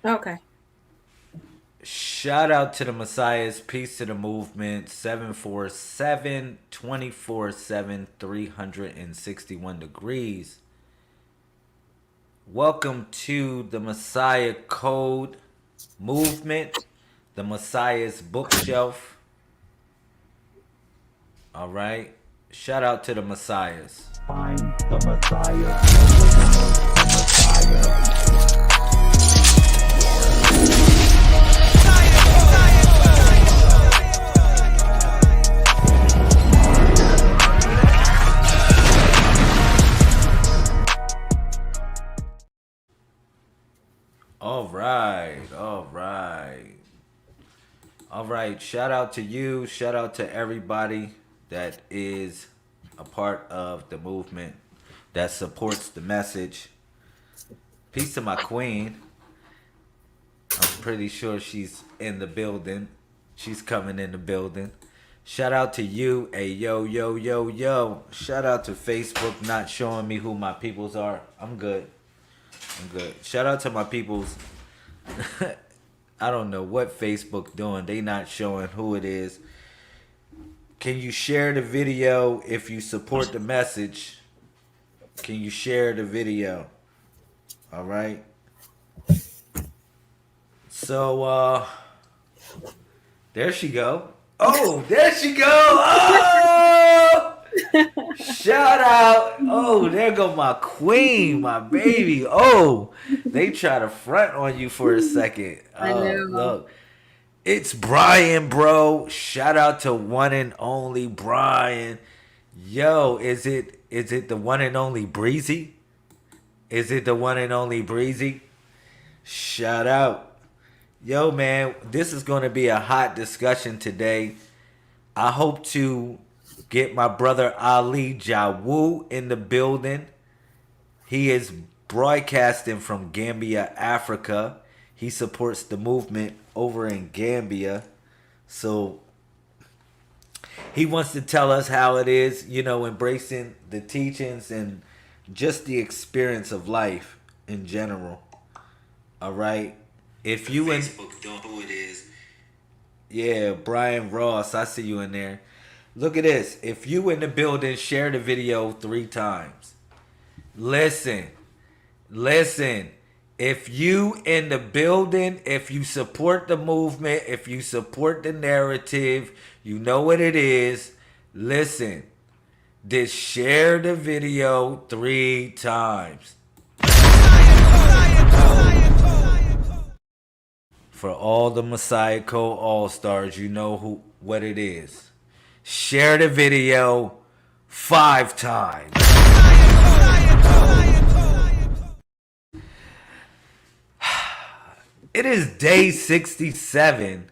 Okay. Shout out to the Messiahs. Peace to the movement. 747 24/7 361 degrees. Welcome to the Messiah Code movement, the Messiah's bookshelf. All right. Shout out to the Messiahs. Find the Messiah. All right. All right. All right. Shout out to you. Shout out to everybody that is a part of the movement that supports the message. Peace to my queen. I'm pretty sure she's in the building. She's coming in the building. Shout out to you. Hey, yo, yo, yo, yo. Shout out to Facebook not showing me who my peoples are. I'm good. I'm good. Shout out to my peoples. I don't know what Facebook doing. They not showing who it is. Can you share the video if you support the message? Can you share the video? All right. So there she go. Oh, there she go. Oh! Shout out. Oh, there go my queen, my baby. Oh, they try to front on you for a second. I know. Look. It's Brian, bro. Shout out to one and only Brian. Yo, is it the one and only Breezy? Is it the one and only Breezy? Shout out. Yo, man, this is going to be a hot discussion today. I hope to get my brother Ali Jawu in the building. He is broadcasting from Gambia, Africa. He supports the movement over in Gambia. So he wants to tell us how it is, embracing the teachings and just the experience of life in general. All right. If you in Facebook don't know who it is. Yeah, Brian Ross, I see you in there. Look at this. If you in the building, share the video 3 times. Listen, listen. If you in the building, if you support the movement, if you support the narrative, you know what it is. Listen, just share the video 3 times. For all the Messiah Code All Stars, you know what it is. Share the video 5 times. It is day 67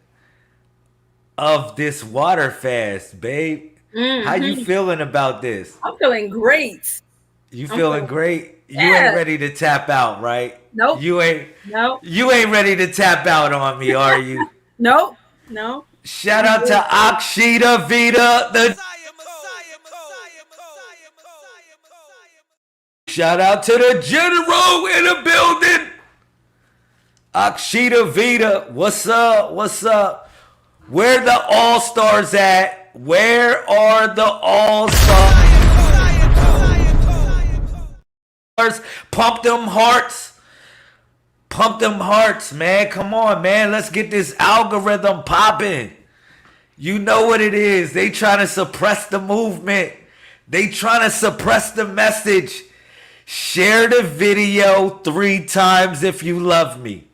of this water fast, babe. How you Hmm. feeling about this? I'm feeling great. You I'm feeling feeling great? You ain't yeah. ready to tap out, right? Nope. You ain't Nope. you ain't ready to tap out on me, are you? Nope. No. Shout I'm out to good. Akshita Vita, the shout out to the general in the building. Akshita Vita, what's up? What's up? Where the All Stars at? Where are the All Stars? Pump them hearts. Pump them hearts, man. Come on, man. Let's get this algorithm popping. You know what it is. They trying to suppress the movement. They trying to suppress the message. Share the video 3 times if you love me.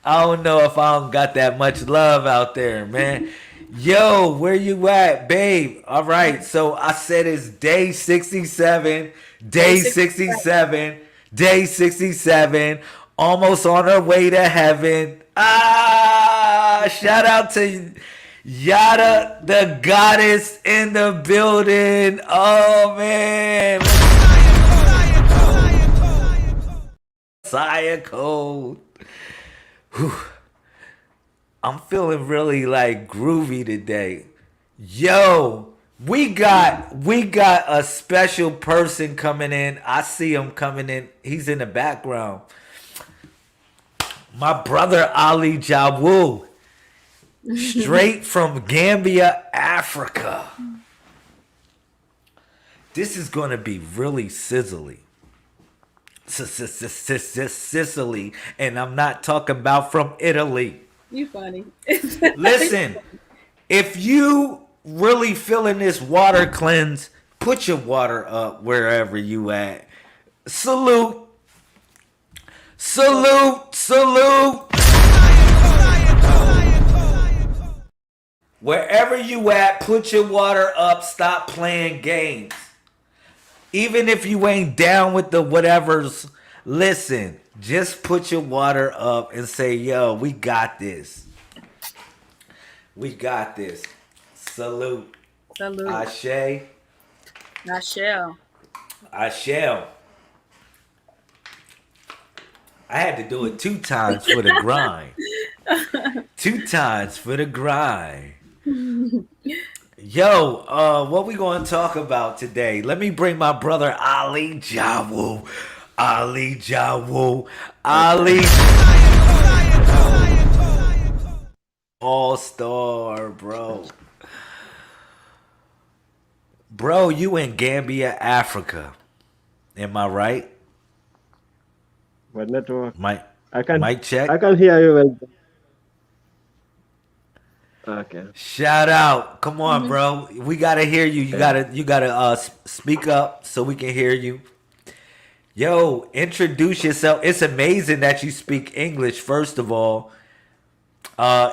I don't know if I don't got that much love out there, man. Yo, where you at, babe? All right, so I said it's day 67, Day day 67. 67, day 67, almost on our way to heaven. Shout out to Yada, the goddess in the building. Oh, man. Messiah Code. Whew. I'm feeling really like groovy today. Yo, We got a special person coming in. I see him coming in. He's in the background. My brother Ali Jawu, straight from Gambia, Africa. This is going to be really sizzly. Sicily, and I'm not talking about from Italy. You funny. Listen, if you really feeling this water cleanse, put your water up wherever you at. Salute, salute, salute. Wherever you at, put your water up. Stop playing games. Even if you ain't down with the whatevers, listen, just put your water up and say, yo, we got this. We got this. Salute. Salute. Ashe. I shall. I shall. I had to do it 2 times for the grind. 2 times for the grind. Yo, what we gonna talk about today? Let me bring my brother Ali Jawu. Ali Jawu. Ali. All-star, bro. Bro, you in Gambia, Africa. Am I right? What network? Mic, I can mic check. I can hear you well. Okay. Shout out. Come on, bro. We gotta hear you. You gotta speak up so we can hear you. Yo, introduce yourself. It's amazing that you speak English, first of all.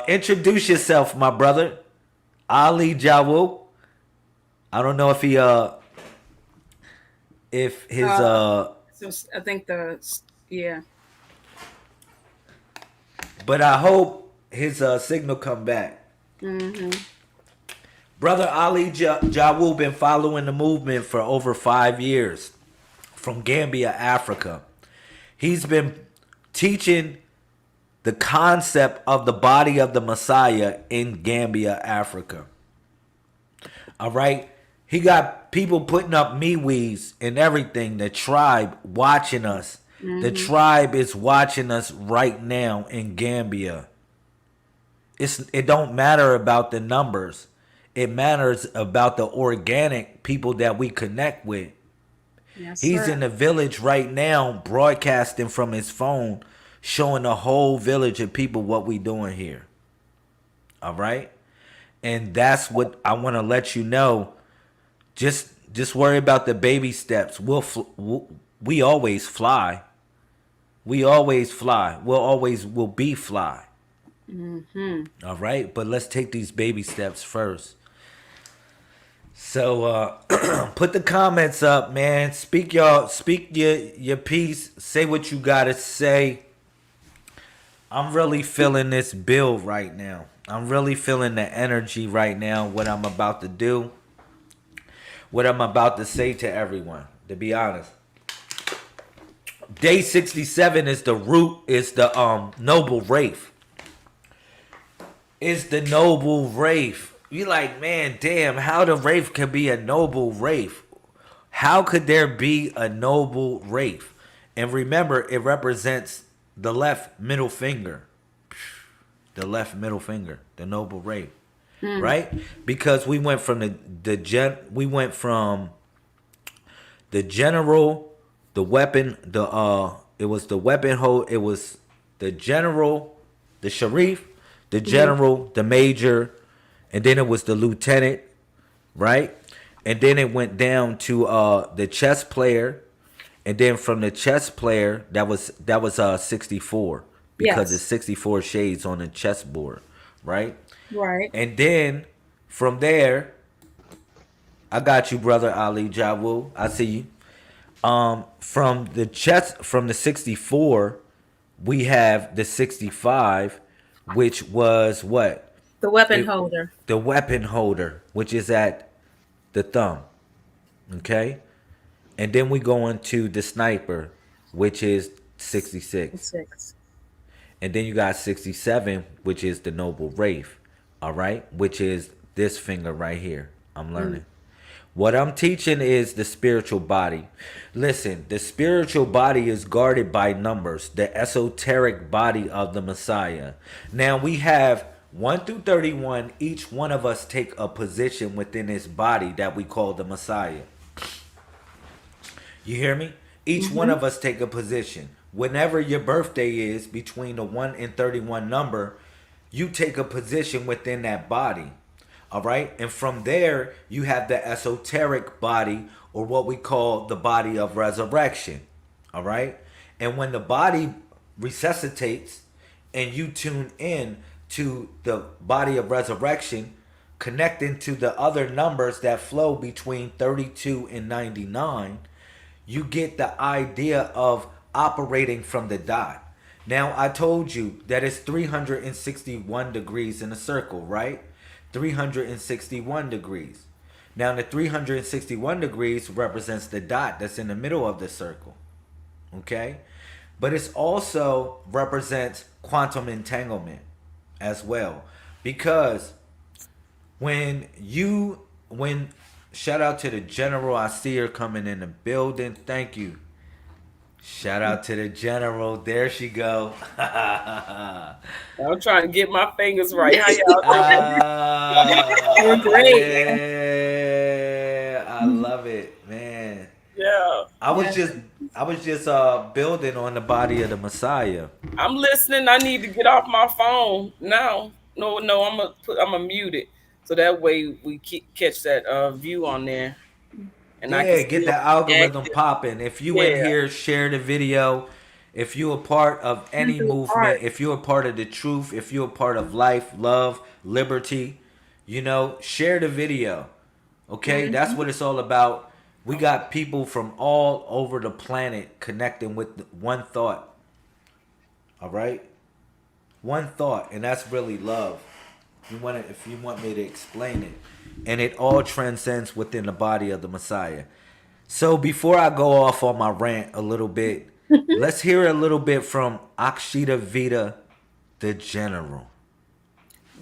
Introduce yourself, my brother. Ali Jawu. I don't know if he if his So I think yeah. but I hope his signal come back. Brother Ali Jawu been following the movement for over 5 years from Gambia, Africa. He's been teaching the concept of the body of the Messiah in Gambia, Africa. All right? He got people putting up MeWe's and everything. The tribe watching us. The tribe is watching us right now in Gambia. It don't matter about the numbers. It matters about the organic people that we connect with. Yes, He's sir. in the village right now, broadcasting from his phone, showing the whole village of people what we doing here. All right? And that's what I want to let you know. Just worry about the baby steps. We always fly. We always fly. We'll be fly. All right, but let's take these baby steps first. So put the comments up, man. Speak your piece. Say what you gotta say. I'm really feeling this build right now. I'm really feeling the energy right now. What I'm about to do. What I'm about to say to everyone. To be honest, day 67 is the noble wraith. Is the noble wraith. You like, man, damn, how the wraith could be a noble wraith? How could there be a noble wraith? And remember, it represents the left middle finger. The left middle finger, the noble wraith. Right? Because we went from the general, the weapon, it was the weapon hold, it was the general, the sharif, the general, the major, and then it was the lieutenant, right? And then it went down to the chess player, and then from the chess player, that was 64 because Yes. it's 64 shades on the chessboard, right? Right. And then from there, I got you, brother Ali Jawu. I see you. From the 64, we have the 65, which was what? The weapon holder. The weapon holder, which is at the thumb. Okay? And then we go into the sniper, which is 66. 6. And then you got 67, which is the noble wraith. All right? Which is this finger right here. I'm learning. What I'm teaching is the spiritual body. Listen, the spiritual body is guarded by numbers, the esoteric body of the Messiah. Now we have 1 through 31, each one of us take a position within this body that we call the Messiah. You hear me? Each one Mm-hmm. of us take a position. Whenever your birthday is between the 1 and 31 number, you take a position within that body. All right? And from there, you have the esoteric body, or what we call the body of resurrection. All right? And when the body resuscitates and you tune in to the body of resurrection, connecting to the other numbers that flow between 32 and 99, you get the idea of operating from the dot. Now, I told you that it's 361 degrees in a circle, right? 361 degrees. Now, the 361 degrees represents the dot that's in the middle of the circle, okay? But it's also represents quantum entanglement as well, because when shout out to the general, I see her coming in the building. Thank you. Shout out to the general. There she go. I'm trying to get my fingers right. How y'all doing? We're great. Yeah, I love it, man. Yeah, I was Yes. just I was just building on the body of the Messiah. I'm listening. I need to get off my phone now. No, no, I'm gonna mute it so that way we catch that view on there, and I can Yeah, get still the be algorithm active. popping. If you in Yeah. here, share the video. If you're a part of any Central movement, Park. if you're a part of the truth, if you're a part of life, love, liberty, share the video. Okay? That's Mm-hmm. what it's all about. We got people from all over the planet connecting with one thought. All right? One thought, and that's really love. If you want me to explain it. And it all transcends within the body of the Messiah. So before I go off on my rant a little bit, let's hear a little bit from Akshita Vita, the General.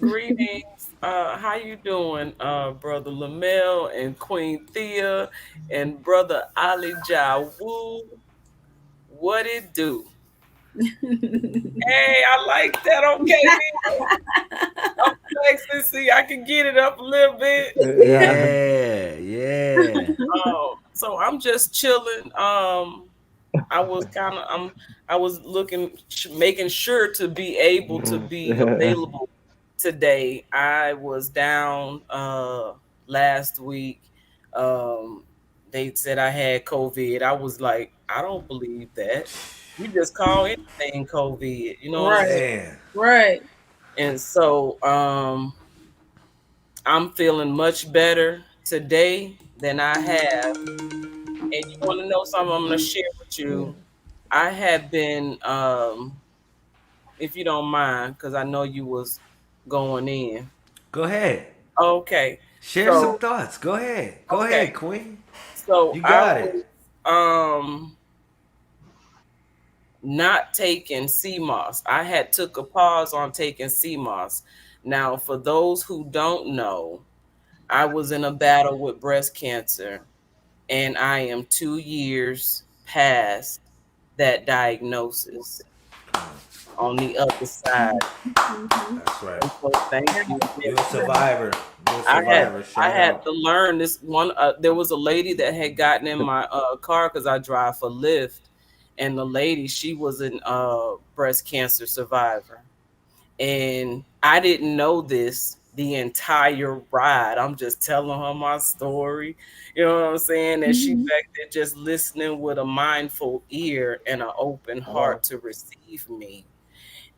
Greetings. How you doing, brother Lemel and Queen Thea and brother Ali Jawu? What it do? Hey, I like that. Okay, then. I'm flexing. See, I can get it up a little bit. Yeah. Yeah, yeah. So I'm just chilling. I was I was making sure to be able to be available today. I was down last week. Um, they said I had COVID. I was like, I don't believe that. You just call anything COVID. You know what I'm saying? Right. Man. Right. And so I'm feeling much better today than I have. And you want to know something I'm going to share with you? I have been, if you don't mind, because I know you was going in. Go ahead. Okay. Share some So, thoughts. Go ahead. Go okay. ahead, Queen. So You I got it. was not taking CMOS. I had took a pause on taking CMOS. Now, for those who don't know, I was in a battle with breast cancer, and I am 2 years past that diagnosis on the other side. Mm-hmm. That's right. And so thank Yeah. you. You're a survivor. You're a I had survivor. I Shout had out. to learn this one. There was a lady that had gotten in my car because I drive for Lyft, and the lady, she was an breast cancer survivor, and I didn't know this the entire ride. I'm just telling her my story. You know what I'm saying? And she Mm-hmm. back there just listening with a mindful ear and an open Oh, heart to receive me.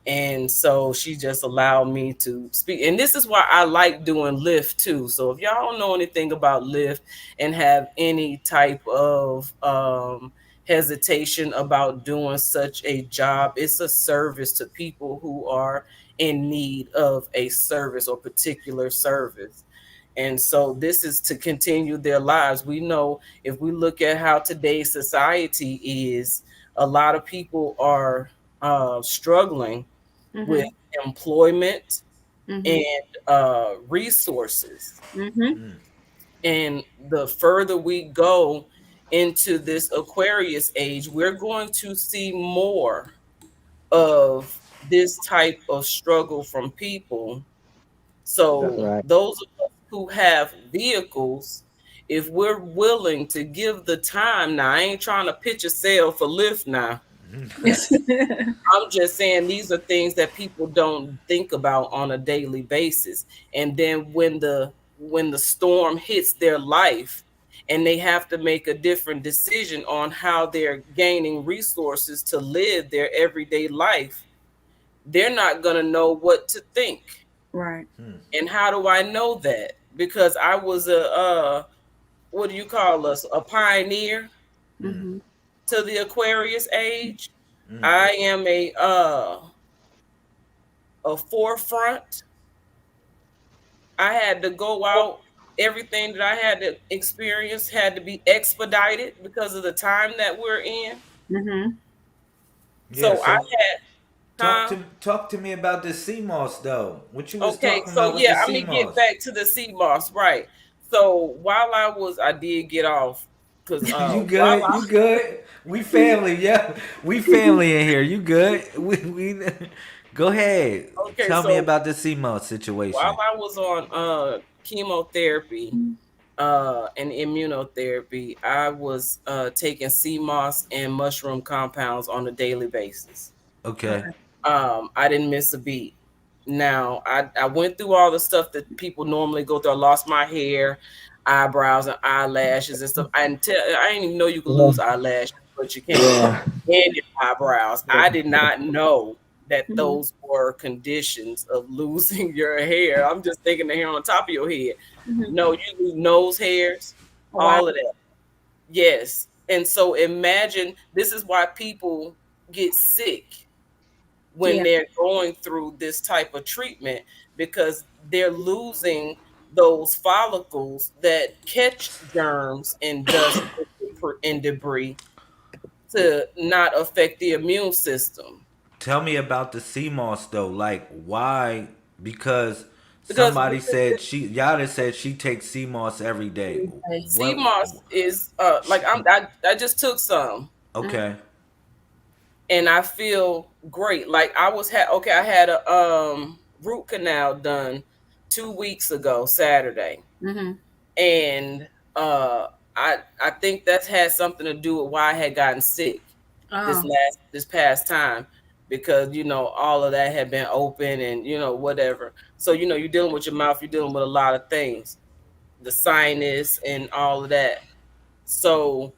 And so she just allowed me to speak. And this is why I like doing Lyft too. So if y'all don't know anything about Lyft and have any type of hesitation about doing such a job, it's a service to people who are in need of a service or particular service. And so this is to continue their lives. We know if we look at how today's society is, a lot of people are struggling with Mm-hmm. employment Mm-hmm. and resources. Mm-hmm. Mm. And the further we go into this Aquarius age, we're going to see more of this type of struggle from people. That's So right. those of us who have vehicles, if we're willing to give the time, now I ain't trying to pitch a sale for Lyft now. I'm just saying these are things that people don't think about on a daily basis. And then when the storm hits their life and they have to make a different decision on how they're gaining resources to live their everyday life, they're not going to know what to think. Right. And how do I know that? Because I was a what do you call us? A pioneer Mm-hmm. to the Aquarius age. I am a forefront. I had to go out. Everything that I had to experience had to be expedited because of the time that we're in. Mm-hmm. Yeah. So I So had, huh? talk to me about the sea moss though. What you was Okay, talking so about with the yeah, I'm sea gonna get moss? back to the sea moss, right? So while I did get off because You while good? You good? We family, yeah. We family in here. You good? We go ahead. okay, Tell me so about the sea moss while situation. I was on chemotherapy and immunotherapy, I was taking sea moss and mushroom compounds on a daily basis. Okay. I didn't miss a beat. Now I went through all the stuff that people normally go through. I lost my hair, eyebrows, and eyelashes and stuff. I didn't even know you could Yeah. lose eyelashes, but you can. Yeah. And your eyebrows. I did not know that Mm-hmm. those were conditions of losing your hair. I'm just thinking the hair on the top of your head. Mm-hmm. No, you lose nose hairs, Oh, wow. all of that. Yes. And so imagine this is why people get sick when Yeah. they're going through this type of treatment because they're losing those follicles that catch germs and dust and debris to not affect the immune system. Tell me about the sea moss though. Like why? Because Because somebody said Yada said she takes sea moss every day. sea What? moss is like I just took some Okay. and I feel great. Like I had a root canal done 2 weeks ago Saturday. Mm-hmm. And uh I think that's had something to do with why I had gotten sick Oh, this past time because all of that had been open and whatever. So you're dealing with your mouth, you're dealing with a lot of things, the sinus and all of that. So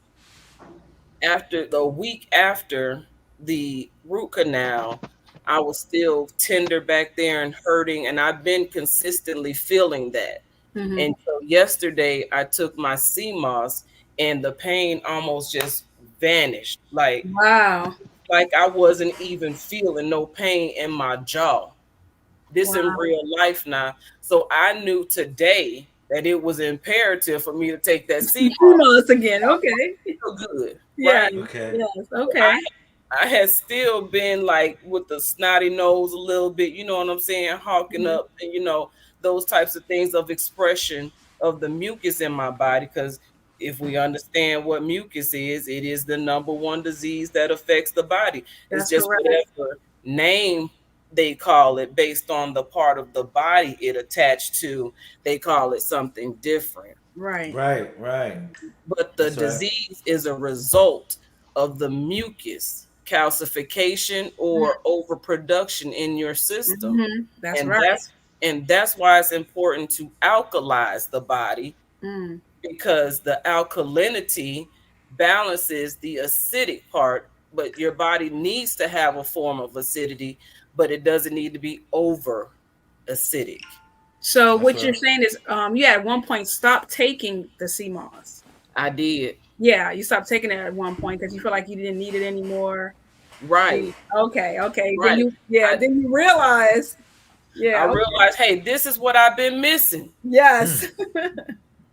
after the week after the root canal, I was still tender back there and hurting, and I've been consistently feeling that. mm-hmm. And so yesterday I took my CMOS and the pain almost just vanished. Wow. Like I wasn't even feeling no pain in my jaw. This in Wow. real life now. So I knew today that it was imperative for me to take that CMOS. Females again. Okay. Feel good, Yeah. right? Okay. Yes. I Okay. I had still been like with the snotty nose a little bit, you know what I'm saying, hawking Mm-hmm. up, and those types of things of expression of the mucus in my body. Because if we understand what mucus is, it is the number one disease that affects the body. It's That's just correct. whatever name they call it based on the part of the body it attached to, they call it something different. Right. Right. Right. But the That's right. disease is a result of the mucus calcification or overproduction in your system. Mm-hmm. That's And right. that's why it's important to alkalize the body, Mm. because the alkalinity balances the acidic part, but your body needs to have a form of acidity, but it doesn't need to be over acidic. So That's what you're right. saying is, you at one point stopped taking the CMOS. I did. Yeah, you stopped taking it at one point because you feel like you didn't need it anymore. Right. Okay. Okay. Then Right. you, yeah. I, Then you realize, I yeah. Okay. realized, hey, this is what I've been missing. Yes.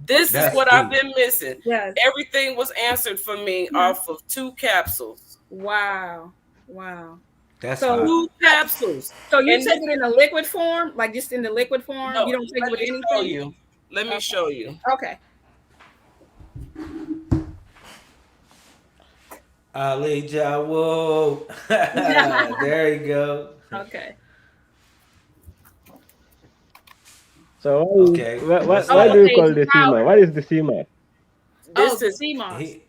This is That's what I've deep. been missing. Yes. Everything was answered for me Mhm. off of 2 capsules. Wow. Wow. That's So, hot. 2 capsules. so you And take it in a liquid form, like just in the liquid form. no, You don't take it let with me show anything. you. Let me Okay. show you. Okay. Ali Jawo. There you go. Okay. So Okay, let's why Oh, do you okay. call It's the sea moss? powder. What is the sea moss? Oh, This the is sea moss. he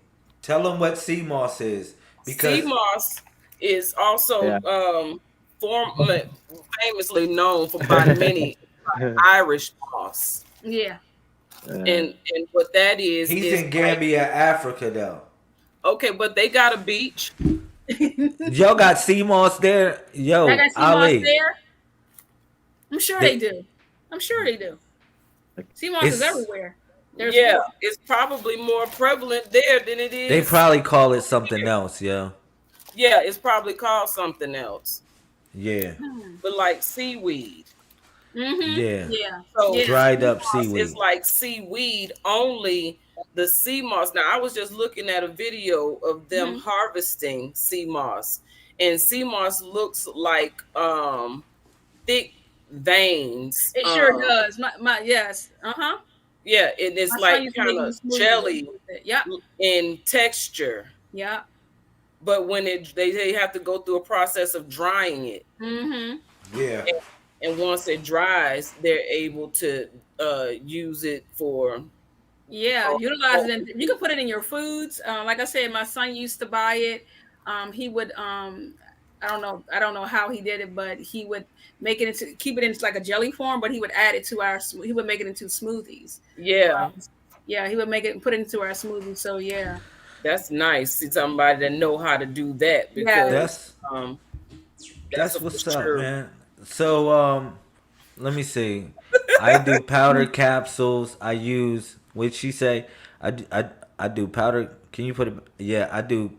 tell him what sea moss is sea because moss is also Yeah. famously known for by many Irish moss. Yeah. And what that he's is in like, Gambia, Africa though. okay, but they got a beach. Y'all got sea moss there, I yo, got sea moss Ali. there. I'm sure they They, do. I'm sure they do. Sea moss is it's everywhere. There's Yeah, it's probably more prevalent there than it they is probably call it something else, yo. Yeah, it's probably called something else, Yeah, but like seaweed. Mm-hmm. yeah. Yeah. So Yeah. Dried sea up moss is seaweed. like seaweed only. The sea moss. Now I was just looking at a video of them Mhm. harvesting sea moss, and sea moss looks like thick veins. It sure does. My yes. Uh-huh. Yeah, it is My son like used to kind make me of smoothies jelly with it. Yep. in texture, Yep. but when they have to go through a process of drying it. Mm-hmm. Yeah. And once it dries, they're able to use it for. Yeah, utilize it. You can put it in your foods. Like I said, my son used to buy it. He would. I don't know. I don't know how he did it, but he would make it into keep it in like a jelly form. But he would add it to our. He would make it into smoothies. Yeah, Yeah, he would make it and put it into our smoothies. So yeah. that's nice. See somebody that know how to do that Yeah. because That's a what's for up, sure. man. So let me see. I do powder capsules. I use what she say. I do powder. Can you put it? Yeah, I do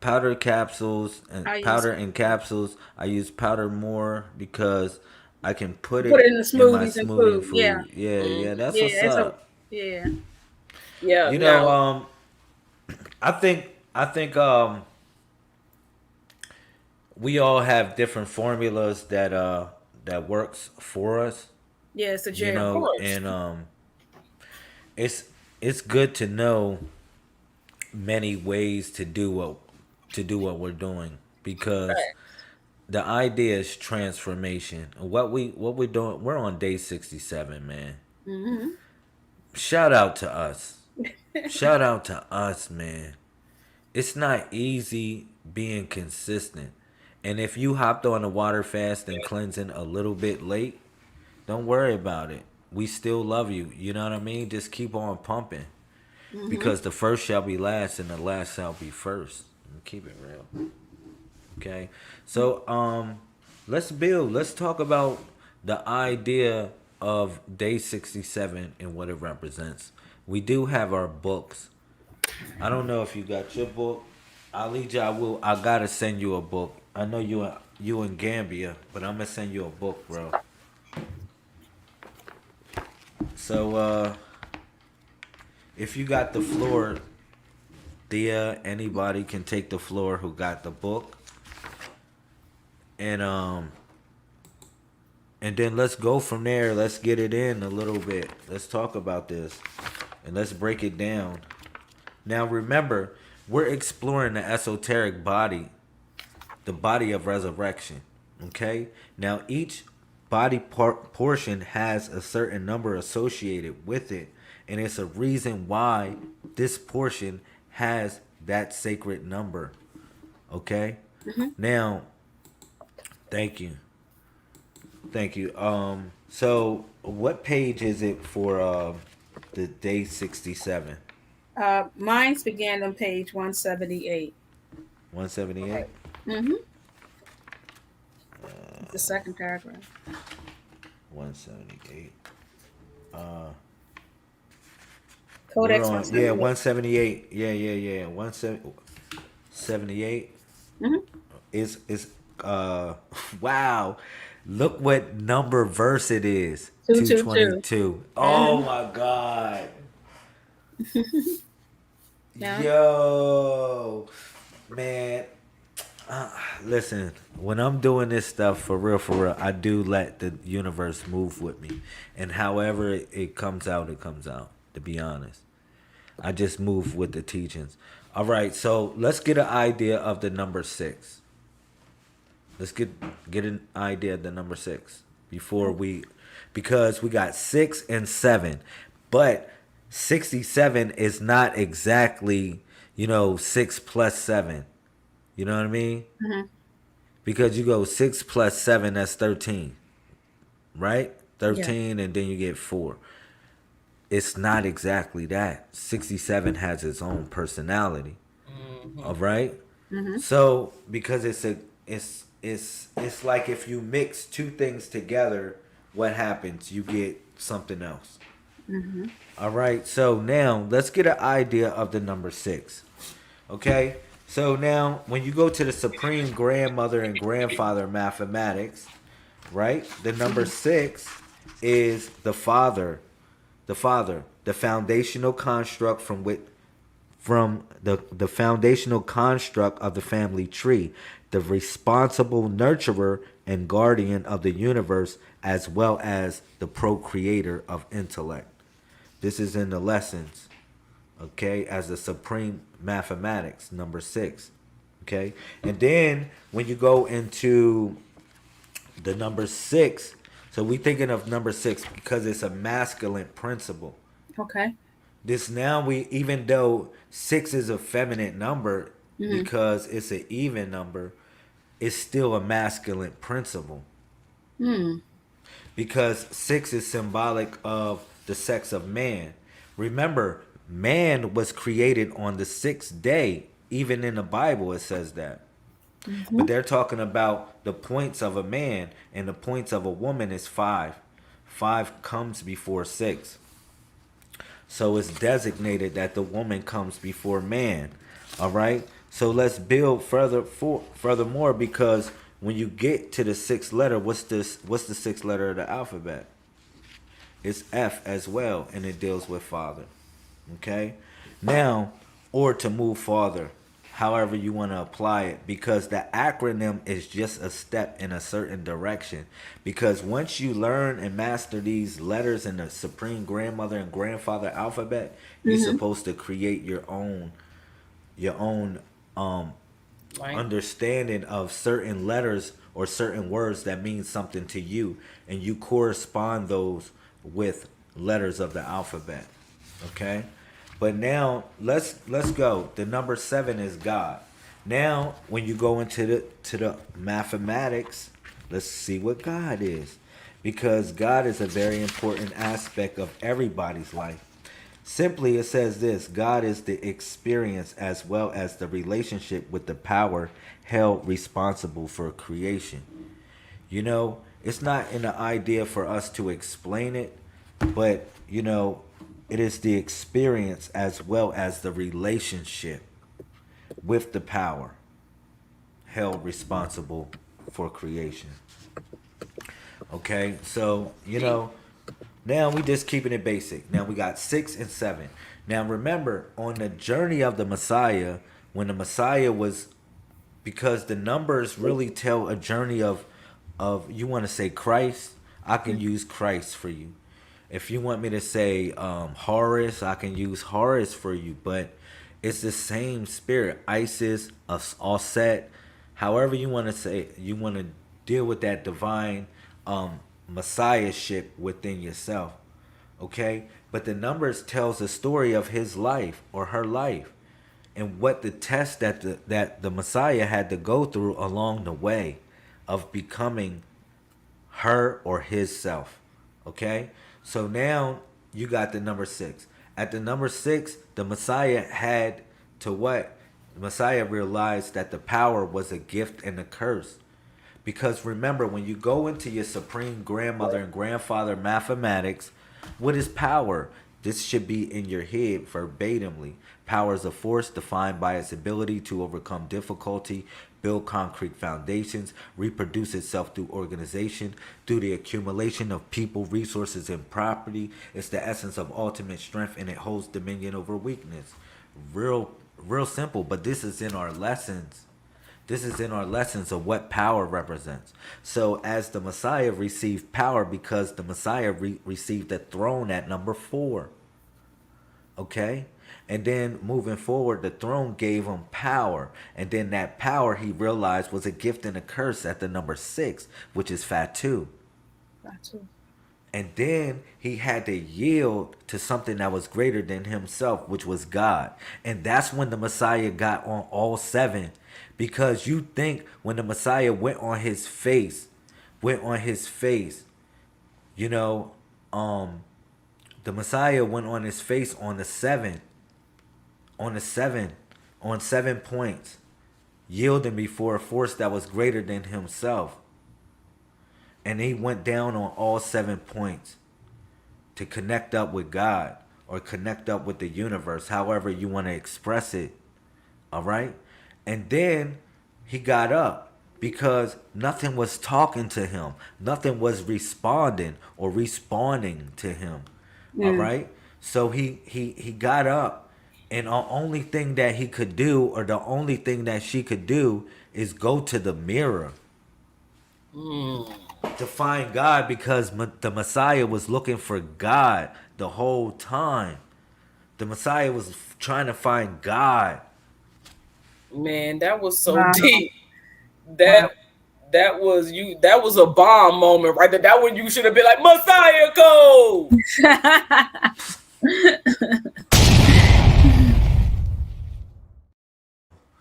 powder capsules and I use powder and capsules. I use powder more because I can put put it it in the in my smoothies and smoothie food. and Yeah. food. Yeah, yeah, that's Yeah. what's It's a up. yeah. Yeah, You know, now I think we all have different formulas that works for us. Yeah. It's a You gel. of know, course. and it's good to know many ways to do what we're doing because Right. the idea is transformation. What we're doing, we're on day 67, man. Mm-hmm. Shout out to us. Shout out to us, man. It's not easy being consistent. And if you hopped on a water fast and cleansing a little bit late, don't worry about it. We still love you. You know what I mean? Just keep on pumping. Mm-hmm. Because the first shall be last and the last shall be first. Keep it real. Okay. So let's build. Let's talk about the idea of day 67 and what it represents. We do have our books. I don't know if you got your book. Ali Jawul, I gotta send you a book. I know you in Gambia, but I'm gonna send you a book, bro. So if you got the floor, Thea, anybody can take the floor who got the book. And then let's go from there. Let's get it in a little bit. Let's talk about this. And let's break it down. Now remember, we're exploring the esoteric body, the body of resurrection. Okay? Now each body portion has a certain number associated with it. And it's a reason why this portion has that sacred number. Okay? Now, thank you. Thank you. So what page is it for the day 67? Mine's began on page 178. 178? Mm-hmm. The second paragraph. 178. Codex We're on, yeah, 178. 178. Yeah. 178 Mm-hmm. is wow. Look what number verse it is. 222. 222. Oh my god. Yeah. Yo, man. Listen, when I'm doing this stuff for real, I do let the universe move with me. And however it comes out, it comes out, to be honest. I just move with the teachings. All right, so let's get an idea of the number six. Let's get an idea of the number six before we, because we got 6 and 7, but 67 is not exactly, 6 plus 7. You know what I mean? Mhm. Because you go 6 plus 7, that's 13, right? Yeah. 13, and then you get 4. It's not exactly that. 67 has its own personality. All right. Mhm. So because it's like if you mix two things together, what happens? You get something else. Mhm. All right. So now let's get an idea of the number six. Okay. So now when you go to the supreme grandmother and grandfather mathematics, right? The number six is the foundational construct from the foundational construct of the family tree, the responsible nurturer and guardian of the universe, as well as the procreator of intellect. This is in the lessons, okay, as the supreme mathematics, number six. Okay. And then when you go into the number six, so we thinking of number six because it's a masculine principle. Okay. This now we, even though six is a feminine number Mhm. because it's an even number, it's still a masculine principle Hmm. because six is symbolic of the sex of man. Remember, man was created on the sixth day. Even in the Bible, it says that. But Mhm. they're talking about the points of a man, and the points of a woman is five. Five comes before six. So it's designated that the woman comes before man. All right. So let's build furthermore, because when you get to the sixth letter, what's this? What's the sixth letter of the alphabet? It's F as well, and it deals with father. Okay. Now, or to move farther, however you want to apply it, because the acronym is just a step in a certain direction. Because once you learn and master these letters in the supreme grandmother and grandfather alphabet, you're Mhm. supposed to create your own Right. understanding of certain letters or certain words that mean something to you, and you correspond those with letters of the alphabet. Okay. But now let's go. The number 7 is God. Now when you go into the mathematics, let's see what God is, because God is a very important aspect of everybody's life. Simply, it says this: God is the experience as well as the relationship with the power held responsible for creation. It's not an idea for us to explain it, but, it is the experience as well as the relationship with the power held responsible for creation. Okay, so, now we just keeping it basic. Now we got 6 and 7. Now remember, on the journey of the Messiah, when the Messiah was, because the numbers really tell a journey of you want to say Christ, I can use Christ for you. If you want me to say Horus, I can use Horus for you. But it's the same spirit, Isis, Osset, however you want to say, you want to deal with that divine messiahship within yourself. Okay, but the numbers tells a story of his life or her life, and what the test that the Messiah had to go through along the way of becoming her or his self. Okay? So now you got the number 6. At the number 6, the Messiah had to what? The Messiah realized that the power was a gift and a curse. Because remember, when you go into your supreme grandmother and grandfather mathematics, what is power? This should be in your head verbatimly. Power is a force defined by its ability to overcome difficulty, build concrete foundations, reproduce itself through organization, through the accumulation of people, resources, and property. It's the essence of ultimate strength, and it holds dominion over weakness. Real simple, but this is in our lessons. This is in our lessons of what power represents. So as the Messiah received power, because the Messiah received the throne at number 4. Okay? And then moving forward, the throne gave him power. And then that power he realized was a gift and a curse at the number 6, which is Fatu. Fatu. And then he had to yield to something that was greater than himself, which was God. And that's when the Messiah got on all 7. Because you think when the Messiah went on his face, you know, the Messiah went on his face on the 7, on 7 points, yielding before a force that was greater than himself. And he went down on all 7 points to connect up with God or connect up with the universe, however you want to express it. All right? And then he got up because nothing was talking to him. Nothing was responding or responding to him. All right? So he got up, and the only thing that he could do, or the only thing that she could do, is go to the mirror to find God, because the Messiah was looking for God the whole time. The Messiah was trying to find God. Man, that was so Wow. deep. Wow. That was you. That was a bomb moment right there. That one you should have been like, Messiah, go.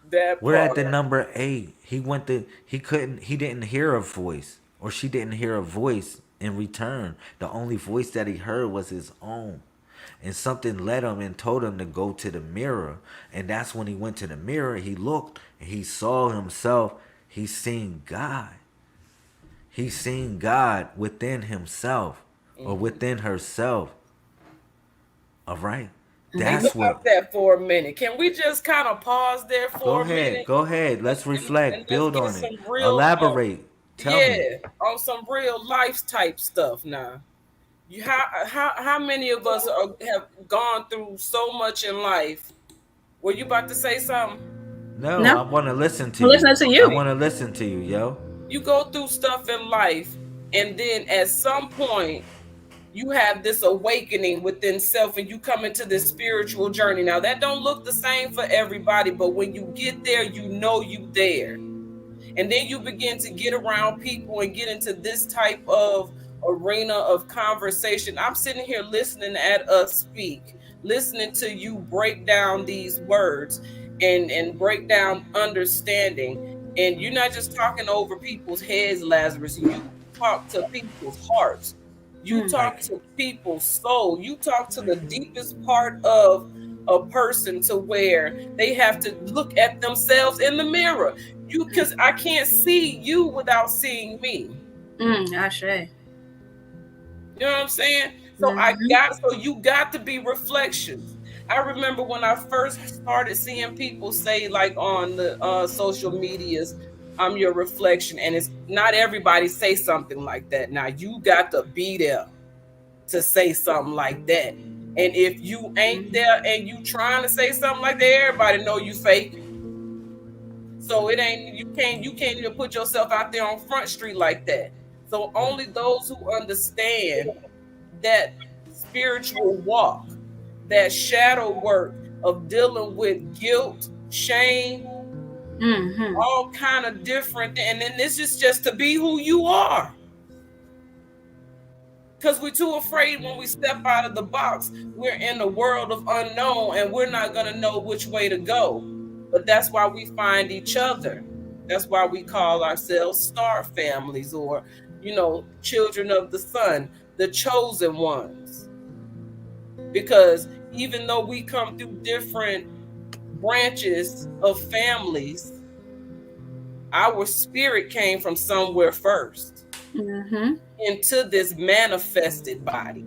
That We're at part. the number 8. He didn't hear a voice, or she didn't hear a voice in return. The only voice that he heard was his own. And something led him and told him to go to the mirror. And that's when he went to the mirror. He looked and he saw himself. He seen God. He seen God within himself, or within herself. All right. Think That's about what. that for a minute. Can we just kind of pause there Go for a ahead. minute Go ahead. Let's and reflect. let's Build get on it. some real, Elaborate. Tell me. yeah, on some real life type stuff now. How many of us have gone through so much in life? Were you about to say something? No, No, I want to listen to I'm you. listening to I you. want to listen to you, yo. You go through stuff in life, and then at some point you have this awakening within self, and you come into this spiritual journey. Now that don't look the same for everybody, but when you get there, you know you there. And then you begin to get around people and get into this type of arena of conversation. I'm sitting here listening at us speak, listening to you break down these words and break down understanding. And you're not just talking over people's heads, Lazarus. You talk to people's hearts. You talk Like, to people's soul. You talk to like, the deepest part of a person, to where they have to look at themselves in the mirror. Because I can't see you without seeing me. Ashe. You know what I'm saying? Mm-hmm. So you got to be reflections. I remember when I first started seeing people say, like, on the social medias, I'm your reflection. And it's not everybody say something like that. Now you got to be there to say something like that. And if you ain't there and you trying to say something like that, everybody know you fake. So it ain't, you can't even put yourself out there on Front Street like that. So only those who understand that spiritual walk, that shadow work of dealing with guilt, shame, Mm-hmm. all kind of different. And then this is just to be who you are. Because we're too afraid when we step out of the box. We're in a world of unknown, and we're not going to know which way to go. But that's why we find each other. That's why we call ourselves star families, or, children of the sun, the chosen ones. Because even though we come through different branches of families, our spirit came from somewhere first into this manifested body.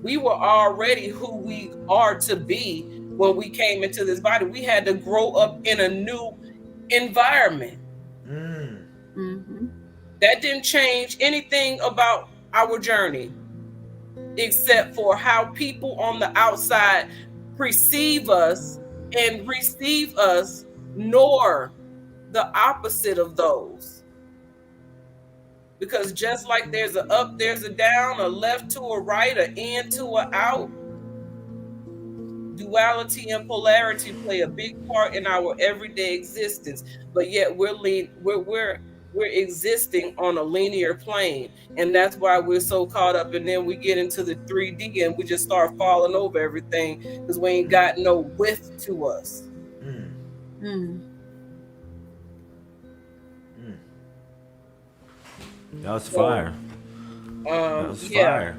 We were already who we are to be when we came into this body. We had to grow up in a new environment. That didn't change anything about our journey, except for how people on the outside perceive us and receive us, nor the opposite of those. Because just like there's a up, there's a down, a left to a right, an in to a out, duality and polarity play a big part in our everyday existence, but yet we're existing on a linear plane, and that's why we're so caught up. And then we get into the 3D and we just start falling over everything because we ain't got no width to us. Mm. That was fire. That was fire.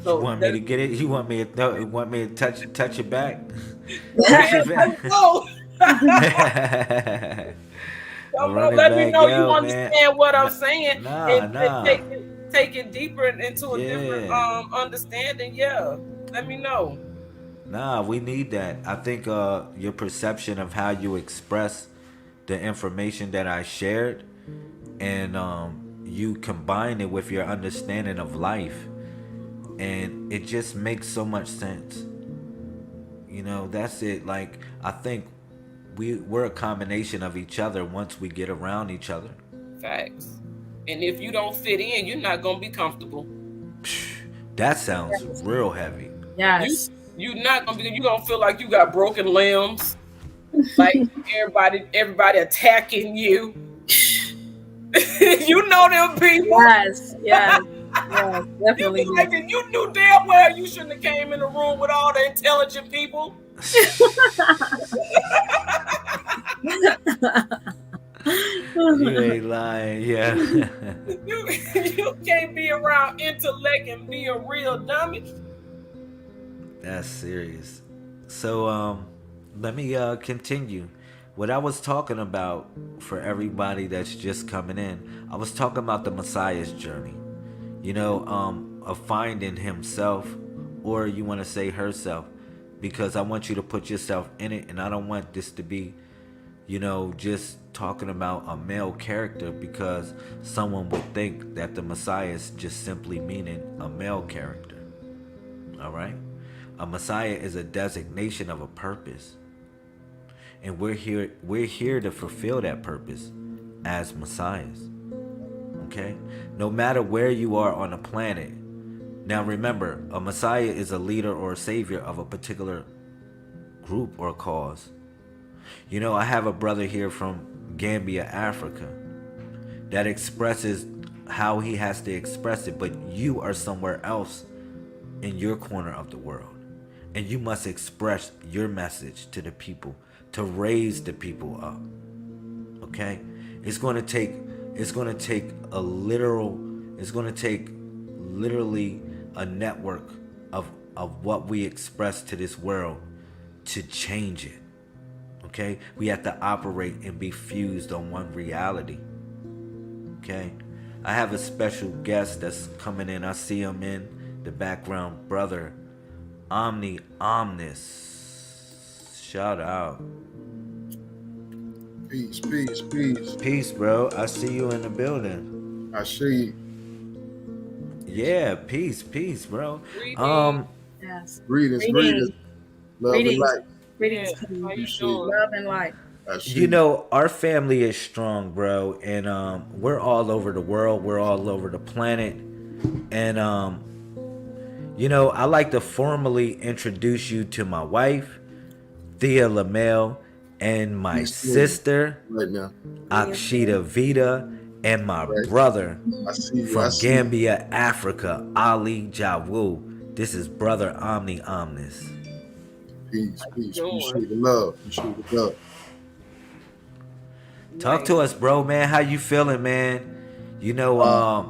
So You want me to get it? You want me to touch it back? No. Let me know you understand what I'm saying. And take it deeper into a different understanding. Yeah. Let me know. Nah, we need that. I think your perception of how you express the information that I shared, and you combine it with your understanding of life, and it just makes so much sense. You know, that's it. Like, I think we're a combination of each other once we get around each other. Facts. And if you don't fit in, you're not gonna be comfortable. That sounds real heavy. Yes. You're not gonna be. You're gonna feel like you got broken limbs, like everybody attacking you. You know them people. Yes, definitely. You knew damn well you shouldn't have came in the room with all the intelligent people. You ain't lying, yeah. You can't be around intellect and be a real dummy. That's serious. So let me continue. What I was talking about, for everybody that's just coming in, I was talking about the Messiah's journey. You know, of finding himself, or you want to say herself, because I want you to put yourself in it, and I don't want this to be, you know, just talking about a male character, because someone would think that the Messiah is just simply meaning a male character. All right? A Messiah is a designation of a purpose. And we're here to fulfill that purpose as Messiahs. Okay? No matter where you are on the planet. Now remember, a Messiah is a leader or a savior of a particular group or cause. You know, I have a brother here from Gambia, Africa, that expresses how he has to express it, but you are somewhere else in your corner of the world. And you must express your message to the people, to raise the people up. Okay? It's going to take literally a network of what we express to this world to change it. Okay? We have to operate and be fused on one reality. Okay? I have a special guest that's coming in. I see him in the background, brother Omni, Omnis. Shout out. Peace. Peace, bro. I see you in the building. I see you. Yeah, peace, bro. Yes. Greetings. Love and light. Greetings. How you doing? Love and light. You know, our family is strong, bro, and we're all over the world. We're all over the planet, and you know, I like to formally introduce you to my wife, Thea Lemel, and my sister, right now, Akshita Vita, and my brother from Gambia, Africa, Ali Jawu. This is brother Omni Omnis. Peace. Appreciate the love. Talk to us, bro, man. How you feeling, man? You know,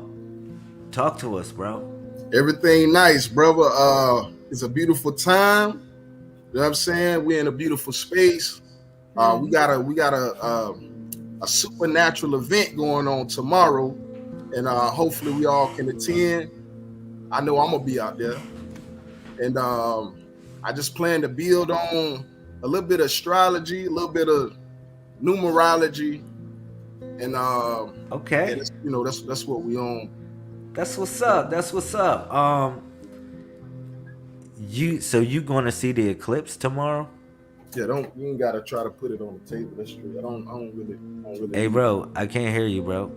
talk to us, bro. Everything nice, brother. It's a beautiful time. You know what I'm saying? We're in a beautiful space. We got a supernatural event going on tomorrow, and hopefully we all can attend. I know I'm gonna be out there, and I just plan to build on a little bit of astrology, a little bit of numerology, and okay, and you know that's what we on. That's what's up. You gonna see the eclipse tomorrow? Yeah, you ain't gotta try to put it on the table. That's true. I don't really. Hey, bro, I can't hear you, bro.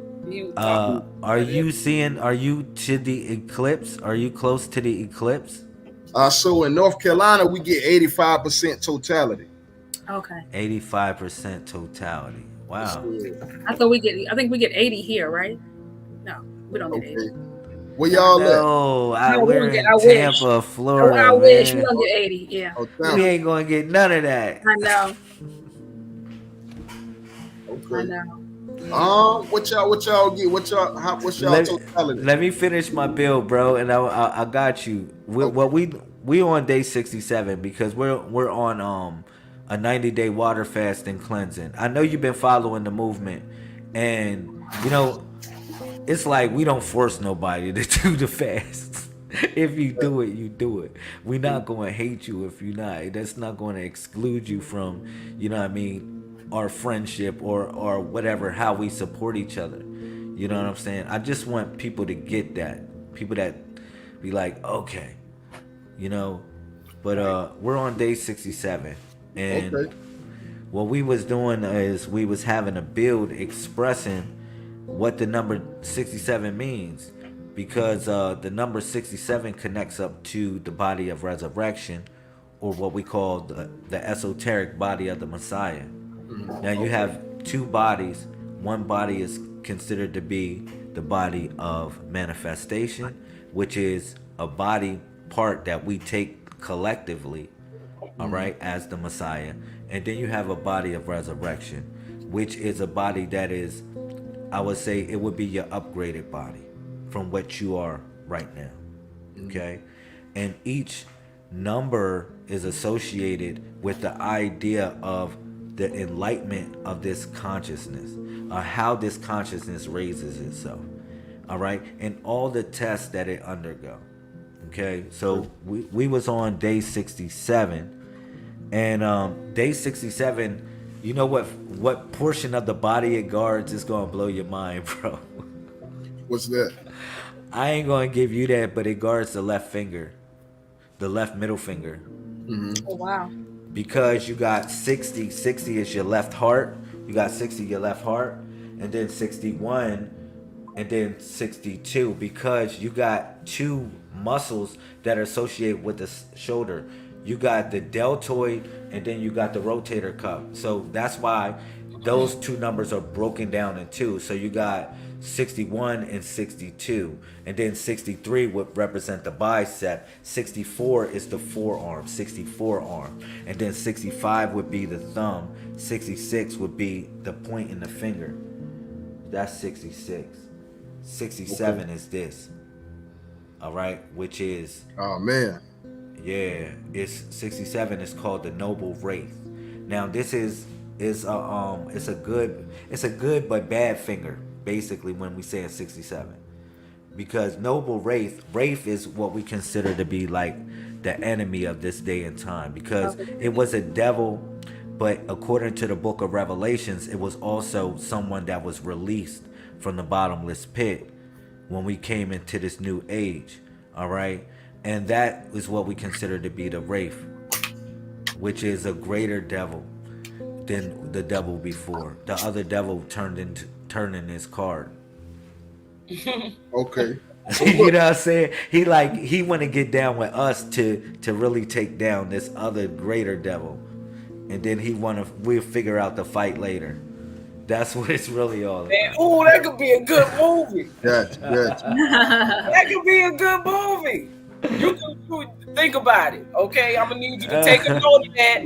Are you to the eclipse? Are you close to the eclipse? So in North Carolina, we get 85% totality. Okay. 85% totality. Yes, Wow. sir. I thought we get. I think we get 80 here, right? No, we don't get 80. Okay. Where No, y'all at? No, no, we we're don't get. in I wish. Tampa, Florida, I wish we man. don't get 80. Yeah, Oh, We Tampa. ain't gonna get none of that. I know. I Okay. know. What y'all get? What's y'all Let, totality? let me finish my bill, bro, and I got you. Okay. We on day 67 because we're on a 90-day water fast and cleansing. I know you've been following the movement, and you know it's like we don't force nobody to do the fast. If you do it, you do it. We're not going to hate you if you're not. That's not going to exclude you from, you know what I mean, our friendship or whatever, how we support each other. You know what I'm saying? I just want people to get that. People that be like, okay, you know. But we're on day 67. And Okay. what we was doing is we was having a build expressing what the number 67 means, because the number 67 connects up to the body of resurrection, or what we call the esoteric body of the Messiah. Now you have two bodies. One body is considered to be the body of manifestation, which is a body part that we take collectively, all right, as the Messiah. And then you have a body of resurrection, which is a body that is, I would say, it would be your upgraded body from what you are right now. Okay? And each number is associated with the idea of the enlightenment of this consciousness, or how this consciousness raises itself. All right? And all the tests that it undergo. Okay? So we was on day 67. And day 67, you know what portion of the body it guards is gonna blow your mind, bro. What's that? I ain't gonna give you that, but it guards the left finger, the left middle finger, Oh wow. because you got 60. 60 is your left heart. You got 60 your left heart, and then 61, and then 62, because you got two muscles that are associated with the shoulder. You got the deltoid, and then you got the rotator cuff. So that's why those two numbers are broken down in two. So you got 61 and 62, and then 63 would represent the bicep. 64 is the forearm, 64 arm, and then 65 would be the thumb. 66 would be the point in the finger. That's 66. 67 is this. All right, which is, Oh man. yeah, it's 67 is called the noble wraith. Now this is it's a good but bad finger, basically, when we say it's 67. Because noble wraith is what we consider to be like the enemy of this day and time, because it was a devil, but according to the book of Revelations, it was also someone that was released from the bottomless pit when we came into this new age. All right, and that is what we consider to be the wraith, which is a greater devil than the devil before. The other devil turned in his card. Okay. You know what I'm saying? He want to get down with us to really take down this other greater devil, and then we'll figure out the fight later. That's what it's really all about. Oh, that could be a good movie. Gotcha. That could be a good movie. You think about it, okay? I'm gonna need you to take a note of that.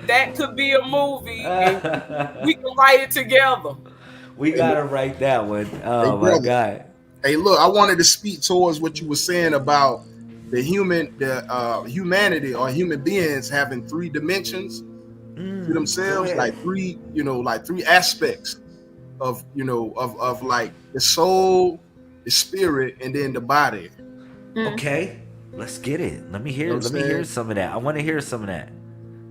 That could be a movie, and we can write it together. We gotta write that one. Oh my brother. God. Hey, look, I wanted to speak towards what you were saying about the humanity or human beings having three dimensions to themselves, like three aspects of like the soul, the spirit, and then the body. Okay, let's get it. Let me hear. You know what Let I'm me hear saying? some of that. I want to hear some of that.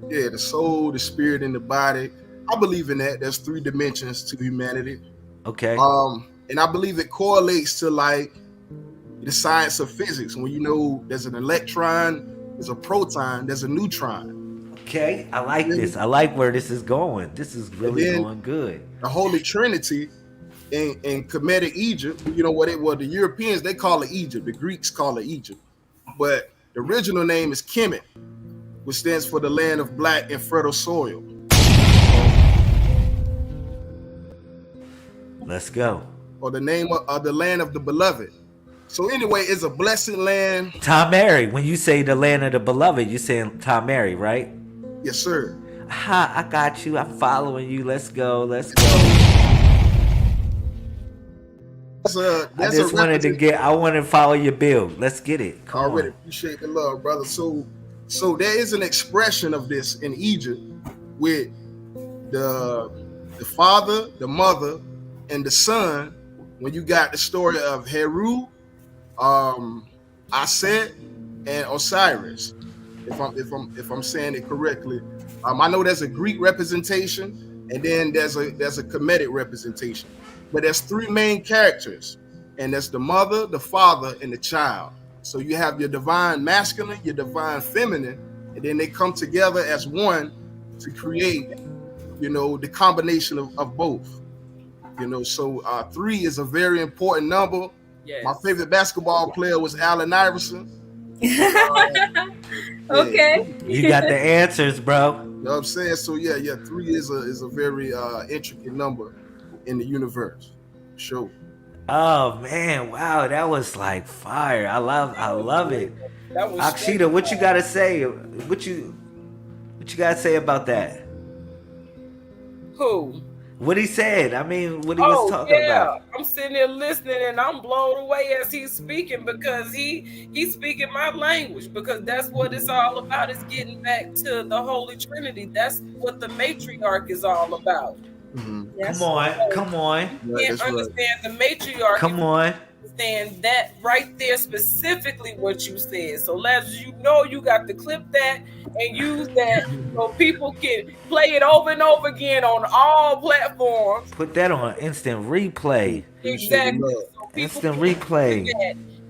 Yeah, the soul, the spirit, and the body. I believe in that. There's three dimensions to humanity. Okay. And I believe it correlates to like the science of physics. When you know there's an electron, there's a proton, there's a neutron. Okay, I like this. I like where this is going. This is really going good. The Holy Trinity in Kemetic Egypt, you know what it was? The Europeans, they call it Egypt. The Greeks call it Egypt. But The original name is Kemet, which stands for the land of black and fertile soil. Let's go. Or the name of the land of the beloved. So anyway, it's a blessed land. Tom Mary, when you say the land of the beloved, you're saying Tom Mary, right? Yes, sir. Ha, I got you. I'm following you. Let's go. Let's go. I want to follow your build. Let's get it. Come already on. Appreciate the love, brother. So there is an expression of this in Egypt with the father, the mother, and the son. When you got the story of Heru, Aset, and Osiris, if I'm saying it correctly. I know there's a Greek representation, and then there's a Kemetic representation. But there's three main characters, and that's the mother, the father, and the child. So you have your divine masculine, your divine feminine, and then they come together as one to create, the combination of both. So 3 is a very important number. Yes. My favorite basketball player was Allen Iverson. Okay. You got the answers, bro. You know what I'm saying? So yeah, 3 is a very intricate number in the universe. Sure. Oh man, wow, that was like fire. I love it. Akshita, what you gotta say? What you gotta say about that? Who? What he said. I mean, what he was talking about. I'm sitting there listening and I'm blown away as he's speaking, because he's speaking my language, because that's what it's all about, is getting back to the Holy Trinity. That's what the matriarch is all about. Mm-hmm. Yes. Come on. You can't understand the matriarch. Come on. Understand that right there, specifically what you said. So Lazarus, you got to clip that and use that so people can play it over and over again on all platforms. Put that on instant replay. Exactly. So instant replay.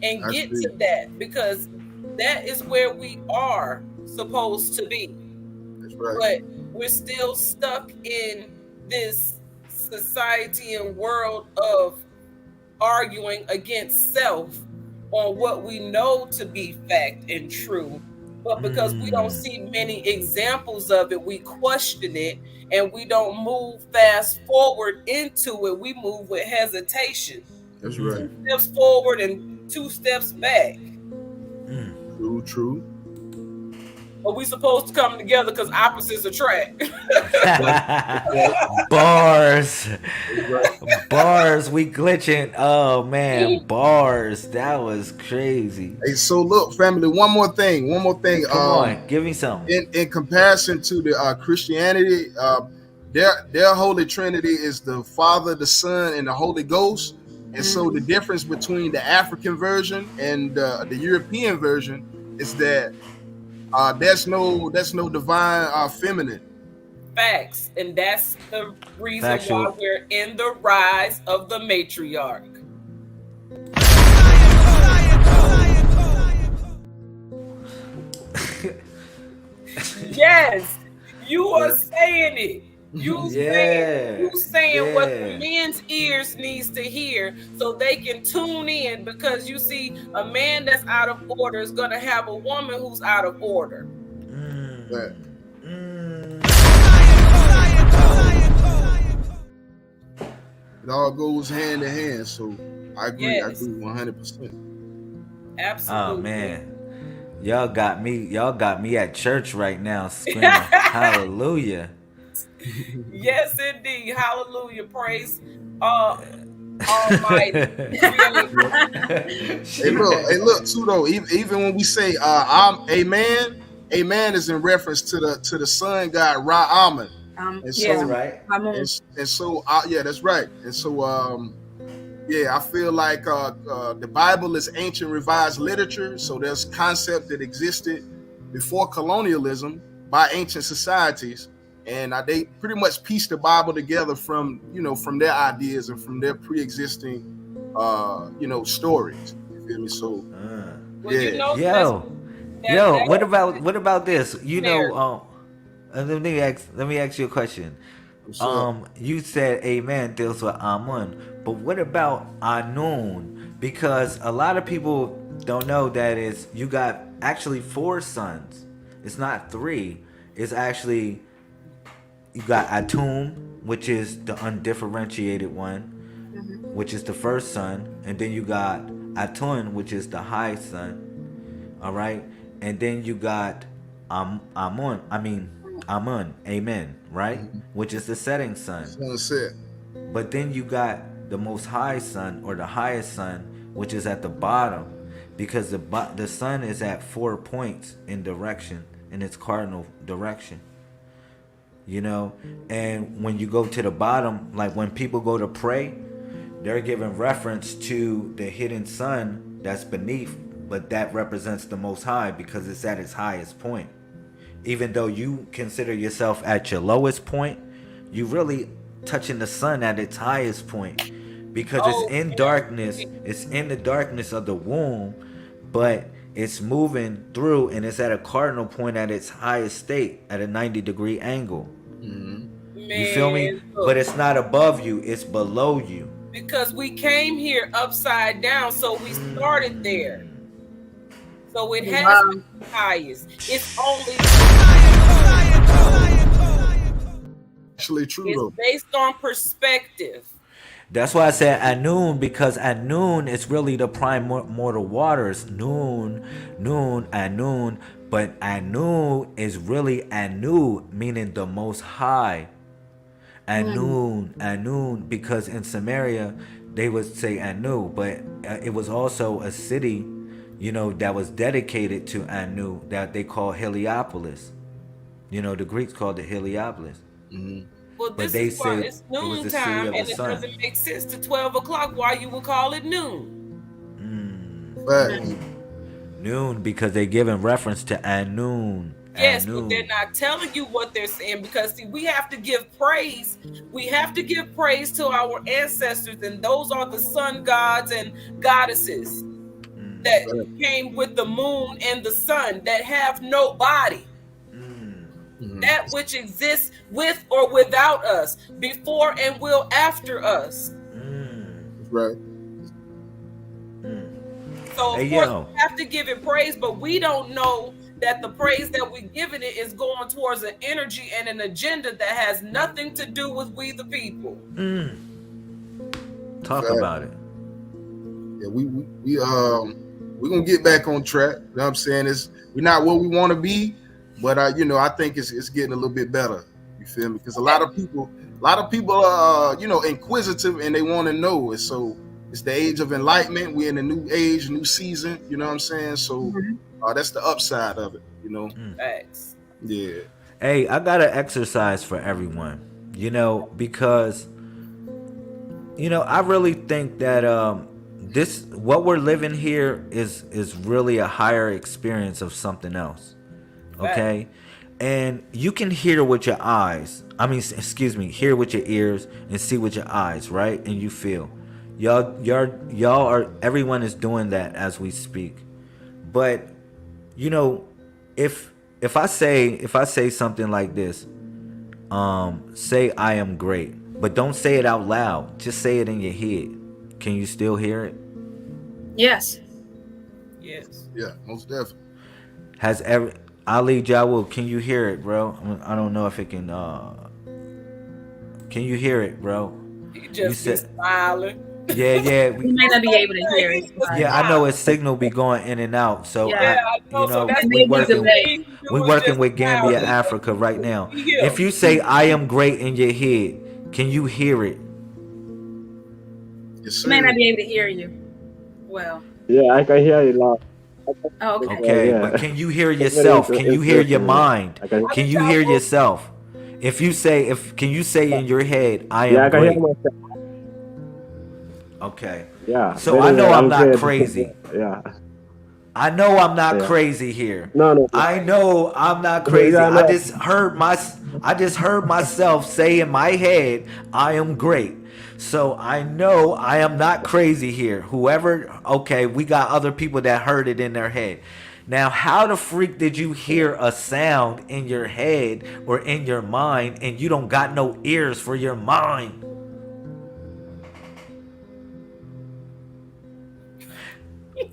And get to that, because that is where we are supposed to be. That's right. But we're still stuck in this society and world of arguing against self on what we know to be fact and true, but because we don't see many examples of it, we question it, and we don't move fast forward into it. We move with hesitation. That's right. 2 steps forward and 2 steps back. True. But we supposed to come together because opposites attract. Bars. We glitching. Oh man, bars. That was crazy. Hey, so look, family. One more thing. Come on, give me some. In comparison to the Christianity, their Holy Trinity is the Father, the Son, and the Holy Ghost. And so the difference between the African version and the European version is that there's no divine feminine. Facts. And that's the reason why we're in the rise of the matriarch. Yes, you are saying it. You saying what the men's ears needs to hear, so they can tune in, because you see, a man that's out of order is gonna have a woman who's out of order. It all goes hand in hand, so I agree. Yes. I agree 100%. Absolutely. Oh man, y'all got me at church right now screaming hallelujah. Yes, indeed. Hallelujah. Praise Almighty. Hey, look, too though. Even when we say amen is in reference to the sun god Ra-Amen. And so, that's right. And so, that's right. And so, I feel like the Bible is ancient revised literature. So there's concept that existed before colonialism by ancient societies. And they pretty much pieced the Bible together from their ideas and from their pre-existing, stories. You feel me? So, what about this? Let me ask you a question. You said amen deals with Amun, but what about Anun? Because a lot of people don't know that you got actually 4 suns. It's not 3. It's actually, you got Atum, which is the undifferentiated one, which is the first sun, and then you got Atun, which is the high sun. All right, and then you got Amun. I mean Amun, Amen, right, which is the setting sun. Sunset. But then you got the most high sun, or the highest sun, which is at the bottom, because the sun is at 4 points in direction, in its cardinal direction. You know, and when you go to the bottom, like when people go to pray, they're giving reference to the hidden sun that's beneath, but that represents the most high because it's at its highest point. Even though you consider yourself at your lowest point, you really touching the sun at its highest point, because it's in darkness. It's in the darkness of the womb, but it's moving through, and it's at a cardinal point at its highest state at a 90-degree angle. You feel me? But it's not above you, it's below you. Because we came here upside down, so we started there. So it has to be the highest. It's only Actually true it's though. based on perspective. That's why I said Anun, because Anun is really the primordial waters. Noon, Anun. But Anu is really Anu, meaning the most high. Anun, because in Samaria they would say Anu, but it was also a city, you know, that was dedicated to Anu, that they call Heliopolis. You know, the Greeks called it Heliopolis. Well, But this they is why said it's it was noon the city time, of the and it sun. doesn't make sense to 12 o'clock why you would call it noon. Facts. Noon, because they giving reference to Anun. Yes, Anu. but they're not telling you what they're saying, because see, we have to give praise. We have to give praise to our ancestors, and those are the sun gods and goddesses that came with the moon and the sun, that have no body. That which exists with or without us, before and will after us. Right. So of Hey, course yo. we have to give it praise, but we don't know that the praise that we're giving it is going towards an energy and an agenda that has nothing to do with we the people. Talk Fact. about it. Yeah, we gonna get back on track. You know what I'm saying? We're not where we want to be, but I think it's getting a little bit better. You feel me? Because a lot of people are inquisitive, and they want to know. And so it's the age of enlightenment. We're in a new age, new season. You know what I'm saying? So that's the upside of it. You know? Thanks. Yeah. Hey, I got an exercise for everyone, because, I really think that what we're living here is really a higher experience of something else. Okay? And you can hear with your eyes. Hear with your ears and see with your eyes, right? And you feel. Everyone is doing that as we speak. But, if I say something like this, say I am great, but don't say it out loud. Just say it in your head. Can you still hear it? Yes. Yes. Yeah, most definitely. Ali Jawul, can you hear it, bro? I don't know if it can. Can you hear it, bro? He just be smiling. Yeah. We may not be able to hear it. Yeah, I know his signal be going in and out. So Yeah, I know. So that's we what we working with Gambia, Africa right now. If you say I am great in your head, can you hear it? Yes, We may not be able to hear you. Well. Yeah, I can hear you loud. Oh, okay. Okay, Yeah. but can you hear yourself? Can you hear your mind? Can you hear yourself? Can you say in your head, I am Yeah, I can hear great? myself. Okay. Yeah. So I know I'm not great. crazy. Yeah. I know I'm not crazy here. No. I know I'm not crazy. Yeah, I just heard myself say in my head, I am great. So I know I am not crazy here. We got other people that heard it in their head. Now, how the freak did you hear a sound in your head or in your mind and you don't got no ears for your mind?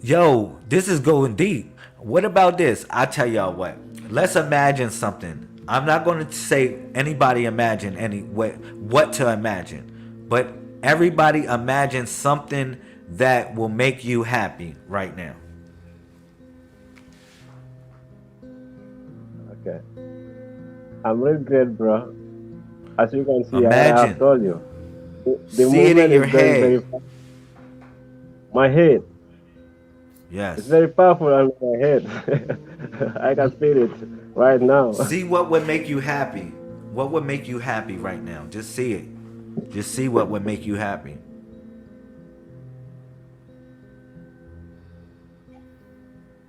Yo, this is going deep. What about this? I tell y'all what. Let's imagine something. I'm not going to say anybody imagine what to imagine, but everybody imagine something that will make you happy right now. Okay. I'm really great, bro. As you can see, I have Imagine. told you. The See it in movement your is very, head. very my head. It's Yes. very powerful on my head. I can feel it right now. See what would make you happy. What would make you happy right now? Just see it. Just see what would make you happy.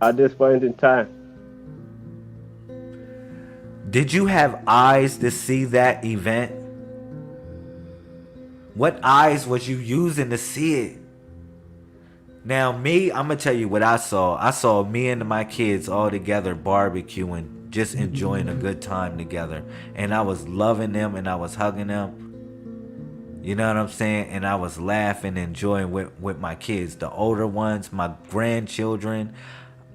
At this point in time. Did you have eyes to see that event? What eyes was you using to see it? Now, me, I'm going to tell you what I saw. I saw me and my kids all together barbecuing, just enjoying a good time together. And I was loving them and I was hugging them. You know what I'm saying? And I was laughing, enjoying with my kids. The older ones, my grandchildren.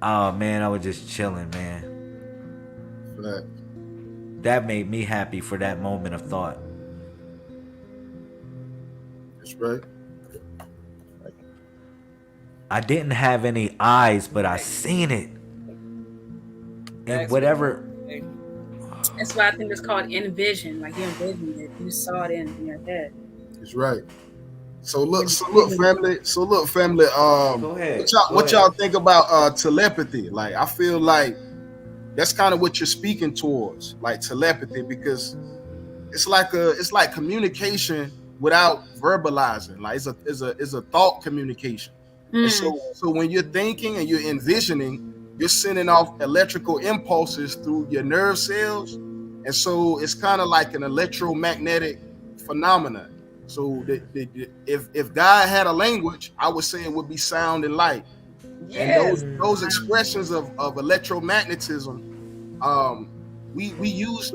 Oh, man, I was just chilling, man. Right. That made me happy for that moment of thought. That's right. I didn't have any eyes, but I seen it. And whatever. That's why I think it's called envision. Like you envisioned it, you saw it in your head. That's right. So look, family. Go ahead. What y'all think about telepathy? Like, I feel like that's kind of what you're speaking towards, like telepathy, because it's like communication without verbalizing. Like it's a thought communication. And so when you're thinking and you're envisioning, you're sending off electrical impulses through your nerve cells, and so it's kind of like an electromagnetic phenomenon. So if God had a language, I would say it would be sound and light. Yes. And those expressions of electromagnetism, we use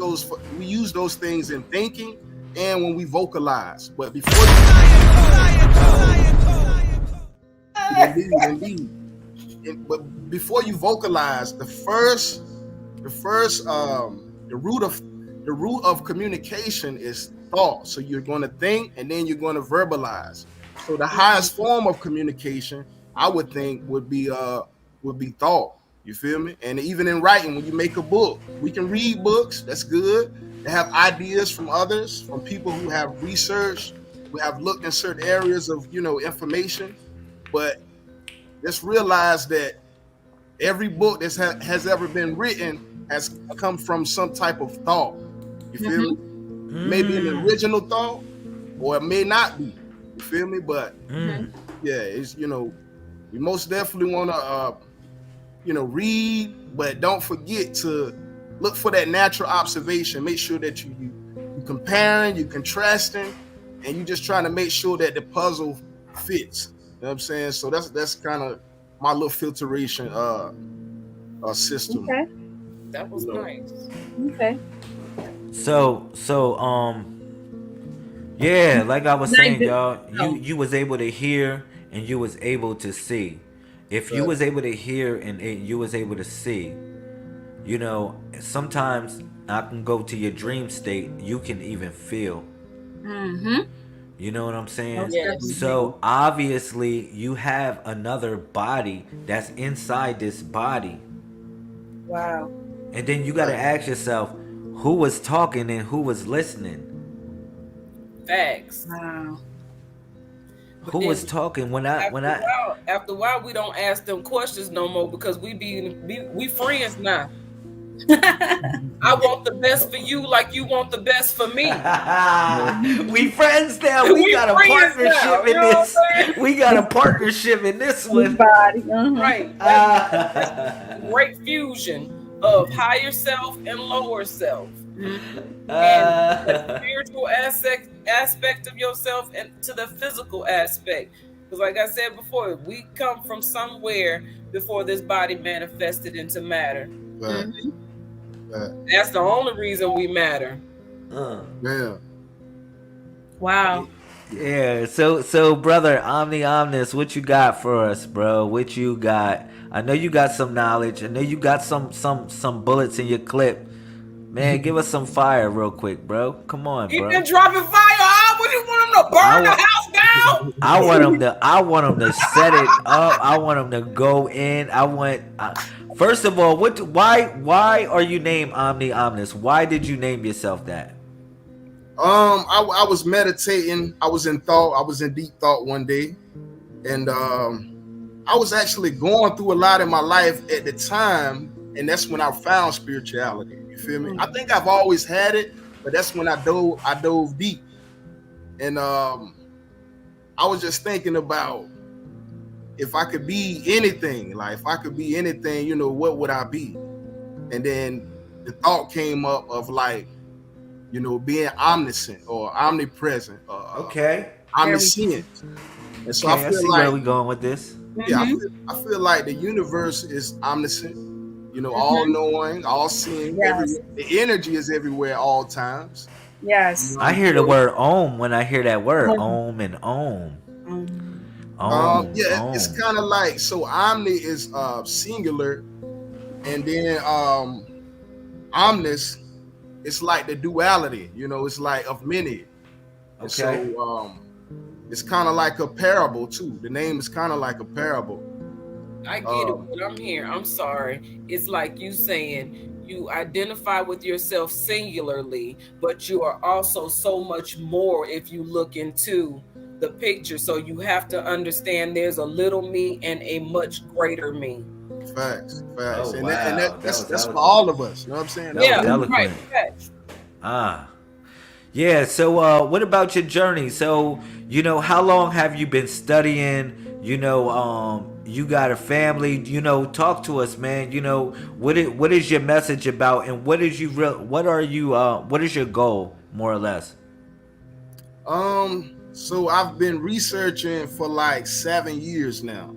those things in thinking and when we vocalize. But before indeed. But before you vocalize, the root of communication is thought. So you're going to think and then you're going to verbalize. So the highest form of communication, I would think, would be thought. You feel me? And even in writing, when you make a book, we can read books. That's good. To have ideas from others, from people who have researched, who have looked in certain areas of information. But let's realize that every book that has ever been written has come from some type of thought. You feel me? Maybe an original thought, or it may not be. You feel me? But yeah, it's we most definitely want to read, but don't forget to look for that natural observation. Make sure that you comparing, you contrasting, and you just trying to make sure that the puzzle fits. You know what I'm saying? So that's kind of my little filtration system. Okay. That was nice. Okay. So yeah, like I was saying, y'all, you was able to hear and you was able to see. If you was able to hear and you was able to see, sometimes I can go to your dream state. You can even feel. You know what I'm saying? Yes. So obviously you have another body that's inside this body. Wow. And then you got to ask yourself, who was talking and who was listening? Facts. Wow. Who was talking after a while we don't ask them questions no more because we friends now. I want the best for you like you want the best for me. We friends now. We got a partnership in this. We got a partnership in this one. Right. That's great fusion of higher self and lower self. And the spiritual aspect of yourself and to the physical aspect. Because like I said before, we come from somewhere before this body manifested into matter. That's the only reason we matter. Yeah. Wow. Yeah, so brother, Omnis, what you got for us, bro? What you got? I know you got some knowledge. I know you got some bullets in your clip. Man, give us some fire real quick, bro. Come on, He been bro. dropping fire. Ah, what do you want him to I burn want the house down? I want him to set it up. I want him to go in. First of all, why are you named Omnis? Why did you name yourself that? I was meditating. I was in thought. I was in deep thought one day, and I was actually going through a lot in my life at the time, and that's when I found spirituality. You feel me? I think I've always had it, but that's when I dove deep, and I was just thinking about if I could be anything, like if I could be anything, you know, what would I be? And then the thought came up of like, you know, being omniscient or omnipresent, Okay. omniscient. And so Okay, I I feel see like, where we going with this. yeah, I feel like the universe is omniscient, you know, all knowing, all seeing, Yes. the energy is everywhere at all times. Yes. I hear the word Om when I hear that word Om and Om. Yeah, it's kind of like, so omni is singular, and then omnis, it's like the duality, you know, it's like of many. Okay. So it's kind of like a parable too. The name is kind of like a parable. I get it. What I'm hearing, I'm sorry. It's like you saying you identify with yourself singularly, but you are also so much more if you look into the picture. So you have to understand there's a little me and a much greater me. Facts. Oh, And, wow. that's for all of us. You know what I'm saying? That was Yeah, eloquent. right. Facts. Yeah, so what about your journey? So, you know, how long have you been studying? You know, you got a family, you know, talk to us, man. You know, what is your message about, and what is what is your goal, more or less? So I've been researching for like 7 years now.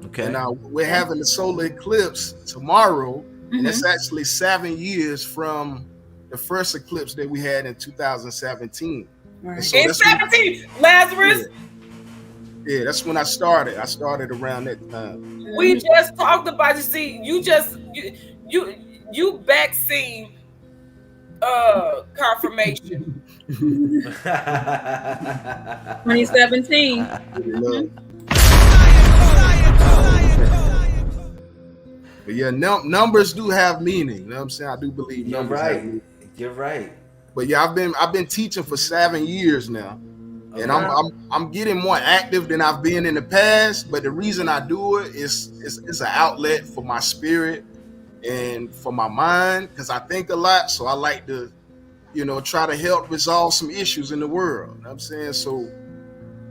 Okay. And we're having the solar eclipse tomorrow, and it's actually 7 years from the first eclipse that we had in 2017. Right. So In 17, Lazarus. Yeah, that's when I started. I started around that time. We just talked about, you see, you backseat confirmation. 2017. But yeah, numbers do have meaning. You know what I'm saying? I do believe You're numbers have right. meaning. You're right. But yeah, I've been teaching for 7 years now. And I'm getting more active than I've been in the past. But the reason I do it is it's an outlet for my spirit and for my mind, because I think a lot. So I like to, you know, try to help resolve some issues in the world. You know what I'm saying? So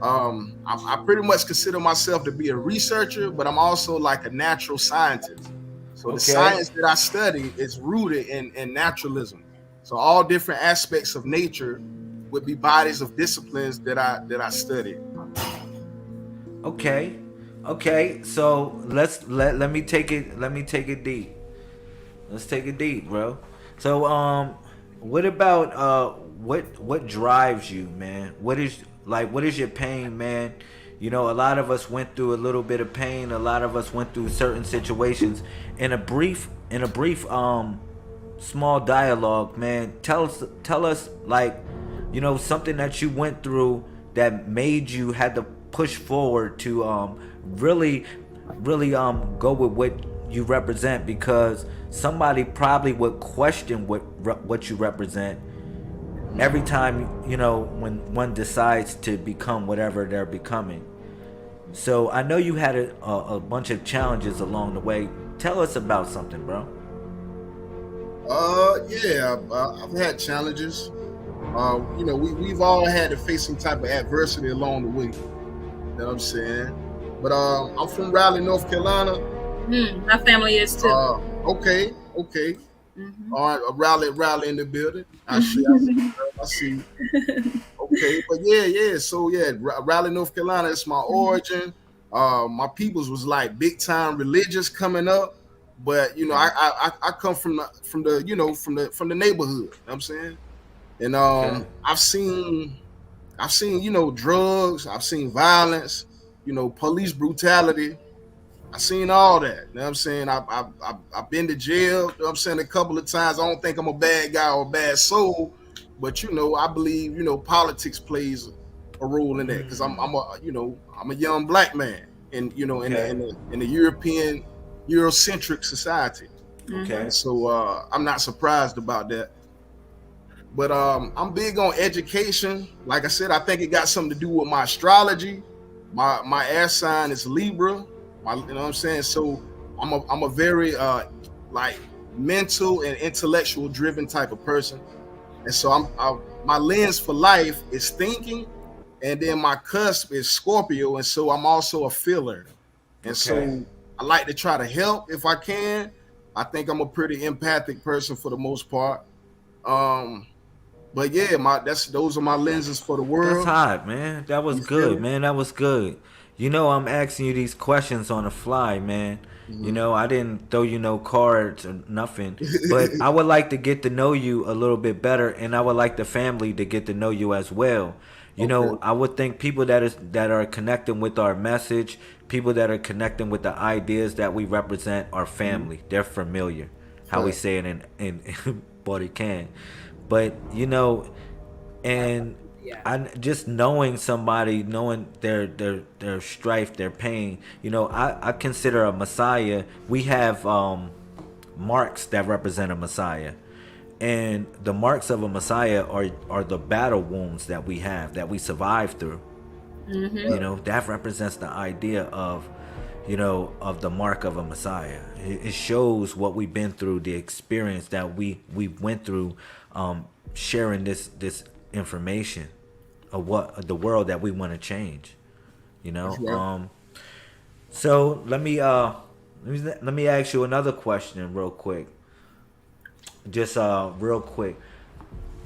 I pretty much consider myself to be a researcher, but I'm also like a natural scientist. So the science that I study is rooted in naturalism. So all different aspects of nature would be bodies of disciplines that I study. Okay. So let me take it deep. Let's take it deep, bro. So what about what drives you, man? What is your pain, man? You know, a lot of us went through a little bit of pain. A lot of us went through certain situations. In a brief small dialogue, man. Tell us like, you know, something that you went through that made you had to push forward to really go with what you represent, because somebody probably would question what you represent every time, you know, when one decides to become whatever they're becoming. So I know you had a bunch of challenges along the way. Tell us about something, bro. Yeah, I've had challenges. You know, we've all had to face some type of adversity along the way. You know what I'm saying? But I'm from Raleigh, North Carolina. My family is too. Okay. All right, Raleigh in the building. I see. Okay, but yeah. So yeah, Raleigh, North Carolina. It's my origin. My peoples was like big time religious coming up, but you know, I come from the neighborhood. You know what I'm saying, and I've I've seen, drugs, I've seen violence, police brutality. I've seen all that. You know what I'm saying? I've been to jail, you know what I'm saying, a couple of times. I don't think I'm a bad guy or a bad soul, but I believe, politics plays a role in that because I'm a young black man in the European Eurocentric society. Okay. And so I'm not surprised about that. But I'm big on education. Like I said, I think it got something to do with my astrology. My air sign is Libra. You know what I'm saying? So I'm a very like mental and intellectual driven type of person. And so my lens for life is thinking, and then my cusp is Scorpio, and so I'm also a filler. And so I like to try to help if I can. I think I'm a pretty empathic person for the most part. But yeah, those are my lenses for the world. That's hot, man. That was good, man. That was good. I'm asking you these questions on the fly, man. Mm-hmm. I didn't throw you no cards or nothing, but I would like to get to know you a little bit better, and I would like the family to get to know you as well. I would think people that are connecting with our message, people that are connecting with the ideas that we represent, are family. Mm-hmm. They're familiar. How we say it in Borican. But and I just knowing somebody, knowing their strife, their pain. I consider a Messiah. We have marks that represent a Messiah, and the marks of a Messiah are the battle wounds that we have, that we survive through. Mm-hmm. That represents the idea of the mark of a Messiah. It shows what we've been through, the experience that we went through, sharing this information of what the world that we want to change. Right. So let me ask you another question real quick. Just real quick.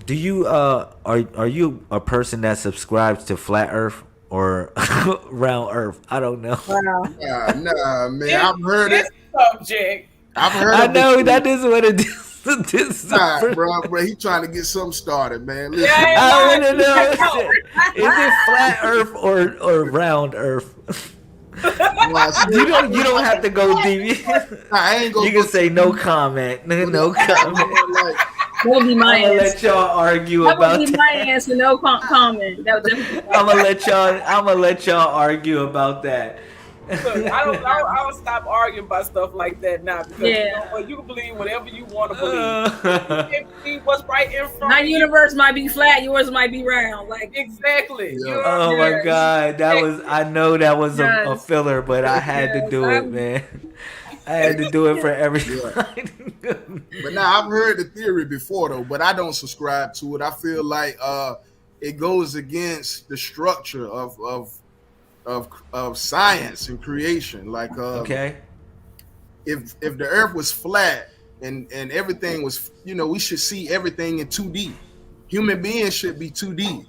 Do you are you a person that subscribes to flat Earth or round Earth? I don't know. Wow. Nah, man. I've heard it. Subject. I've heard. I know that is what it is. Bro, he trying to get something started, man. Listen. I want to know, is it flat Earth or round Earth? You don't have to go deep. I ain't gonna. You can say no comment. No comment. That would be my I'm gonna answer. let y'all argue about that. That would be my answer. No comment. That would definitely be I'm gonna let y'all argue about that. Look, I don't stop arguing about stuff like that now because you can believe whatever you want to believe. You can believe what's right in front. My universe might be flat, yours might be round. Like exactly. Yeah. Oh my God, I know that was a filler, but I had to do it, man. I had to do it for everybody. But now I've heard the theory before though, but I don't subscribe to it. I feel like it goes against the structure of science and creation. Like if the earth was flat and everything was, we should see everything in 2D. Human beings should be 2D.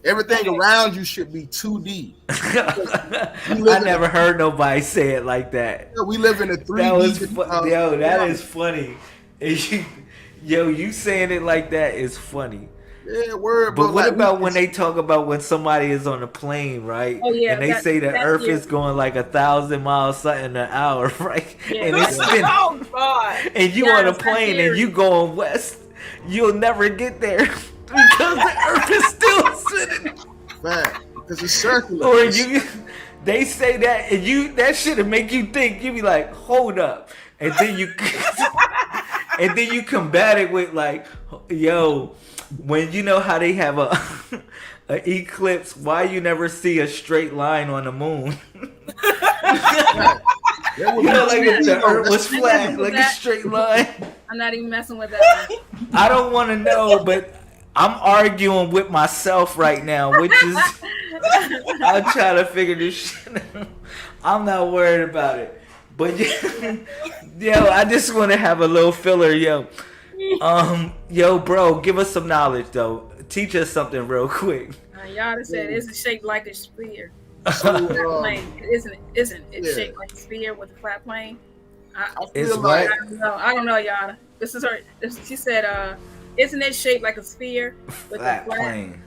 Everything around you should be 2D. I never heard nobody say it like that. We live in a 3D. That is funny. You saying it like that is funny. Yeah, word. But what about when they talk about when somebody is on a plane, right? Oh, yeah, and they say the Earth is going like 1,000 miles something an hour, right? Yeah. And it's spinning. Oh God! And you on a plane and you going west, you'll never get there because the Earth is still spinning. Fact, because it's circular. Or they say that and that shit'll make you think. You be like, hold up, and then you combat it with like, yo. When you know how they have a eclipse, why you never see a straight line on the moon? Like if the Earth was flat, like a straight line. I'm not even messing with that. I don't want to know, but I'm arguing with myself right now, which is I'm trying to figure this shit out. I'm not worried about it, but I just want to have a little filler, Yo, bro, give us some knowledge though. Teach us something real quick. Y'all said it's shaped like a sphere. Isn't it shaped like a sphere with a flat plane? It's what? I don't know, y'all. This is her. She said, "Isn't it shaped like a sphere with flat a flat plane?"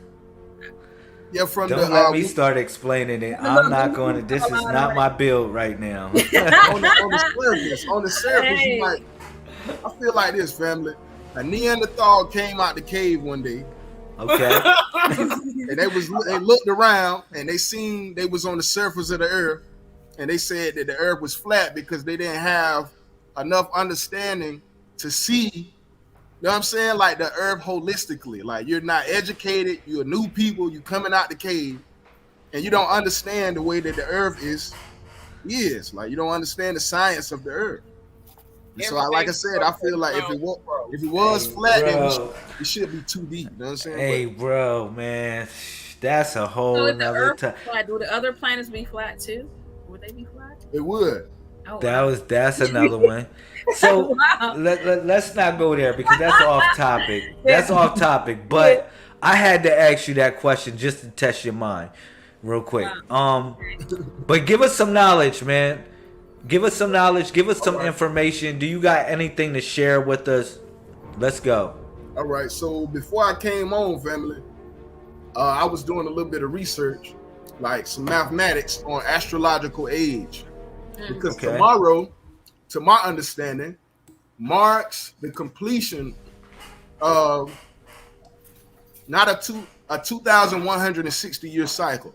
Yeah, from the Don't let me start explaining it. The I'm little not going to. goofy This is Carolina not my man. build right now. on the surface, you Hey. might. I feel like this, family. A Neanderthal came out the cave one day, Okay. and they looked around and they was on the surface of the earth, and they said that the earth was flat because they didn't have enough understanding to see. You know what I'm saying? Like the earth holistically. Like you're not educated, you're new people, you coming out the cave, and you don't understand the way that the earth is. Like you don't understand the science of the earth. And so, like I Everything said, I feel like around, bro. if it was Hey, flat, then bro. it should be too deep. You know what I'm saying? Hey, But bro, man. That's a So whole if the nother Earth time. is flat, do the other planets be flat too? Would they be flat? it would. Oh wow. That's another one. So Wow. let's not go there because that's off topic. Yeah. That's off topic. Yeah. But I had to ask you that question just to test your mind, real quick. Wow. But give us some knowledge, man. Give us some knowledge. Give us All some right. information. Do you got anything to share with us? Let's go. All right. So before I came on, family, I was doing a little bit of research, like some mathematics on astrological age, because Okay. tomorrow, to my understanding, marks the completion of not a 2,160-year cycle.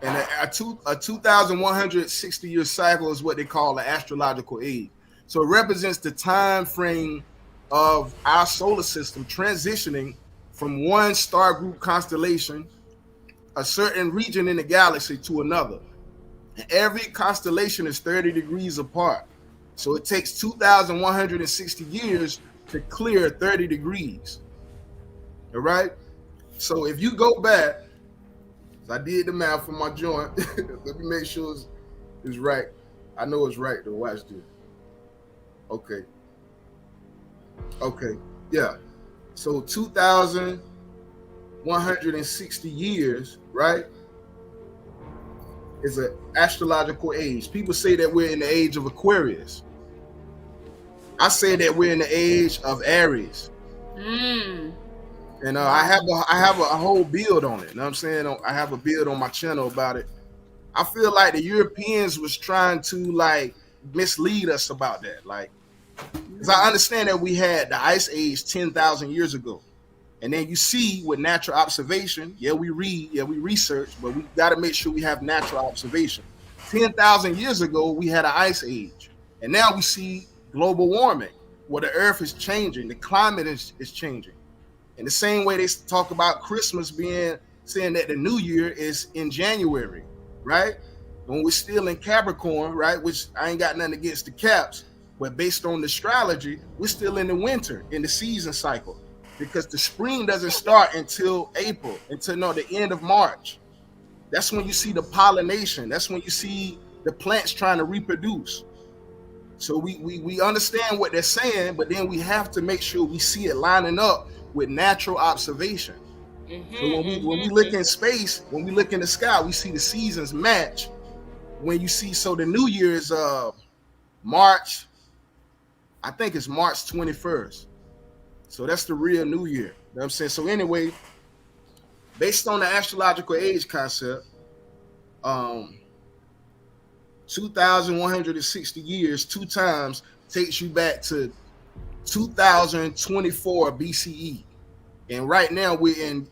And a 2,160-year cycle is what they call the astrological age. So it represents the time frame of our solar system transitioning from one star group constellation, a certain region in the galaxy, to another. And every constellation is 30 degrees apart. So it takes 2,160 years to clear 30 degrees. All right? So if you go back, I did the math for my joint. Let me make sure it's right. I know it's right though. Watch this. Okay. Yeah. So 2,160 years, right, is an astrological age. People say that we're in the age of Aquarius. I say that we're in the age of Aries. And I have a whole build on it. You know what I'm saying? I have a build on my channel about it. I feel like the Europeans was trying to like mislead us about that. Like, because I understand that we had the ice age 10,000 years ago. And then you see with natural observation, we read, we research, but we got to make sure we have natural observation. 10,000 years ago, we had an ice age. And now we see global warming, where the earth is changing, the climate is changing. In the same way they talk about Christmas saying that the new year is in January, right? When we're still in Capricorn, right? Which I ain't got nothing against the Caps, but based on the astrology, we're still in the winter, in the season cycle, because the spring doesn't start until April, until the end of March. That's when you see the pollination. That's when you see the plants trying to reproduce. So we understand what they're saying, but then we have to make sure we see it lining up with natural observation. So when we look in space, when we look in the sky, we see the seasons match. When you see, so the new year is March, I think it's March 21st. So that's the real new year. You know what I'm saying? So anyway, based on the astrological age concept, 2,160 years, 2 times, takes you back to 2024 BCE. And right now we're in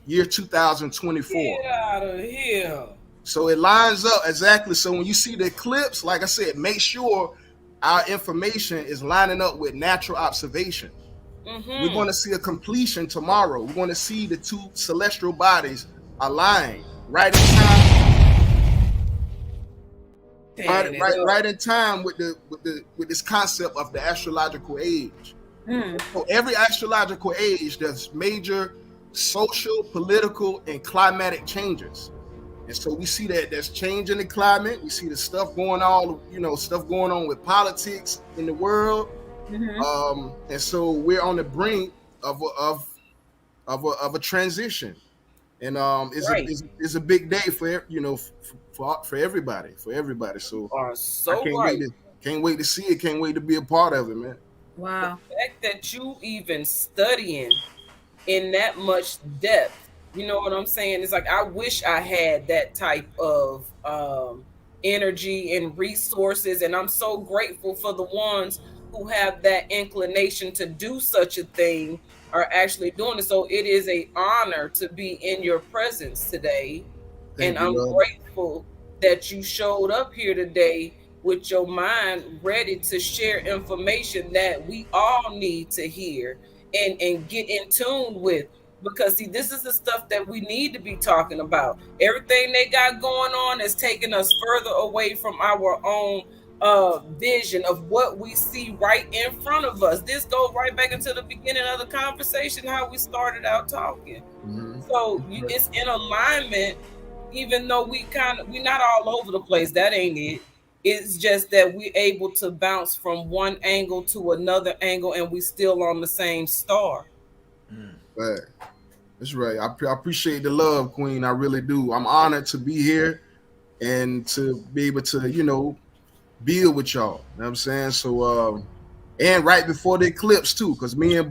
year 2024. Get out of here. So it lines up exactly. So when you see the eclipse, like I said, make sure our information is lining up with natural observation. We're going to see a completion tomorrow. We're going to see the 2 celestial bodies align right in time. Right in time with this concept of the astrological age. So every astrological age, there's major social, political, and climatic changes. And so we see that there's change in the climate. We see the stuff going on, stuff going on with politics in the world. And so we're on the brink of a transition. And it's a big day for everybody. So I can't wait to see it. Can't wait to be a part of it, man. Wow. The fact that you even studying in that much depth You know what I'm saying? It's like I wish I had that type of energy and resources, and I'm so grateful for the ones who have that inclination to do such a thing are actually doing it. So it is a honor to be in your presence today, and Thank you, I'm love. grateful that you showed up here today with your mind ready to share information that we all need to hear and get in tune with, because see, this is the stuff that we need to be talking about. Everything they got going on is taking us further away from our own vision of what we see right in front of us. This goes right back into the beginning of the conversation, how we started out talking. Mm-hmm. So it's in alignment, even though we're not all over the place. That ain't it. It's just that we're able to bounce from one angle to another angle, and we still on the same star. Right. That's right. I appreciate the love, Queen. I really do. I'm honored to be here and to be able to, build with y'all. You know what I'm saying? So and right before the eclipse too, because Right. me and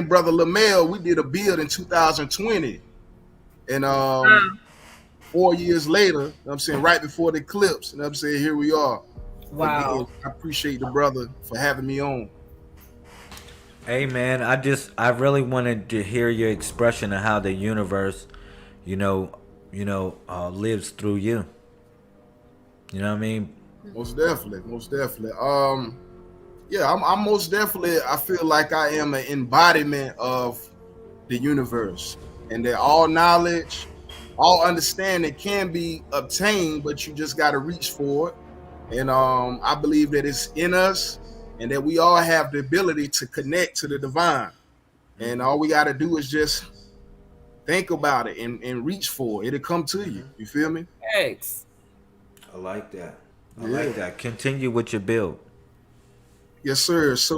brother Lemel, we did a build in 2020. And Wow. 4 years later, you know what I'm saying, right before the eclipse, you know what I'm saying, here we are. Again, Wow. I appreciate the brother for having me on. Hey man, I really wanted to hear your expression of how the universe, you know, lives through you. You know what I mean? Most definitely, most definitely. Yeah, I'm most definitely. I feel like I am an embodiment of the universe, and that all knowledge, all understanding can be obtained, but you just got to reach for it. And I believe that it's in us, and that we all have the ability to connect to the divine. And all we got to do is just think about it and reach for it. It'll come to you. You feel me? Thanks. I like that. I Yeah. like that. Continue with your build. Yes, sir. So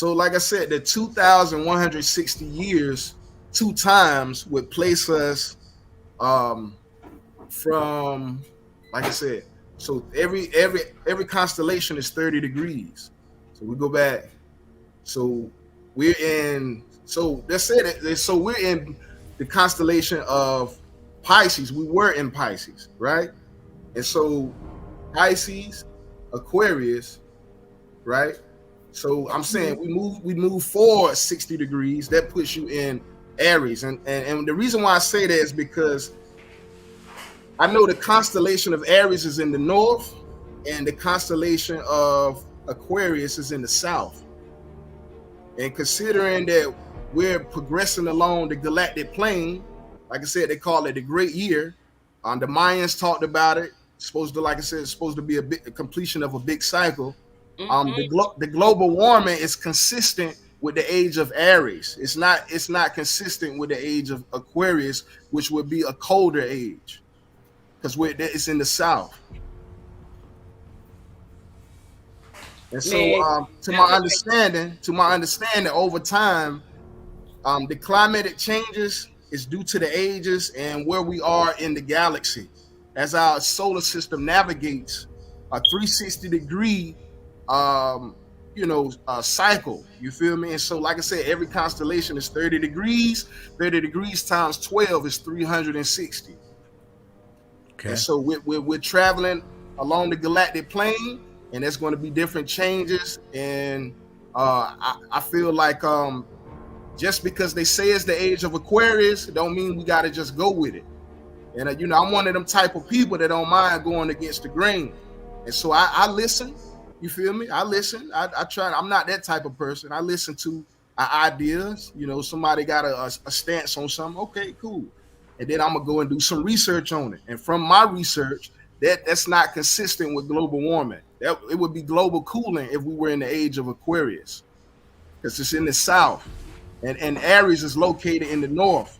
like I said, the 2,160 years, two times would place us um from, like I said, so every constellation is 30 degrees. So we go back. So let's say that, so we're in the constellation of Pisces. We were in Pisces, right? And so Pisces, Aquarius, right? So I'm saying we move forward 60 degrees. That puts you in Aries. And the reason why I say that is because I know the constellation of Aries is in the north and the constellation of Aquarius is in the south. And considering that we're progressing along the galactic plane, like I said, they call it the Great Year. The Mayans talked about it. Supposed to, like I said, it's supposed to be a completion of a big cycle. Mm-hmm. The global warming is consistent with the age of Aries. It's not consistent with the age of Aquarius, which would be a colder age because it's in the south. And so, Man, to my that's what understanding, over time, the climatic changes is due to the ages and where we are in the galaxy, as our solar system navigates a 360-degree, cycle. You feel me? And so, like I said, every constellation is 30 degrees. 30 degrees times 12 is 360. And Okay. so we're traveling along the galactic plane, and there's going to be different changes. And I feel like just because they say it's the age of Aquarius, it don't mean we got to just go with it. And I'm one of them type of people that don't mind going against the grain. And so I listen. You feel me? I listen. I try. I'm not that type of person. I listen to ideas. Somebody got a stance on something. Okay, cool. And then I'm gonna go and do some research on it. And from my research, that's not consistent with global warming. It would be global cooling if we were in the age of Aquarius, because it's in the south, and Aries is located in the north.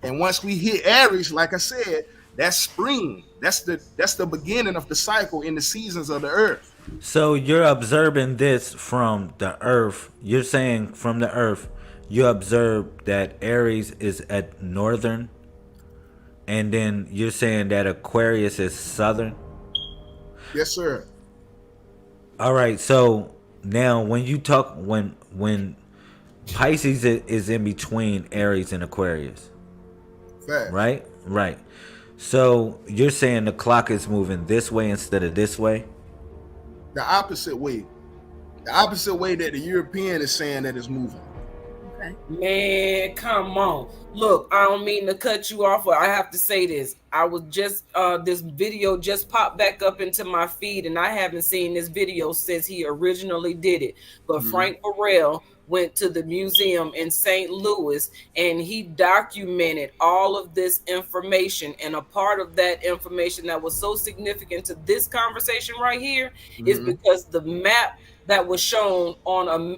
And once we hit Aries, like I said, that's spring. That's the beginning of the cycle in the seasons of the earth. So you're observing this from the Earth. You're saying from the Earth, you observe that Aries is at northern, and then you're saying that Aquarius is southern. Yes, sir. All right. So now, when you talk, when Pisces is in between Aries and Aquarius, Facts. right? Right. So you're saying the clock is moving this way instead of this way? The opposite way. The opposite way that the European is saying that it's moving. Okay. Man, come on. Look, I don't mean to cut you off, but I have to say this. I was just this video just popped back up into my feed, and I haven't seen this video since he originally did it. But Frank Burrell went to the museum in St. Louis and he documented all of this information. And a part of that information that was so significant to this conversation right here is because the map that was shown on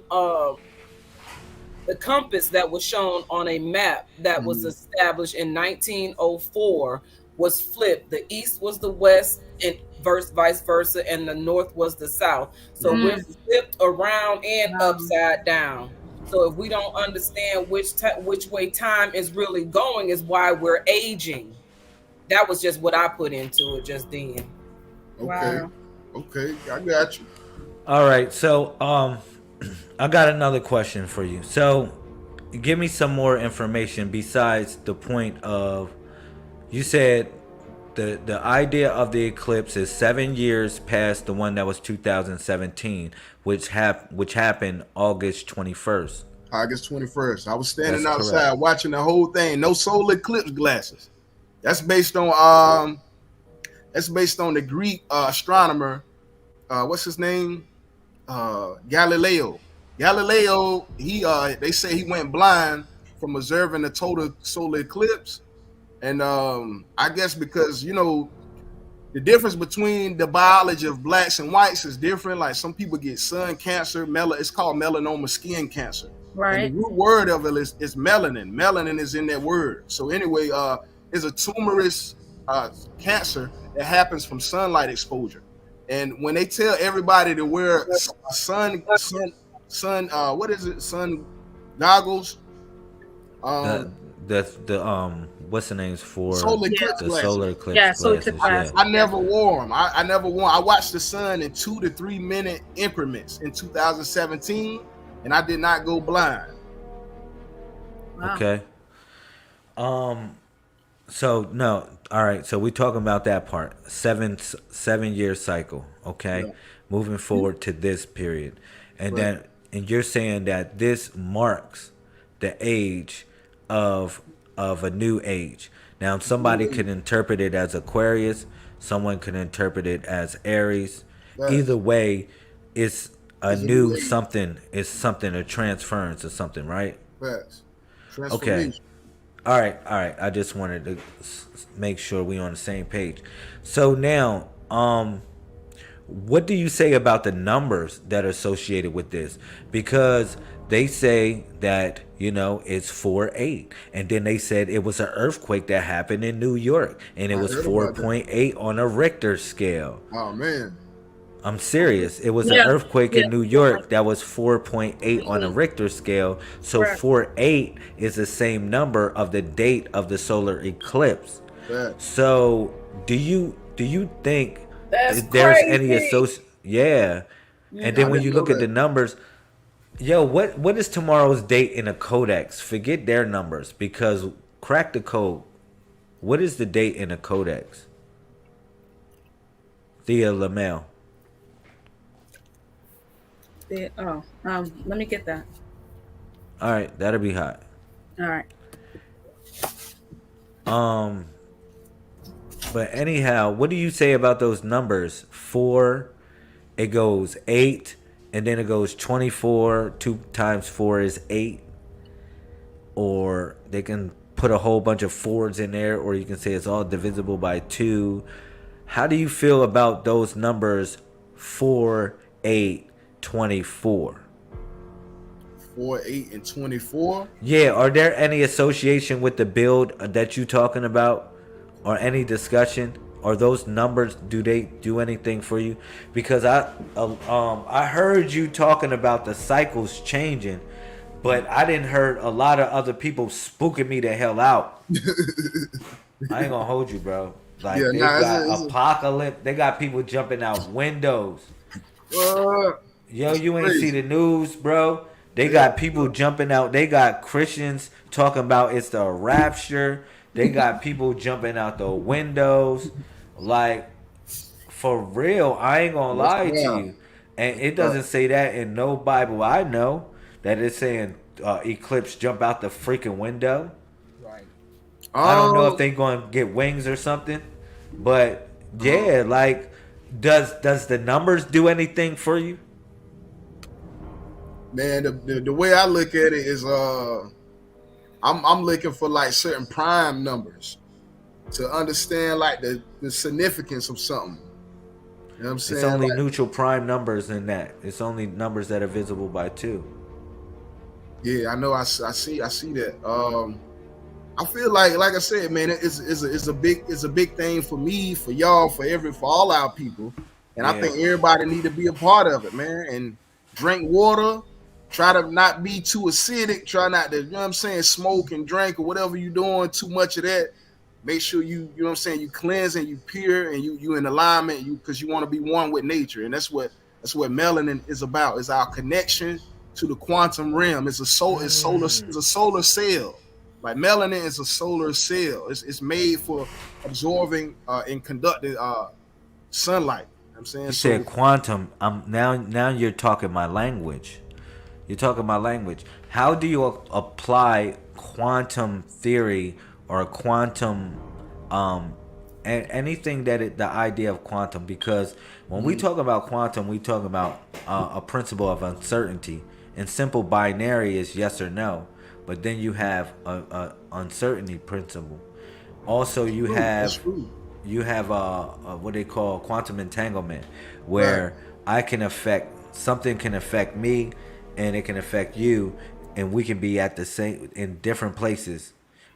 the compass that was shown on a map that was established in 1904 was flipped. The east was the west and vice versa, and the north was the south. So we're flipped around and upside down. So if we don't understand which way time is really going is why we're aging. That was just what I put into it just then. Okay. Wow. Okay, I got you. All right. So I got another question for you. So give me some more information besides the point of, you said the idea of the eclipse is 7 years past the one that was 2017, which happened August 21st. August 21st. I was standing That's outside correct. watching the whole thing. No solar eclipse glasses. That's based on the Greek astronomer. What's his name? Galileo. Galileo. They say he went blind from observing the total solar eclipse, and I guess because the difference between the biology of blacks and whites is different. Like some people get sun cancer, it's called melanoma skin cancer. Right. And the root word of it is melanin. Melanin is in that word. So anyway, it's a tumorous cancer that happens from sunlight exposure. And when they tell everybody to wear sun goggles, What's the names for solar eclipse the glasses. solar eclipse Yeah, solar glasses? eclipse glasses. I never wore them. I never wore. I watched the sun in 2 to 3 minute increments in 2017, and I did not go blind. Wow. Okay. So no. All right. So we talking about that part. 7 year cycle. Okay. Yeah. Moving forward to this period, and Right. then you're saying that this marks the age of a new age. Now somebody could interpret it as Aquarius. Someone could interpret it as Aries. Right. Either way, it's a It's a new new age. something. It's something, a transference or something, right? Facts. Okay. Transformation. All right. I just wanted to make sure we on the same page. So now, what do you say about the numbers that are associated with this? Because they say that it's 4.8, and then they said it was an earthquake that happened in New York, and it I was heard about that. 4.8 on a Richter scale. Oh man. I'm serious. It was an Yeah. earthquake Yeah. in New York that was 4.8 on a Richter scale. So Correct. 4.8 is the same number of the date of the solar eclipse. Facts. So do you think That's there's crazy. any association? Yeah. And then I when didn't you know look at that. the numbers, what is tomorrow's date in a codex? Forget their numbers, because crack the code. What is the date in a codex? Thea Lemel. Let me get that. All right, that'll be hot. All right. But anyhow, what do you say about those numbers? 4, it goes 8, and then it goes 24. 2 times 4 is 8. Or they can put a whole bunch of 4s in there, or you can say it's all divisible by 2. How do you feel about those numbers? 4, 8, 24. 4, 8, and 24. Yeah, are there any association with the build that you talking about, or any discussion? Or those numbers, do they do anything for you? Because I heard you talking about the cycles changing, but I didn't heard a lot of other people spooking me the hell out. I ain't gonna hold you, bro. Like Yeah, they nah, got it's a- apocalypse. They got people jumping out windows. Uh, Yo, you ain't crazy. see the news, bro. They got people jumping out. They got Christians talking about it's the rapture. They got people jumping out the windows. Like, for real, I ain't gonna Yes, lie to ma'am. you. And it Right. doesn't say that in no Bible I know that it's saying eclipse jump out the freaking window. Right. I don't know if Um, they gonna get wings or something, but uh, yeah, like does the numbers do anything for you? man, the way I look at it is I'm looking for like certain prime numbers to understand like the significance of something. You know what I'm It's saying? only Like, neutral prime numbers in that. It's only numbers that are visible by two. yeah, I know. I see that. I feel like I said, man, it's a big thing for me, for y'all, for all our people, and I Yeah. think everybody need to be a part of it, man. And drink water. Try to not be too acidic. Try not to, you know what I'm saying, smoke and drink or whatever you're doing. Too much of that. Make sure you know what I'm saying, you cleanse and you pure and you in alignment. Because you want to be one with nature, and that's what melanin is about. Is our connection to the quantum realm. It's a solar cell. Like melanin is a solar cell. It's made for absorbing and conducting sunlight. You know what I'm saying You so. said quantum. Now you're talking my language. You're talking my language. How do you apply quantum theory or quantum anything the idea of quantum? Because when we talk about quantum, we talk about a principle of uncertainty. And simple binary is yes or no. But then you have a uncertainty principle. Also, That's true. That's true. you have what they call quantum entanglement, Right. where I can affect something can affect me, and it can affect you, and we can be at the same in different places,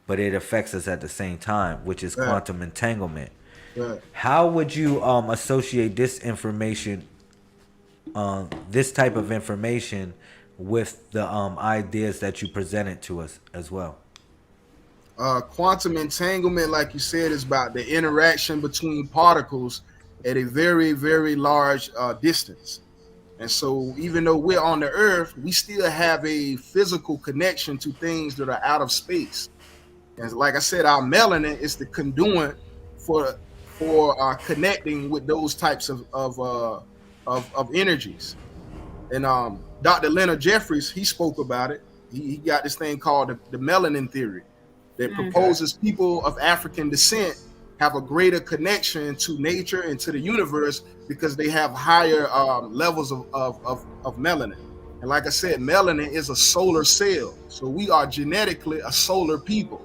but it affects us at the same time, which is Right. quantum entanglement. Right. How would you associate this information, this type of information, with the ideas that you presented to us as well? Quantum entanglement, like you said, is about the interaction between particles at a very, very large distance. And so, even though we're on the Earth, we still have a physical connection to things that are out of space. And like I said, our melanin is the conduit for connecting with those types of energies. And Dr. Leonard Jeffries, he spoke about it. He got this thing called the melanin theory that Okay. proposes people of African descent have a greater connection to nature and to the universe because they have higher levels of melanin. And like I said, melanin is a solar cell. So we are genetically a solar people.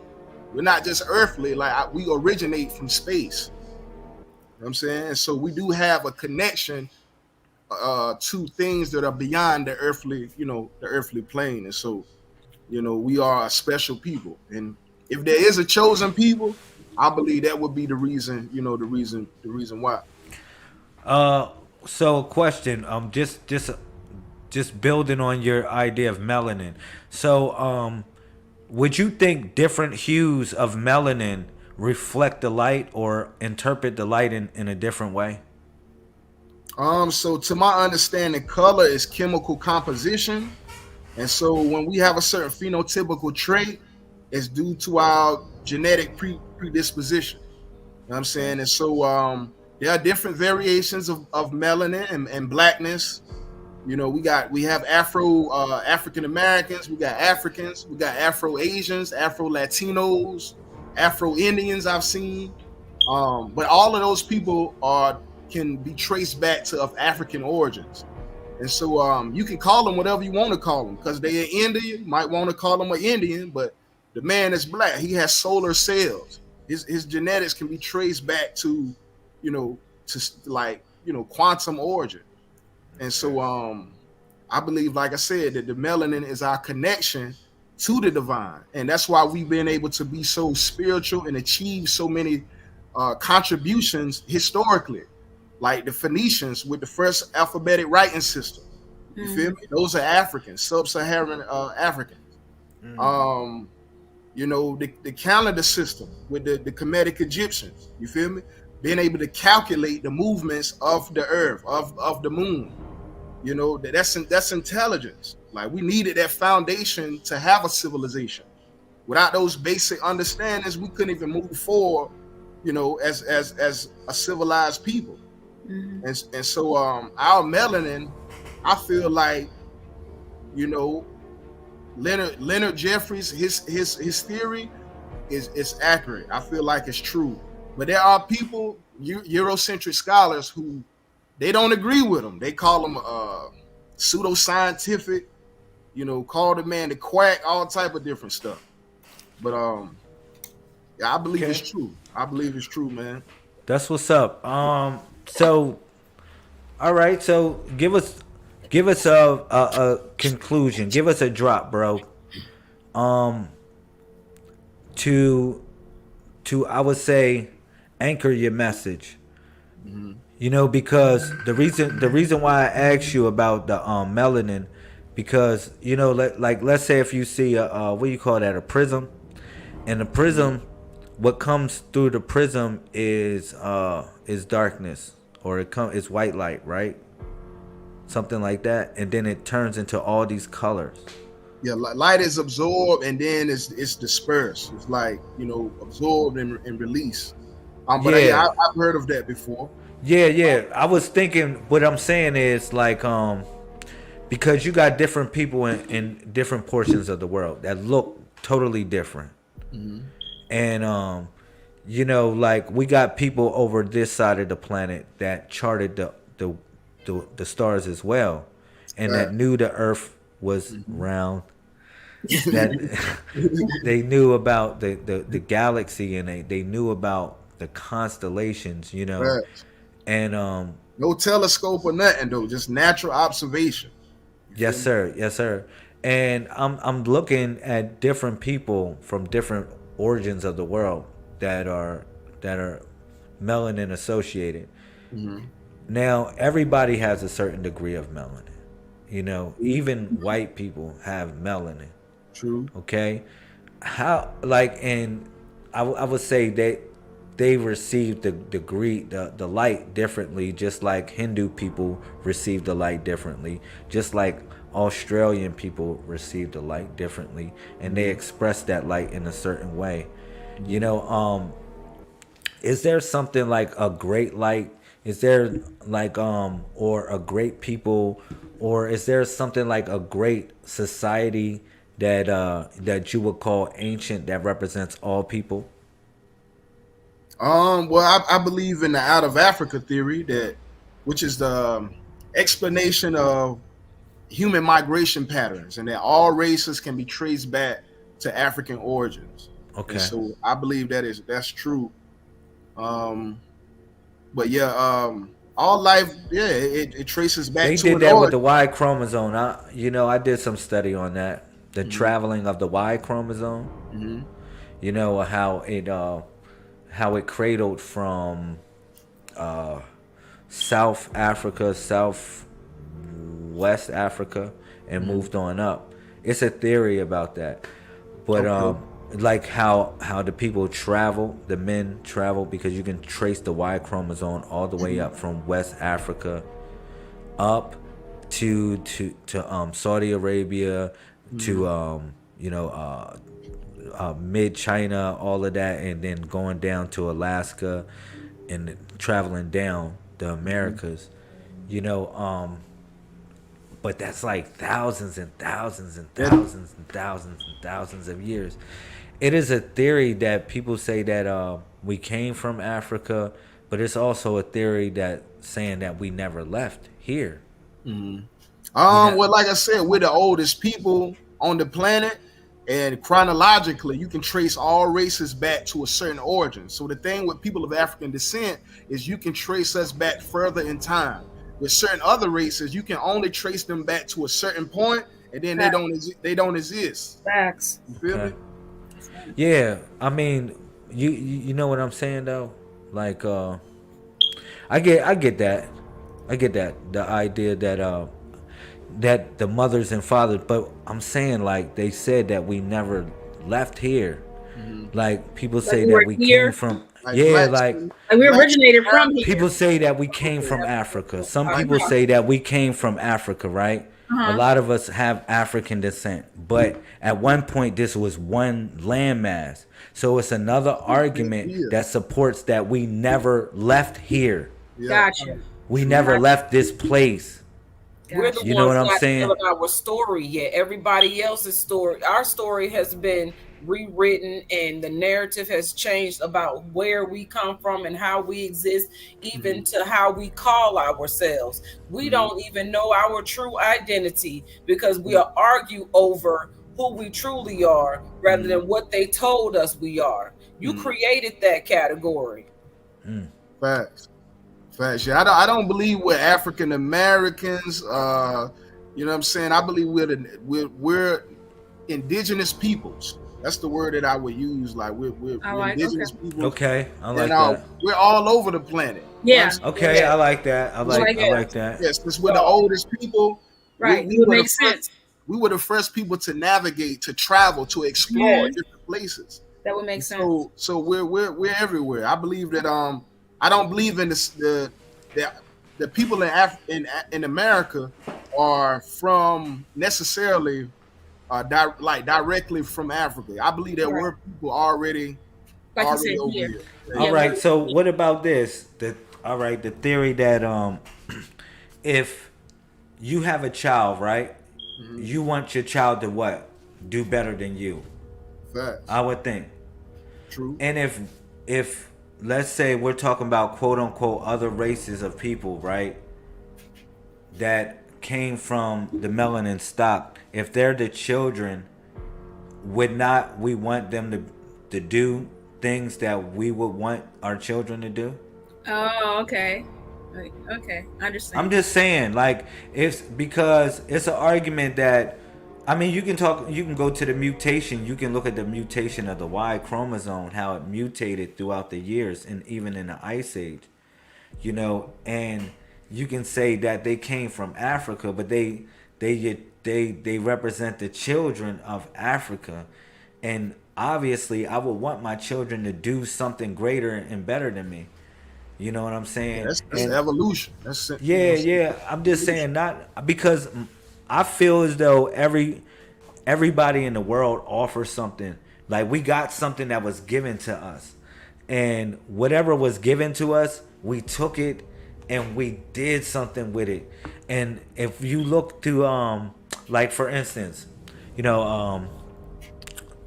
We're not just earthly, like we originate from space. You know what I'm saying? And so we do have a connection to things that are beyond the earthly, the earthly plane. And so, we are a special people. And if there is a chosen people, I believe that would be the reason, the reason why. So question, just building on your idea of melanin. So, would you think different hues of melanin reflect the light or interpret the light in a different way? So to my understanding, color is chemical composition. And so when we have a certain phenotypical trait, it's due to our genetic predisposition. You know what I'm saying? And so there are different variations of melanin and blackness. We have African Americans, we got Africans, we got Afro Asians, Afro Latinos, Afro Indians I've seen. But all of those people can be traced back to of African origins. And so you can call them whatever you want to call them because they're Indian. You might want to call them an Indian, but the man is black. He has solar cells. His genetics can be traced back to, you know, quantum origin. And so I believe, like I said, that the melanin is our connection to the divine. And that's why we've been able to be so spiritual and achieve so many contributions historically, like the Phoenicians with the first alphabetic writing system. You feel me? Those are Africans, sub-Saharan Africans. Um, the calendar system with the Kemetic Egyptians. You feel me? Being able to calculate the movements of the earth, of the moon. You know, that's intelligence. Like we needed that foundation to have a civilization. Without those basic understandings, we couldn't even move forward, you know, as a civilized people. Mhm. And so our melanin, I feel like, you know, Leonard Jeffries, his theory is accurate. I feel like it's true. But there are people, Eurocentric scholars, who they don't agree with him. They call him pseudoscientific, you know, call the man the quack, all type of different stuff. But yeah, I believe Okay. it's true. I believe it's true, man. That's what's up. So all right. So give us a conclusion. Give us a drop, bro. Um, to I would say anchor your message. You know, because the reason why I asked you about the melanin, because you know, like let's say if you see a what do you call that, a prism, and the prism, what comes through the prism is darkness, or it's white light, right? Something like that, and then it turns into all these colors. Yeah, light is absorbed and then it's dispersed. It's like, you know, absorbed and released. But Yeah, I've heard of that before. yeah. I was thinking. What I'm saying is like because you got different people in different portions of the world that look totally different, and you know, like we got people over this side of the planet that charted the stars as well, and that knew the Earth was round. That they knew about the galaxy, and they knew about the constellations, you know, Right. and No telescope or nothing though, just natural observation. You feel yes me? sir, yes sir. And I'm looking at different people from different origins of the world that are melanin associated. Now everybody has a certain degree of melanin. You know, even white people have melanin. True. Okay, how like, and I would say they receive the light differently, just like Hindu people receive the light differently, just like Australian people receive the light differently, and they express that light in a certain way. You know, is there something like a great light? Is there like or a great people, or is there something like a great society that you would call ancient that represents all people? Well, I believe in the out of Africa theory, that which is the explanation of human migration patterns, and that all races can be traced back to African origins. And Okay. so I believe that's true. Um, but yeah, all life, yeah, it traces back They to did an that with the origin. Y chromosome. I did some study on that. The traveling of the Y chromosome. Mm-hmm. You know how it cradled from South Africa, South West Africa, and moved on up. It's a theory about that, but Okay. like how the people travel, the men travel, because you can trace the Y chromosome all the way up from West Africa up to Saudi Arabia, to you know mid China, all of that, and then going down to Alaska and traveling down the Americas. You know, but that's like thousands and thousands and Yeah. thousands and thousands and thousands of years. It is a theory that people say that we came from Africa, but it's also a theory that saying that we never left here. Well, like I said, we're the oldest people on the planet, and chronologically, you can trace all races back to a certain origin. So the thing with people of African descent is you can trace us back further in time. With certain other races, you can only trace them back to a certain point, and then they don't exist. Facts. You feel Okay. me? Yeah, I mean, you know what I'm saying though. Like, I get that, the idea that the mothers and fathers, but I'm saying like they said that we never left here. Like people say we that were we came here. from Like Yeah, blacks, like Like we blacks originated in from Africa. here. people say that we came from Africa. Some I people know. say that we came from Africa, right? A Uh-huh. lot of us have African descent, but at one point this was one landmass. So it's another argument Yeah, that supports that we never left here. yeah, Gotcha. We true. never Gotcha. left this place. We're the Gotcha. You know ones what I'm not saying? telling our story yet. Everybody else's story, our story has been rewritten, and the narrative has changed about where we come from and how we exist, even to how we call ourselves. We don't even know our true identity because we are argue over who we truly are rather than what they told us we are. You created that category. Facts. Facts. Yeah, I don't believe we're African Americans. You know what I'm saying? I believe we're indigenous peoples. That's the word that I would use. Like I we're like. Okay. indigenous peoples, Okay, I and like that. we're all over the planet. You know what I'm Yeah. saying? Okay, I like that. I like like I it. like that. Yes, since we're the oldest people, Right. we It would were the make first. sense. We were the first people to navigate, to travel, to explore Mhm. different places. That would make And sense. so we're everywhere. I believe that I don't believe in the people in America are from necessarily like directly from Africa. I believe there Right. were people already Like you said over here. here. All Yeah. right. So what about this? All right, the theory that if you have a child, right? You want your child to what? Do better than you. Facts. I would think. True. And if let's say we're talking about quote unquote other races of people, right? That came from the melanin stock, if they're the children, would not we want them to do things that we would want our children to do? Oh, okay. Okay. I understand. I'm just saying, like, it's because it's an argument that, I mean, you can go to the mutation, you can look at the mutation of the Y chromosome, how it mutated throughout the years, and even in the Ice Age, and you can say that they came from Africa, but they represent the children of Africa, and obviously, I would want my children to do something greater and better than me. You know what I'm Yeah, saying? that's And evolution. That's yeah, yeah. I'm just saying, not because I feel as though everybody in the world offers something. Like we got something that was given to us, and whatever was given to us, we took it and we did something with it. And if you look through, like for instance, you know,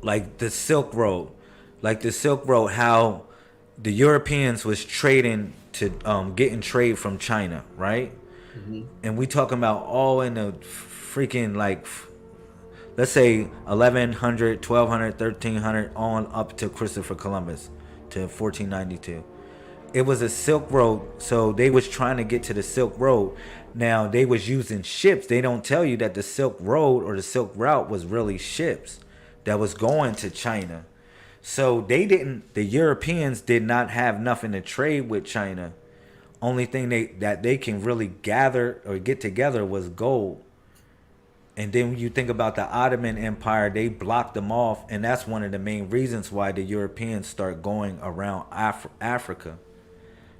like the Silk Road, how the Europeans was trading to getting trade from China, right? And we talking about all in the freaking like let's say 1100, 1200, 1300 on up to Christopher Columbus to 1492. It was a Silk Road, so they was trying to get to the Silk Road. Now they was using ships. They don't tell you that the Silk Road or the Silk Route was really ships that was going to China. So the Europeans did not have nothing to trade with China. Only thing that they can really gather or get together was gold. And then when you think about the Ottoman Empire, they blocked them off, and that's one of the main reasons why the Europeans start going around Africa.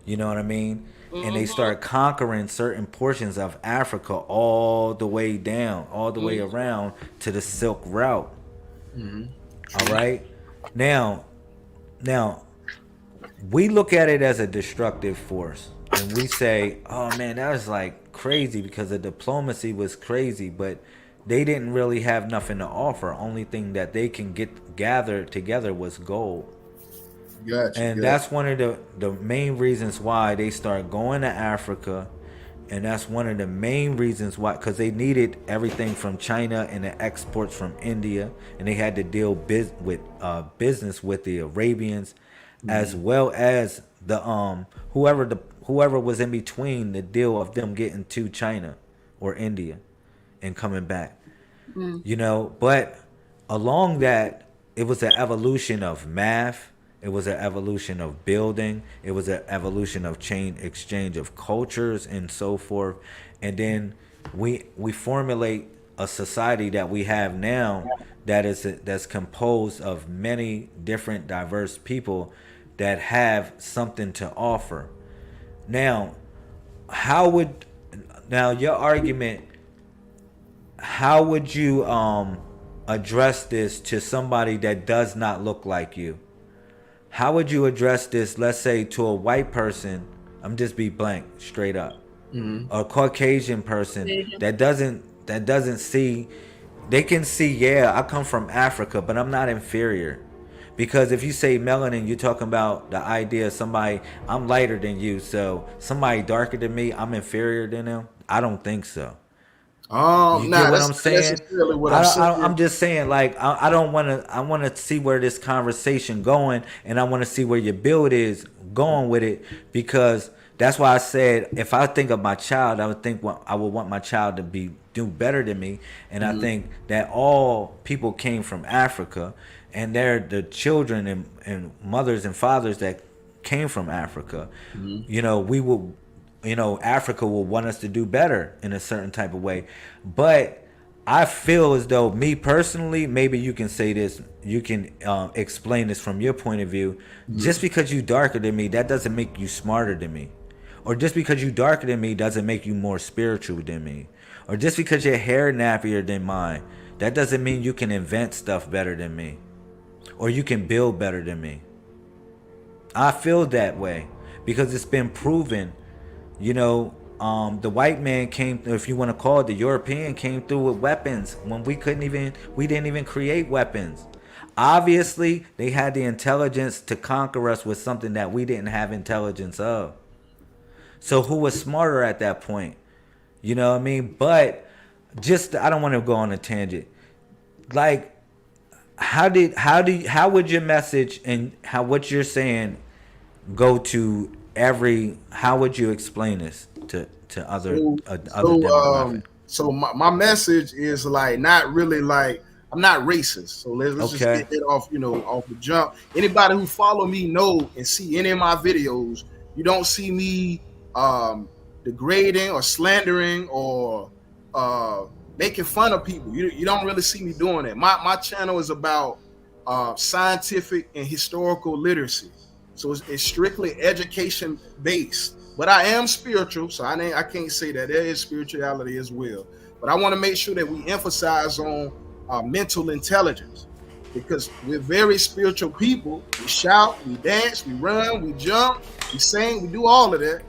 You know what I mean? And they start conquering certain portions of Africa all the way down, all the way around to the Silk Route. All right. Now, we look at it as a destructive force, and we say, "Oh man, that was like crazy because the diplomacy was crazy," but they didn't really have nothing to offer. Only thing that they can gather together was gold. Gotcha. And that's one of the main reasons why they start going to Africa. And that's one of the main reasons why, because they needed everything from China and the exports from India. And they had to deal business with the Arabians, as well as the whoever was in between the deal of them getting to China or India and coming back. But along that, it was an evolution of math. It was an evolution of building. It was an evolution of exchange of cultures and so forth. And then we formulate a society that we have now that's composed of many different diverse people that have something to offer. Now, how would now your argument? How would you address this to somebody that does not look like you? How would you address this? Let's say to a white person. I'm just be blank, straight up. A Caucasian person that doesn't see. They can see, yeah, I come from Africa, but I'm not inferior. Because if you say melanin, you're talking about the idea of somebody, I'm lighter than you, so somebody darker than me, I'm inferior than them. I don't think so. You get Nah, what that's I'm not saying? necessarily what I'm I'm saying. just saying, like, I don't want to. I want to see where this conversation going, and I want to see where your build is going with it, because that's why I said if I think of my child, I would think I would want my child to do better than me, and I think that all people came from Africa, and they're the children and mothers and fathers that came from Africa. We will, Africa will want us to do better in a certain type of way. But I feel as though, me personally, maybe you can say this, you can explain this from your point of view. Just because you darker than me, that doesn't make you smarter than me. Or just because you darker than me doesn't make you more spiritual than me. Or just because your hair nappier than mine, that doesn't mean you can invent stuff better than me. Or you can build better than me. I feel that way because it's been proven. The white man came, if you want to call it, the European came through with weapons when we didn't even create weapons. Obviously, they had the intelligence to conquer us with something that we didn't have intelligence of. So who was smarter at that point? You know what I mean? But I don't want to go on a tangent. Like, how would your message and what you're saying go to how would you explain this to other demographic? So my message is like not really like I'm not racist. So let's just Okay. get that off, off the jump. Anybody who follow me know and see any of my videos, you don't see me degrading or slandering or making fun of people. You don't really see me doing that. My channel is about scientific and historical literacy. So it's strictly education based. But I am spiritual, so I can't say that. There is spirituality as well. But I want to make sure that we emphasize on mental intelligence, because we're very spiritual people. We shout, we dance, we run, we jump, we sing, we do all of that.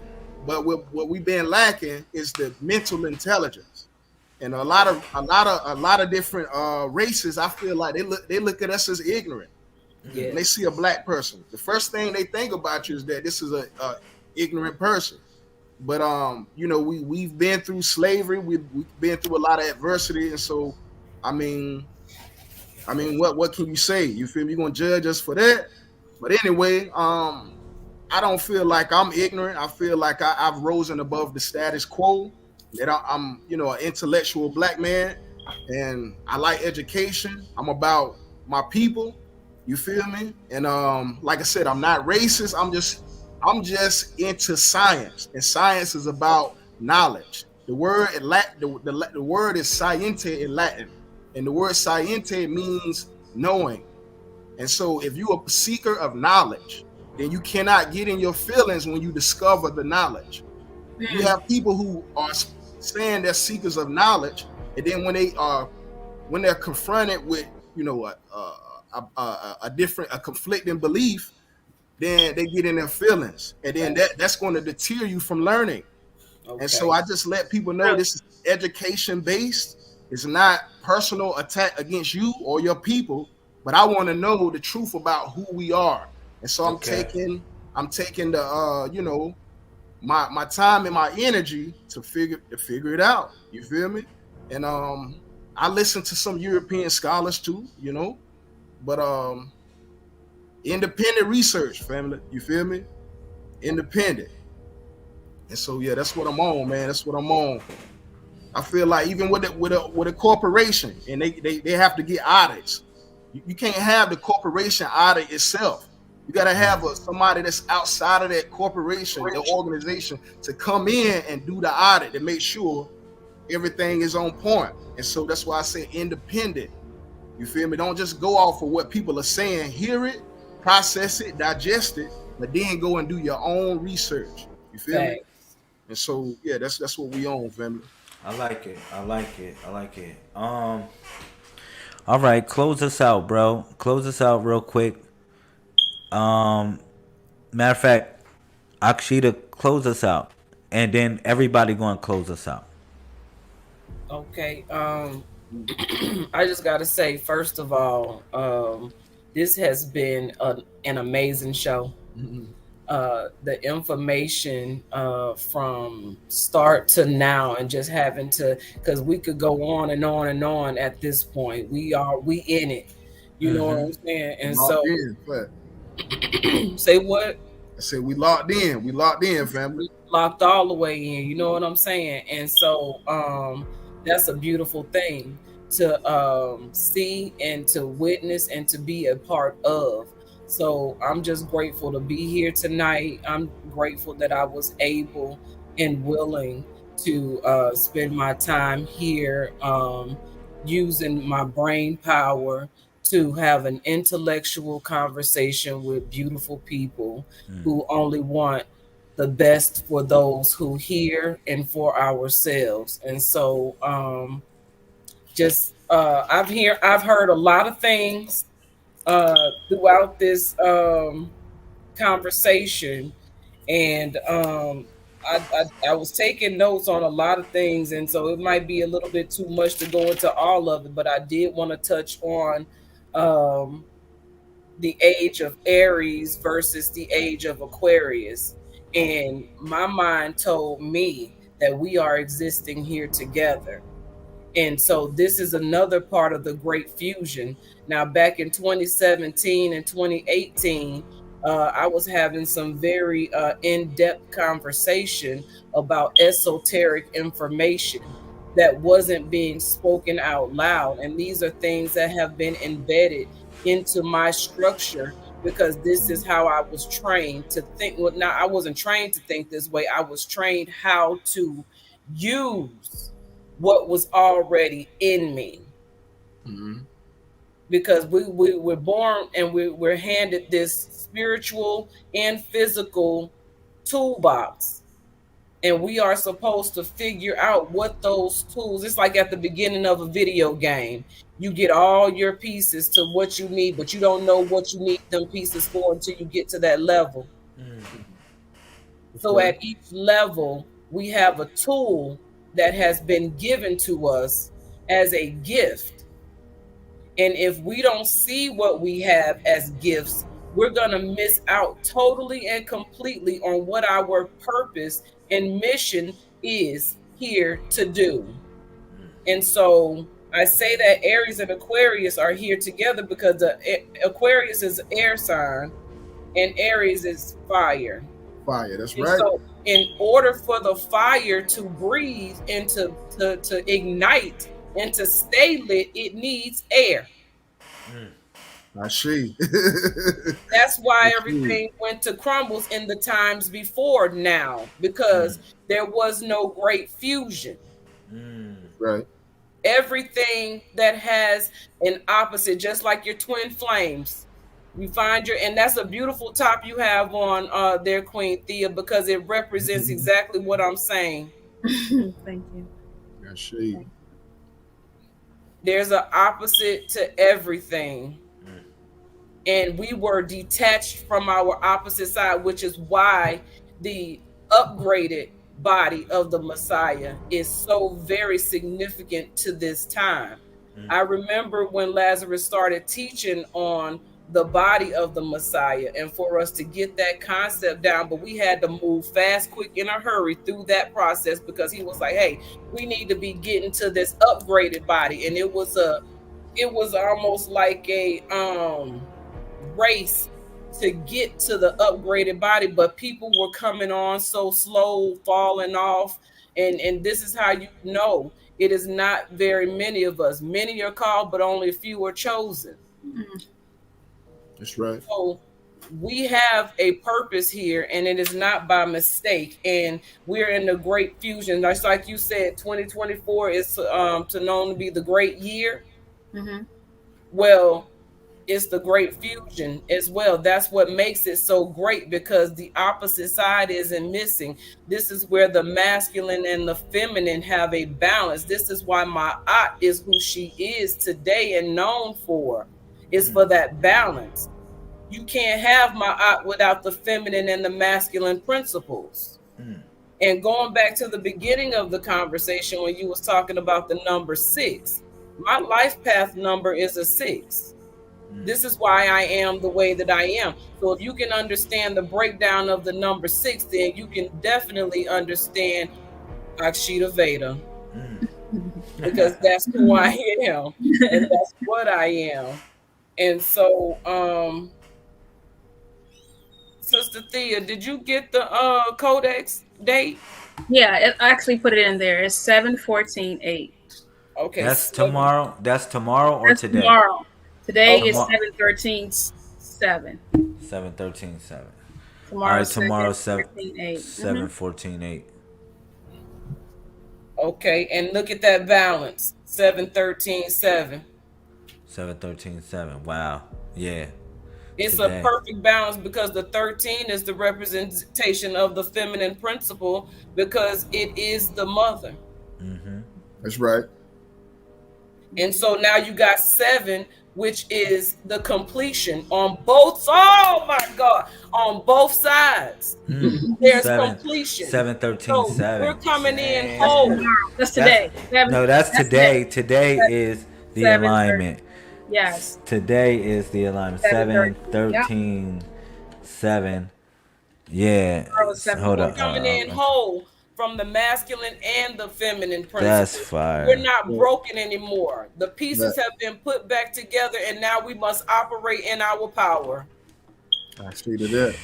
But what we've been lacking is the mental intelligence. And a lot of different races, I feel like they look at us as ignorant. Yeah. When they see a black person, the first thing they think about you is that this is a ignorant person. But we've been through slavery, we've been through a lot of adversity, and so I mean what can you say? You feel me? You're gonna judge us for that? But anyway, I don't feel like I'm ignorant. I feel like I've risen above the status quo. That I'm an intellectual black man, and I like education. I'm about my people. You feel me? And like I said, I'm not racist. I'm just into science, and science is about knowledge. The word the word is sciente in Latin, and the word sciente means knowing. And so, if you're a seeker of knowledge, then you cannot get in your feelings when you discover the knowledge. You have people who are saying they're seekers of knowledge, and then when they're confronted with a conflicting belief, then they get in their feelings, and then that's going to deter you from learning. Okay. And so I just let people know this is education based. It's not personal attack against you or your people, but I want to know the truth about who we are. And so I'm taking the my time and my energy to figure it out. You feel me? And I listen to some European scholars too, but independent research, family. You feel me? Independent. And so that's what I'm on, man. That's what I'm on. I feel like even with a corporation, and they have to get audits. You can't have the corporation audit itself. You got to have somebody that's outside of that corporation, the organization, to come in and do the audit to make sure everything is on point. And so that's why I say independent. You feel me? Don't just go off of what people are saying. Hear it, process it, digest it, but then go and do your own research. You feel me? Facts. And so yeah, that's what we own, family. I like it. I like it. I like it. All right, close us out, bro. Close us out real quick. Um, Matter of fact, Akshita, close us out, and then everybody going to close us out. Okay. I just got to say, first of all, this has been an amazing show. Mhm. The information from start to now, and just having to, because we could go on and on and on at this point. We in it. You know what I'm saying? And Locked so, in, fact. say what? I said we locked in. We locked in, family. We locked all the way in. You know what I'm saying? And so, that's a beautiful thing to see and to witness and to be a part of. So I'm just grateful to be here tonight. I'm grateful that I was able and willing to spend my time here, using my brain power to have an intellectual conversation with beautiful people who only want the best for those who hear and for ourselves. And so, just I've heard a lot of things throughout this conversation, and I was taking notes on a lot of things, and so it might be a little bit too much to go into all of it, but I did want to touch on um, the age of Aries versus the age of Aquarius. And my mind told me that we are existing here together. And so this is another part of the Great Fusion. Now, back in 2017 and 2018, I was having some very in-depth conversation about esoteric information that wasn't being spoken out loud. And these are things that have been embedded into my structure because this is how I was trained to think. Well, now I wasn't trained to think this way. I was trained how to use what was already in me, Mhm. because we were born and we're handed this spiritual and physical toolbox, and we are supposed to figure out what those tools. It's like at the beginning of a video game, you get all your pieces to what you need, but you don't know what you need them pieces for until you get to that level. So Okay. at each level, we have a tool that has been given to us as a gift. And if we don't see what we have as gifts, we're going to miss out totally and completely on what our purpose and mission is here to do. And so I say that Aries and Aquarius are here together because Aquarius is air sign and Aries is fire. Fire. That's And right. so, in order for the fire to breathe and to ignite and to stay lit, it needs air. I see. That's why I see. everything went to crumbles in the times before now, because there was no great fusion. Right. Everything that has an opposite, just like your twin flames, you find your, and that's a beautiful top you have on there, Queen Thea, because it represents exactly what I'm saying. Thank you. I see. There's an opposite to everything. And we were detached from our opposite side, which is why the upgraded body of the Messiah is so very significant to this time. I remember when Lazarus started teaching on the body of the Messiah, and for us to get that concept down, but we had to move fast, quick, in a hurry through that process, because he was like, hey, we need to be getting to this upgraded body. And it was almost like a race to get to the upgraded body, but people were coming on so slow, falling off. And this is how you know it is not very many of us. Many are called, but only a few are chosen. That's right. So we have a purpose here, and it is not by mistake. And we're in the great fusion. That's like you said, 2024 is to known to be the great year. Mm-hmm. Well, it's the great fusion as well. That's what makes it so great, because the opposite side isn't missing. This is where the masculine and the feminine have a balance. This is why my aunt is who she is today and known for. Is for that balance. You can't have my aunt without the feminine and the masculine principles. And going back to the beginning of the conversation when you was talking about the number 6, my life path number is a 6. This is why I am the way that I am. So if you can understand the breakdown of the number 6, then you can definitely understand Akshita Veda. Because that's who I am. And that's what I am. And so, Sister Thea, did you get the codex date? Yeah, I actually put it in there. It's 7/14/8. Okay. That's tomorrow. That's tomorrow or That's today? tomorrow. Today is Tomorrow. 7/13/7. 7/13/7. All Tomorrow. right, tomorrow 7/14/8. 7/14/8. Okay, and look at that balance. 7/13/7. 7/13/7. Wow. Yeah. It's Today. a perfect balance, because the 13 is the representation of the feminine principle, because it is the mother. That's right. And so now you got 7, which is the completion on both. Oh my God, on both sides. There's completion. 7/13/7. We're coming in whole. That's today. That's today. Today is the 7/13. alignment. Yes. Today is the alignment. 7/13/7. Yeah. Hold We're up. coming in whole from the masculine and the feminine principle. That's fire. We're not broken anymore. The pieces have been put back together, and now we must operate in our power. I see to that.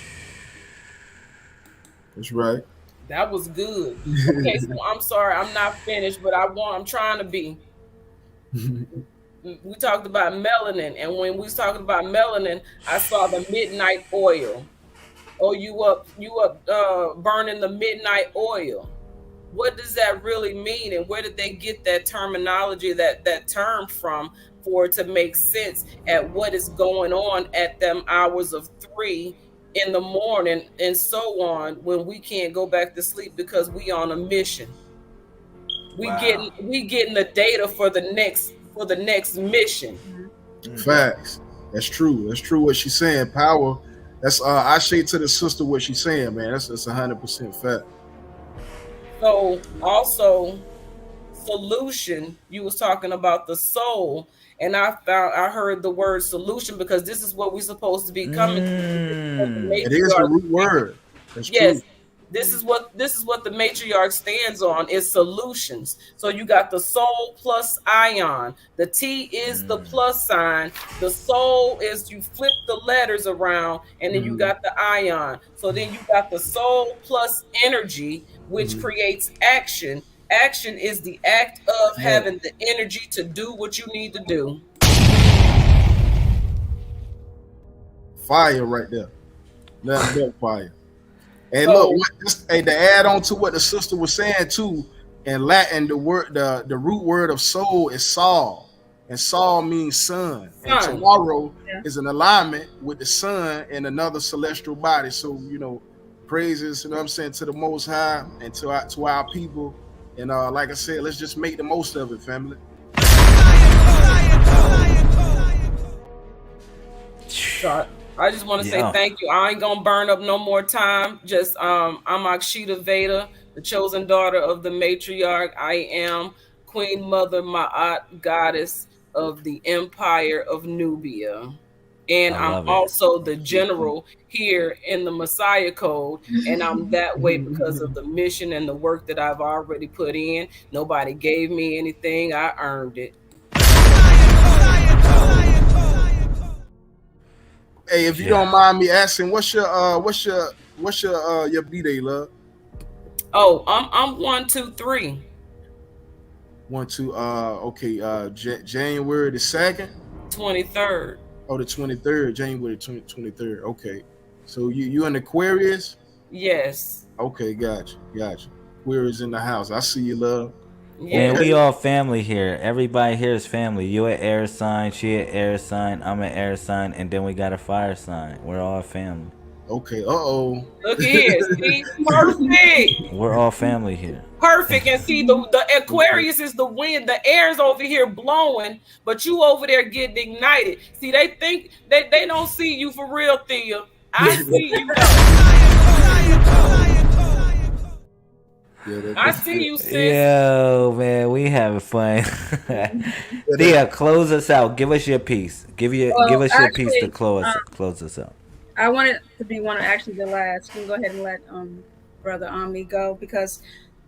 That's right. That was good. Okay, so I'm sorry, I'm not finished, but I'm trying to be. We talked about melanin, and when we was talking about melanin, I saw the midnight oil. Oh, you up burning the midnight oil. What does that really mean, and where did they get that terminology, that term from, for it to make sense at what is going on at them hours of 3 in the morning and so on, when we can't go back to sleep because we on a mission. We getting the data for the next mission. Facts. That's true. That's true what she's saying. Power. That's I say to the sister what she's saying, man. That's 100% fact. So also, solution, you was talking about the soul, and I heard the word solution, because this is what we're supposed to be coming to. It is a root word. That's yes. true. This is what the matriarch stands on, is solutions. So you got the soul plus ion. The T is the plus sign. The soul is, you flip the letters around, and then you got the ion. So then you got the soul plus energy, which creates action. Action is the act of having the energy to do what you need to do. Fire right there. Nothing but fire. And look, to add on to what the sister was saying too, in Latin, the root word of soul is Sol, and Sol means sun. And tomorrow is an alignment with the sun and another celestial body. So praises, you know what I'm saying, to the Most High and to our people. And like I said, let's just make the most of it, family. I just want to say thank you. I ain't gonna burn up no more time. Just I'm Akshita Veda, the chosen daughter of the matriarch. I am Queen Mother Ma'at, goddess of the Empire of Nubia. And I'm also the general here in the Messiah Code. And I'm that way because of the mission and the work that I've already put in. Nobody gave me anything. I earned it. Hey, if you don't mind me asking, what's your B-Day, love? Oh, I'm 1, 2, 3. 1, 2. Okay. January the 2nd. 23rd. Oh, the 23rd. January 23rd. Okay. So you in Aquarius? Yes. Okay, gotcha. Aquarius in the house. I see you, love. Yeah. Man, Okay, we all family here. Everybody here is family. You an air sign, she an air sign, I'm an air sign, and then we got a fire sign. We're all family. okay. Uh-oh. Look here. See, perfect. We're all family here. Perfect. And see, the Okay. Aquarius is the wind, the air's over here blowing, but you over there getting ignited. See, they think they don't see you for real, Thea. I see you though. Yeah, I that's see good. you, sis. Yo, man, we having fun. Yeah, Thea, close us out. Give us your piece. Give Well, us your piece to actually, close us out. I wanted to be one of actually the last. We can go ahead and let brother Omni go because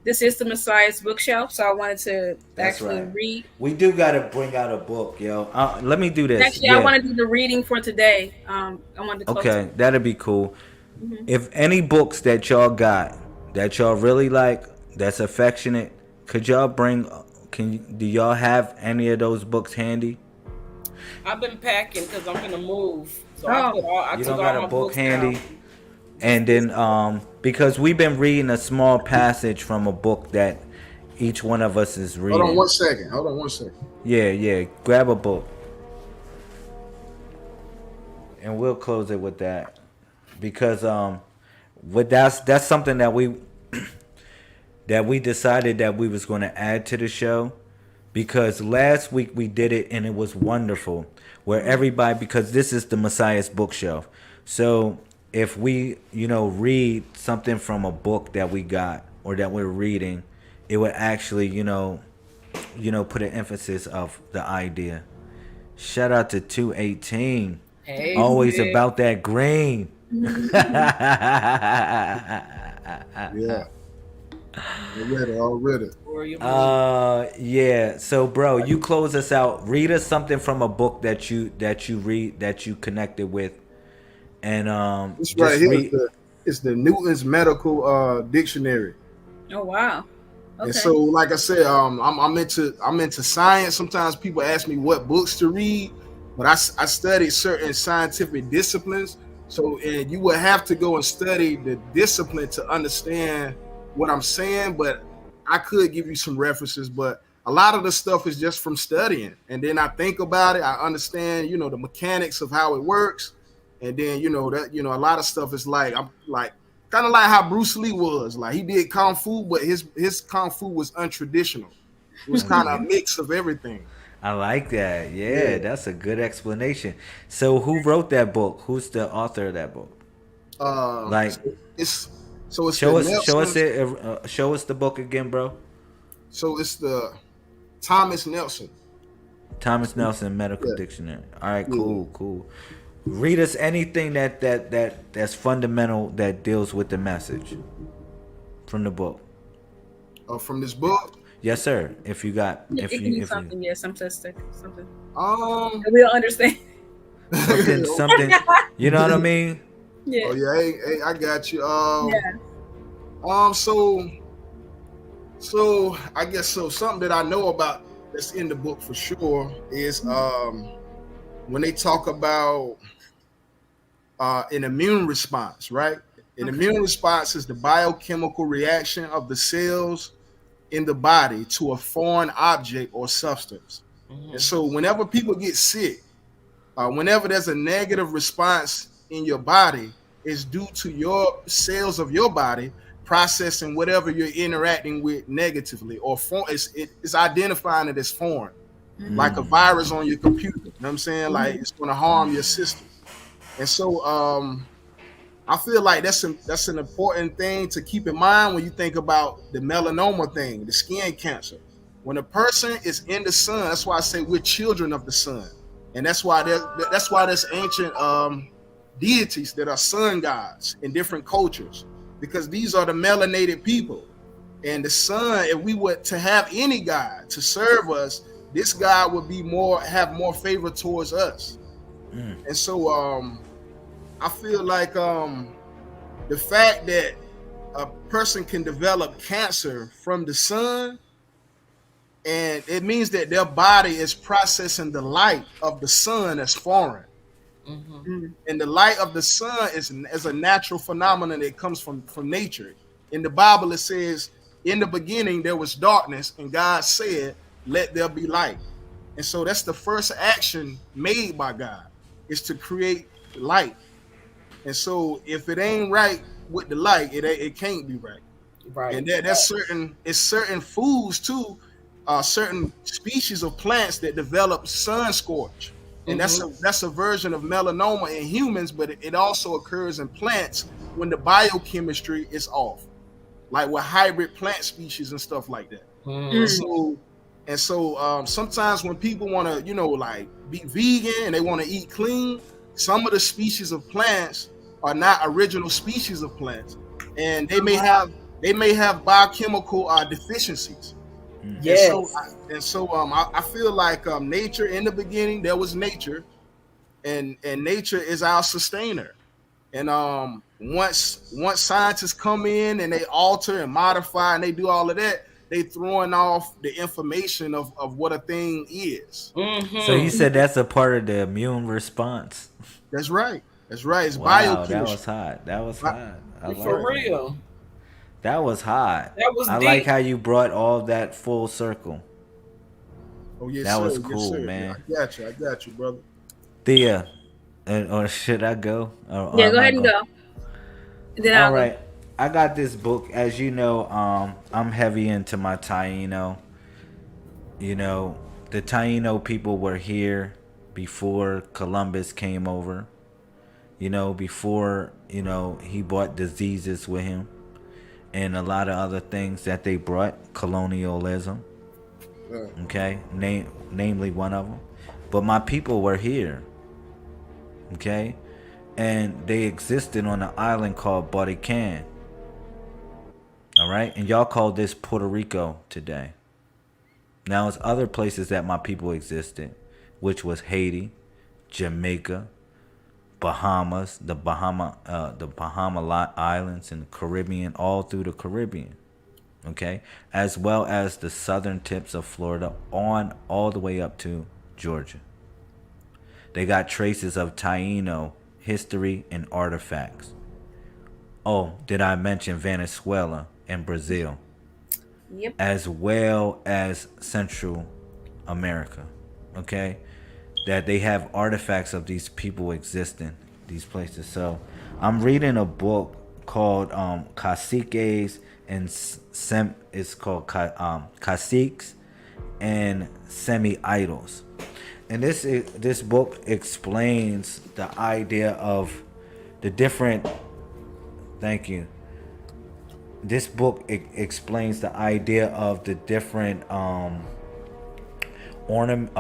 this is the Messiah's bookshelf. So I wanted to That's actually right. read. We do gotta bring out a book, yo. Let me do this. Actually, I Yeah. want to do the reading for today. I wanted to close. Okay, that'd be cool. Mhm. If any books that y'all got that y'all really like, that's affectionate, could y'all bring? Do y'all have any of those books handy? I've been packing because I'm gonna move. So Oh, I You took don't all got a my book books out. handy? And then because we've been reading a small passage from a book that each one of us is Hold on reading. one second. Hold on one second. Yeah, yeah. Grab a book, and we'll close it with that because with that's something that we decided that we was going to add to the show because last week we did it and it was wonderful where everybody because this is the Messiah's bookshelf. So if we, read something from a book that we got or that we're reading, it would actually, put an emphasis of the idea. Shout out to 218. Hey, Always sis. about that green. Yeah, already, already. Where you move? Yeah. So, bro, you close us out. Read us something from a book that you read that you connected with, and This right just here is read. the Newton's Medical Dictionary. oh wow. And Okay. so, like I said, I'm into science. Sometimes people ask me what books to read, but I study certain scientific disciplines. So, and you would have to go and study the discipline to understand what I'm saying. But I could give you some references, but a lot of the stuff is just from studying. And then I think about it. I understand, the mechanics of how it works. And then, a lot of stuff is like I'm like kind of like how Bruce Lee was. Like he did kung fu, but his kung fu was untraditional. It was kind of a mix of everything. I like that. Yeah, Yeah. that's a good explanation. So, who wrote that book? Who's the author of that book? Like, So it's so it's the show us Nelson. it. Show us the book again, bro. So it's the Thomas Nelson. Thomas Nelson Medical Yeah, Dictionary. All right, yeah. cool. Read us anything that's fundamental that deals with the message from the book. From this book. Yes, sir. If you got, It if can you, be if you, something, yeah, simplistic, something Um. that we'll understand. something, you know what I mean? Yeah, Oh yeah, hey, I got you. yeah. So I guess something that I know about that's in the book for sure is when they talk about an immune response, right? An Okay. immune response is the biochemical reaction of the cells in the body to a foreign object or substance. Mhm. And so whenever people get sick, whenever there's a negative response in your body, it's due to your cells of your body processing whatever you're interacting with negatively, or it's identifying it as foreign, like a virus on your computer. You know what I'm saying? Like it's going to harm your system. And so I feel like that's an important thing to keep in mind when you think about the melanoma thing, the skin cancer. When a person is in the sun, that's why I say we're children of the sun, and that's why there's ancient deities that are sun gods in different cultures, because these are the melanated people. And the sun, if we were to have any god to serve us, this god would have more favor towards us. And so I feel like the fact that a person can develop cancer from the sun, and it means that their body is processing the light of the sun as foreign. Mhm. And the light of the sun is a natural phenomenon that comes from nature. In the Bible, it says in the beginning there was darkness, and God said, "Let there be light." And so that's the first action made by God, is to create light. And so if it ain't right with the light, it can't be right. Right. And that's certain, it's certain foods too, certain species of plants that develop sun scorch. And that's a version of melanoma in humans, but it also occurs in plants when the biochemistry is off, like with hybrid plant species and stuff like that. And so sometimes when people want to, like be vegan and they want to eat clean, some of the species of plants are not original species of plants, and they may have biochemical deficiencies. Yes. And so I feel like nature, in the beginning there was nature, and nature is our sustainer. And once scientists come in and they alter and modify and they do all of that, they throwing off the information of what a thing is. So you said that's a part of the immune response. That's right. That's right. It's Wow, that biochemistry. was hot. That was hot. I like For that. real. That was hot. That was I deep. like how you brought all that full circle. Oh yes, That sir. was Yes, cool, sir. man. I got you, brother. Thea, or should I go? Or Yeah, am go I ahead and going? go. Then All I'll go. right. I got this book. As you know, I'm heavy into my Taino. You know, the Taino people were here before Columbus came over. You know, before, he brought diseases with him and a lot of other things that they brought, colonialism. Okay, namely one of them. But my people were here. Okay, and they existed on an island called Barican. All right, and y'all call this Puerto Rico today. Now, it's other places that my people existed, which was Haiti, Jamaica, Bahamas, the Bahama Islands in the Caribbean, all through the Caribbean. Okay, as well as the southern tips of Florida on all the way up to Georgia. They got traces of Taino history and artifacts. Oh, did I mention Venezuela and Brazil? Yep. As well as Central America. Okay, that they have artifacts of these people existing these places. So I'm reading a book called Caciques and it's called Caciques and Semi-Idols. And this book explains the idea of the different, thank you. This book explains the idea of the different ornament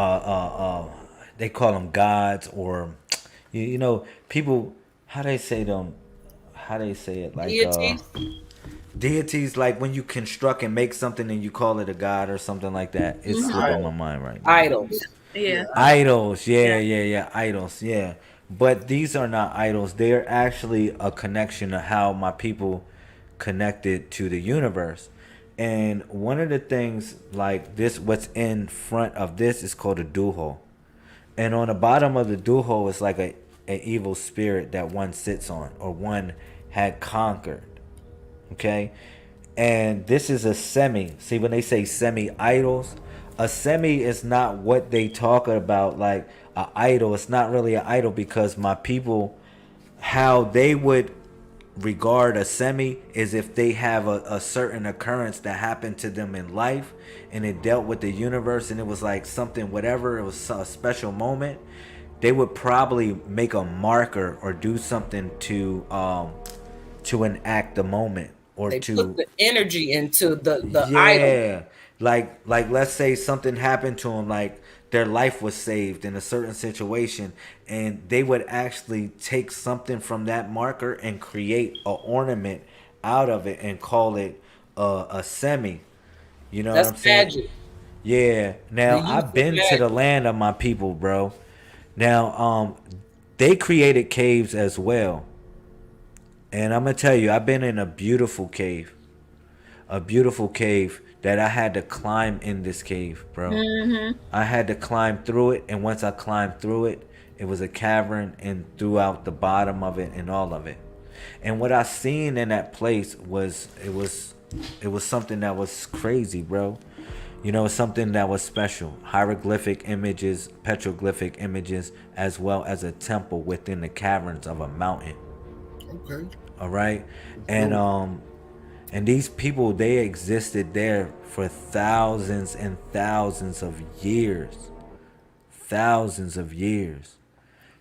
they call them gods, or people, how they say it, like Deities. deities, like when you construct and make something and you call it a god or something like that. It's slipping my mind right now. Idols. Yeah. Idols, yeah, idols, yeah. But these are not idols. They're actually a connection of how my people connected to the universe. And one of the things, like this, what's in front of this is called a duho. And on the bottom of the duho is like an evil spirit that one sits on, or one had conquered. Okay? And this is a semi. See, when they say semi-idols, a semi is not what they talk about like an idol. It's not really an idol, because my people, how they would regard a semi is if they have a certain occurrence that happened to them in life and it dealt with the universe, and it was like something, whatever, it was a special moment, they would probably make a marker or do something to enact the moment, or They to put the energy into the yeah, idol. like let's say something happened to them, like their life was saved in a certain situation, and they would actually take something from that marker and create an ornament out of it and call it a semi. You know That's what I'm saying? magic. Yeah. Now, The use I've of been to magic. the land of my people, bro. Now, they created caves as well. And I'm gonna tell you, I've been in a beautiful cave. A beautiful cave that I had to climb in this cave, bro. I had to climb through it, and once I climbed through it, it was a cavern, and throughout the bottom of it and all of it. And what I seen in that place was, it was It was something that was crazy, bro. You know, something that was special. Hieroglyphic images, petroglyphic images, as well as a temple within the caverns of a mountain. Okay. All right, and Dope. and these people, they existed there for thousands and thousands of years, thousands of years.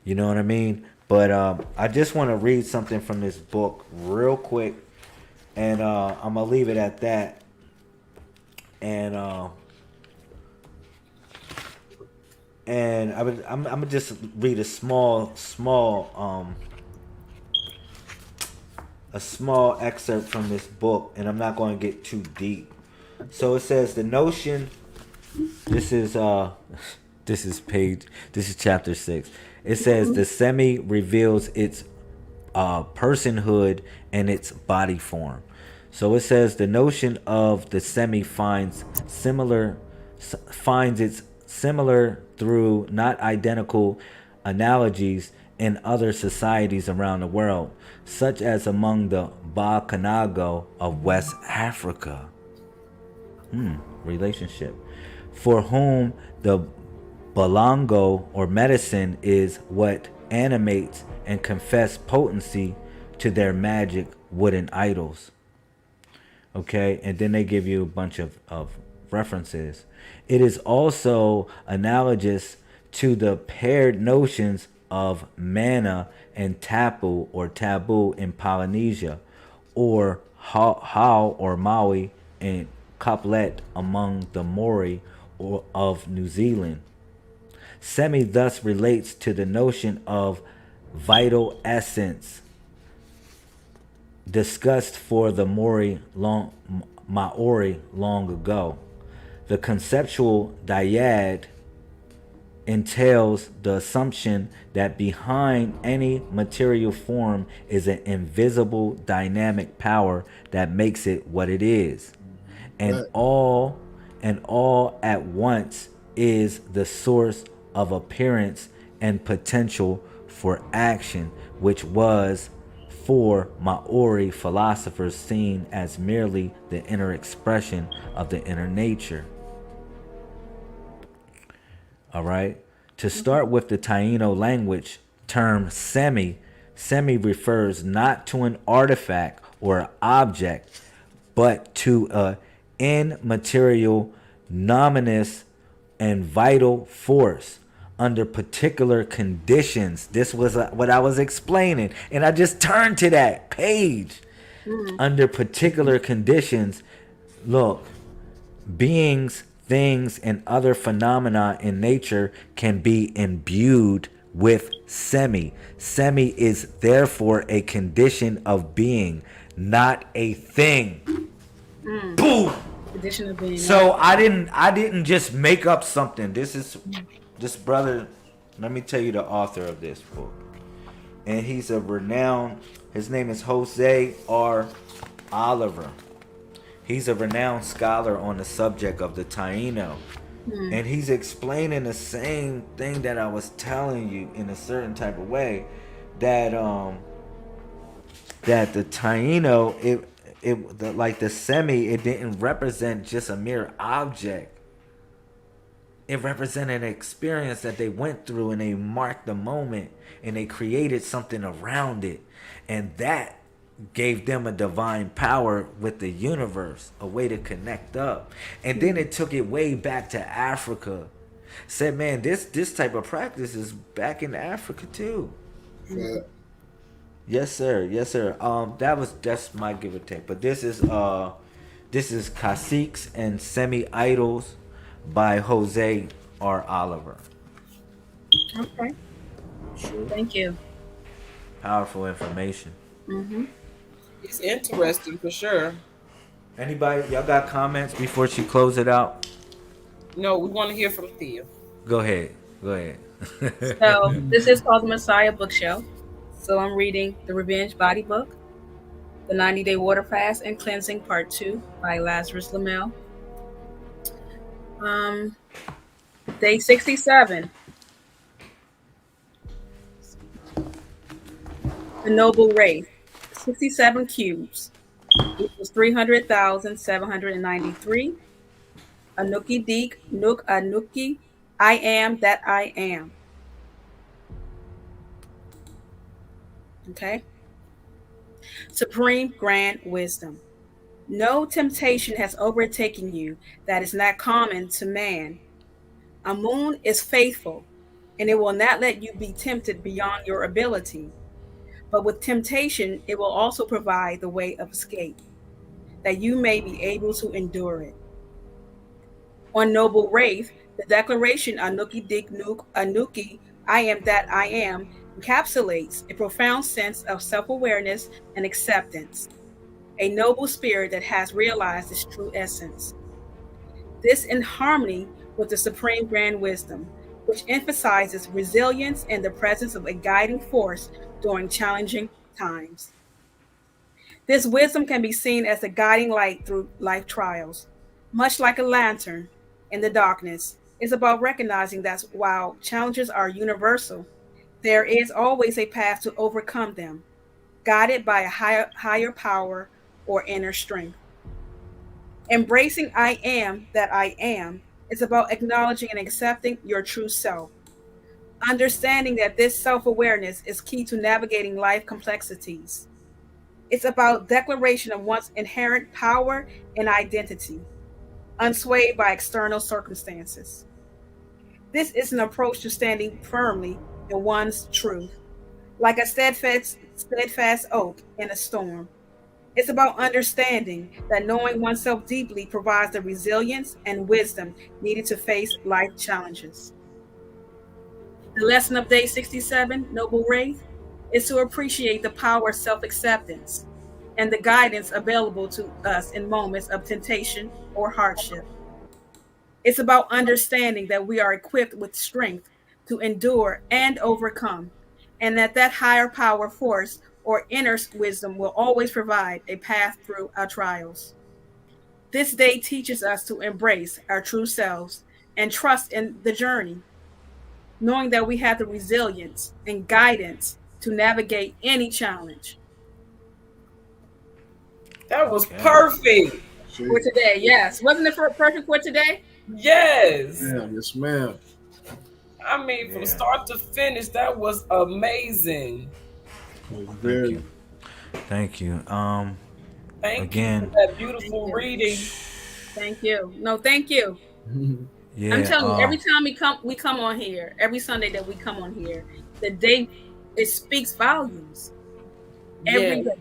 You know what I mean? But I just want to read something from this book real quick, and I'm gonna leave it at that. And I'm gonna just read a small excerpt from this book, and I'm not going to get too deep. So it says the notion. This is this is chapter 6. It says the semi reveals its personhood and its body form. So it says the notion of the semi finds its similar through not identical analogies in other societies around the world, such as among the Bakanago of West Africa. Relationship. For whom the Balango or medicine is what animates and confess potency to their magic wooden idols. Okay, and then they give you a bunch of references. It is also analogous to the paired notions of mana and taboo in Polynesia, or how or Maui and Couplet among the Maori or of New Zealand. Semi thus relates to the notion of vital essence discussed for the Maori long ago. The conceptual dyad entails the assumption that behind any material form is an invisible dynamic power that makes it what it is. And Right. all at once is the source of appearance and potential for action, which was for Maori philosophers seen as merely the inner expression of the inner nature. All right. To start with the Taino language term semi refers not to an artifact or object, but to a immaterial, nominous, and vital force under particular conditions. This was what I was explaining, and I just turned to that page. Under particular conditions, look, beings, things, and other phenomena in nature can be imbued with semi. Semi is therefore a condition of being, not a thing. Boom. Condition of being. So I didn't just make up something. This brother, let me tell you the author of this book. And he's a renowned, his name is Jose R. Oliver. He's a renowned scholar on the subject of the Taino. And he's explaining the same thing that I was telling you in a certain type of way, that that the Taino, like the semi, it didn't represent just a mere object. It represented an experience that they went through, and they marked the moment, and they created something around it, and that gave them a divine power with the universe, a way to connect up. And then it took it way back to Africa. Said, man, this type of practice is back in Africa too. Fact. Yes, sir. Yes, sir. That's my give or take. But this is Caciques and Semi Idols by Jose R. Oliver. Okay. Sure. Thank you. Powerful information. It's interesting for sure. Anybody, y'all got comments before she close it out? No, we want to hear from Thea. Go ahead. Go ahead. So this is called the Messiah Bookshelf. So I'm reading the Revenge Body Book, the 90-Day Water Fast and Cleansing Part 2 by Lazarus Lemel. Day 67. The Noble Race. 67 cubes. equals 300,793. Anuki Deek, Nook Anuki, I am that I am. Okay. Supreme grand wisdom. No temptation has overtaken you that is not common to man. Amun is faithful, and it will not let you be tempted beyond your ability. But with temptation, it will also provide the way of escape, that you may be able to endure it. On Noble Wraith, the declaration Anuki Dik Nuk Anuki, I am that I am, encapsulates a profound sense of self awareness and acceptance, a noble spirit that has realized its true essence. This in harmony with the Supreme Grand Wisdom, which emphasizes resilience and the presence of a guiding force during challenging times. This wisdom can be seen as a guiding light through life trials. Much like a lantern in the darkness, it's about recognizing that while challenges are universal, there is always a path to overcome them, guided by a higher power or inner strength. Embracing I am that I am is about acknowledging and accepting your true self, understanding that this self awareness is key to navigating life complexities. It's about declaration of one's inherent power and identity, unswayed by external circumstances. This is an approach to standing firmly in one's truth, like a steadfast oak in a storm. It's about understanding that knowing oneself deeply provides the resilience and wisdom needed to face life challenges. The lesson of day 67, Noble Wraith, is to appreciate the power of self acceptance and the guidance available to us in moments of temptation or hardship. It's about understanding that we are equipped with strength to endure and overcome, and that higher power force or inner wisdom will always provide a path through our trials. This day teaches us to embrace our true selves and trust in the journey, knowing that we have the resilience and guidance to navigate any challenge. That was Okay. perfect. For today, yes. Wasn't it perfect for today? Yes. Yeah, yes, ma'am. I mean, from Yeah. start to finish, that was amazing. Thank you. Thank you. Thank you Again. for that Thank beautiful you. reading. Thank you. No, thank you. Yeah. I'm telling you, every time we come on here, every Sunday that we come on here, the day it speaks volumes. Every Yeah. day.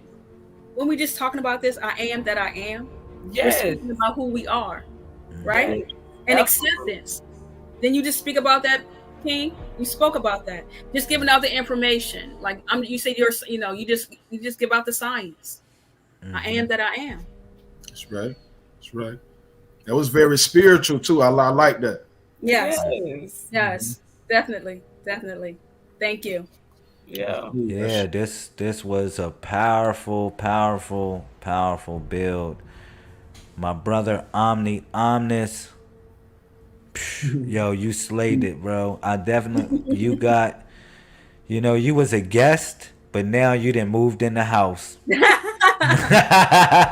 When we just talking about this, I am that I am, we're Yes. speaking about who we are, right? Yes. And Absolutely. acceptance. Then you just speak about that, King. You spoke about that. Just giving out the information. Like you say you just give out the science. I am that I am. That's right. That's right. That was very spiritual too. I like that. Yes. Yes. Yes. Definitely. Definitely. Thank you. Yeah. Yeah, this was a powerful, powerful, powerful build. My brother Omni Omnis, yo, you slayed it, bro. I definitely you got, you was a guest, but now you done moved in the house.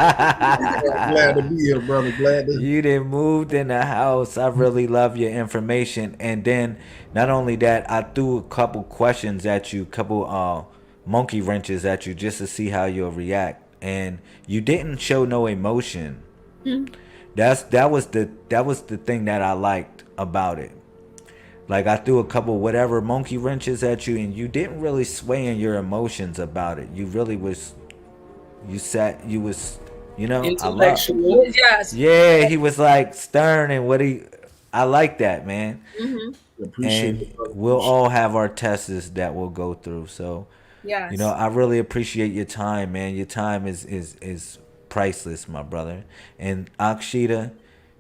Glad to be here, brother. Glad to. You done moved in the house. I really love your information. And then not only that, I threw a couple questions at you, couple monkey wrenches at you just to see how you'll react. And you didn't show no emotion. That was the thing that I liked about it. Like I threw a couple whatever monkey wrenches at you and you didn't really sway in your emotions about it. You really was you was I love. Intellectual. Yes. Yeah, he was like stern and I like that, man. Hmm. Appreciate And it, brother. we'll all have our tests that we'll go through. So, Yes. I really appreciate your time, man. Your time is priceless, my brother. And Akshita,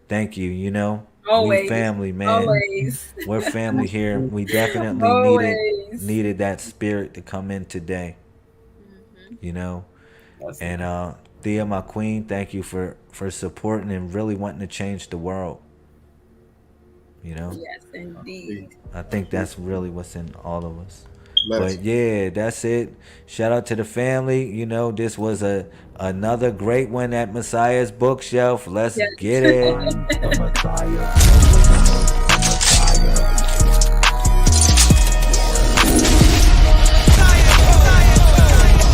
thank you. We Always. family, man. Always. We're family here. We definitely Always. needed that spirit to come in today. You know. That's And Thea, my queen, thank you for supporting and really wanting to change the world. Yes, indeed. I think that's really what's in all of us. But yeah, that's it. Shout out to the family. You know, this was another great one at Messiah's Bookshelf. Let's Yes. get it.